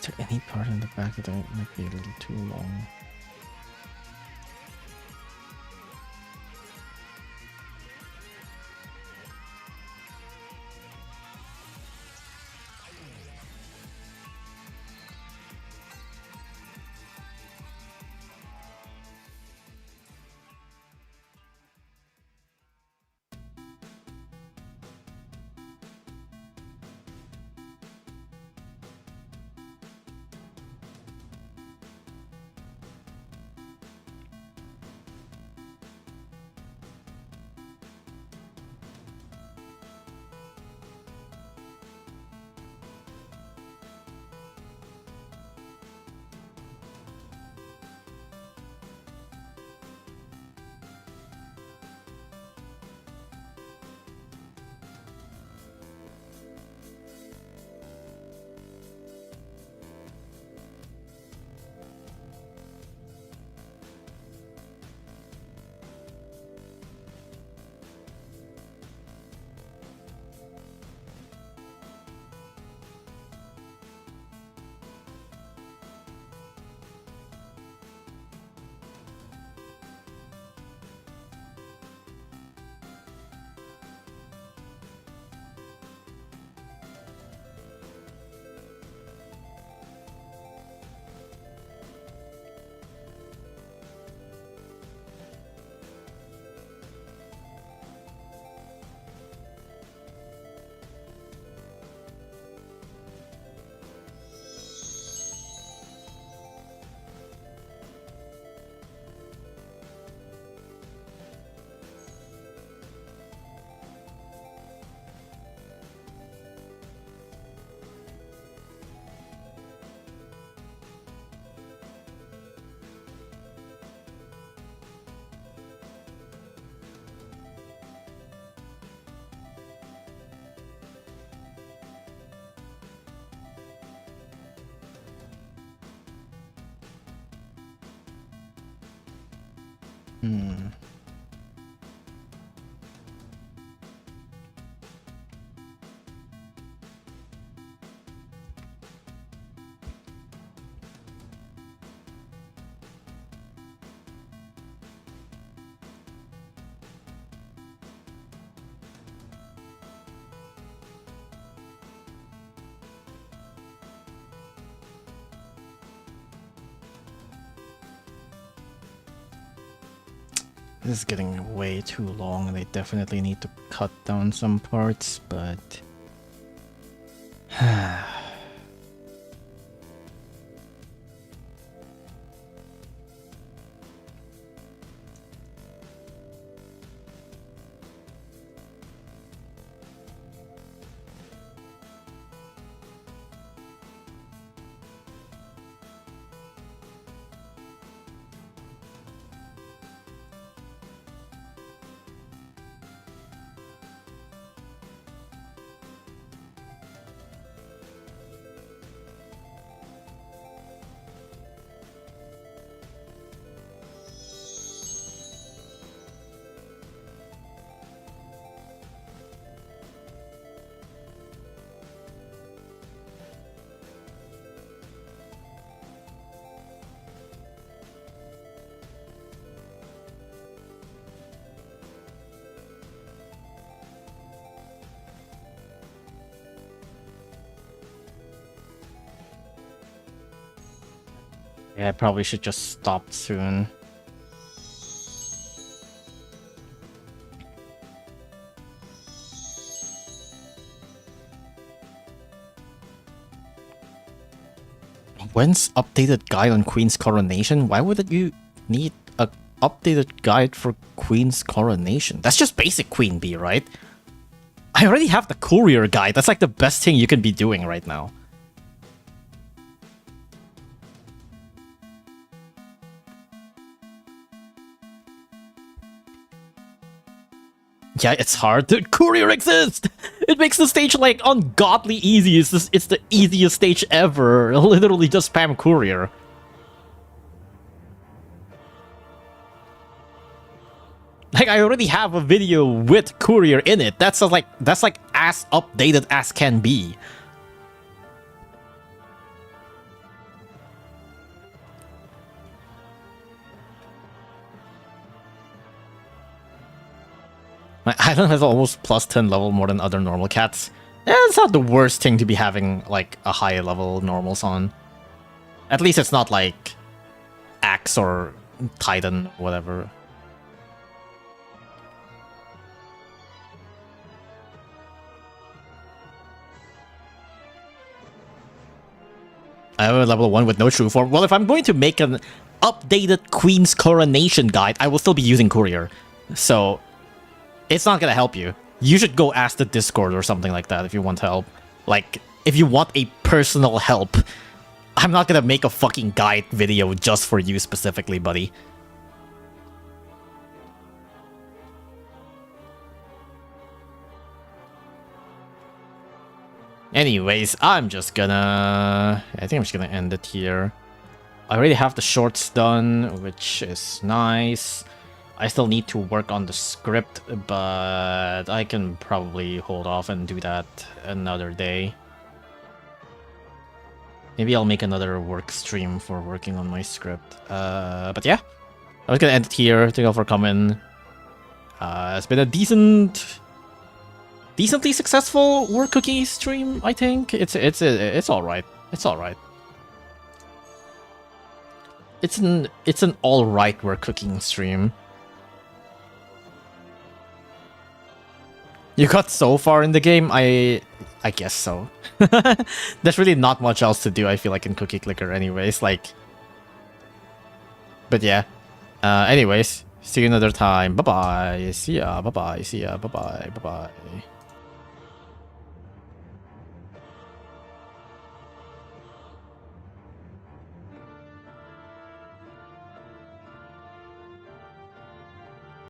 Is there any part in the back that might be a little too long? This is getting way too long, and they definitely need to cut down some parts, but... Yeah, I probably should just stop soon. When's updated guide on Queen's coronation? Why would you need a updated guide for Queen's coronation? That's just basic Queen Bee, right? I already have the courier guide. That's like the best thing you can be doing right now. Yeah, it's hard. Dude, courier exists! It makes the stage, like, ungodly easy. It's the easiest stage ever. Literally just spam courier. Like, I already have a video with courier in it. That's like as updated as can be. My island has almost plus 10 level more than other normal cats. It's not the worst thing to be having, like, a high level normals on. At least it's not like Axe or Titan, whatever. I have a level 1 with no true form. Well, if I'm going to make an updated Queen's Coronation guide, I will still be using Courier. So, it's not gonna help you. You should go ask the Discord or something like that if you want help. Like, if you want a personal help, I'm not gonna make a fucking guide video just for you specifically, buddy. Anyways, I think I'm just gonna end it here. I already have the shorts done, which is nice. I still need to work on the script, but I can probably hold off and do that another day. Maybe I'll make another work stream for working on my script. But yeah, I was gonna end it here. Thank you all for coming. It's been a decently successful work cookie stream. I think it's all right. It's all right. It's an all right work cooking stream. You got so far in the game? I guess so. There's really not much else to do, I feel like, in Cookie Clicker anyways, like... But yeah. Anyways, see you another time. Bye-bye. See ya. Bye-bye. See ya. Bye-bye. Bye-bye.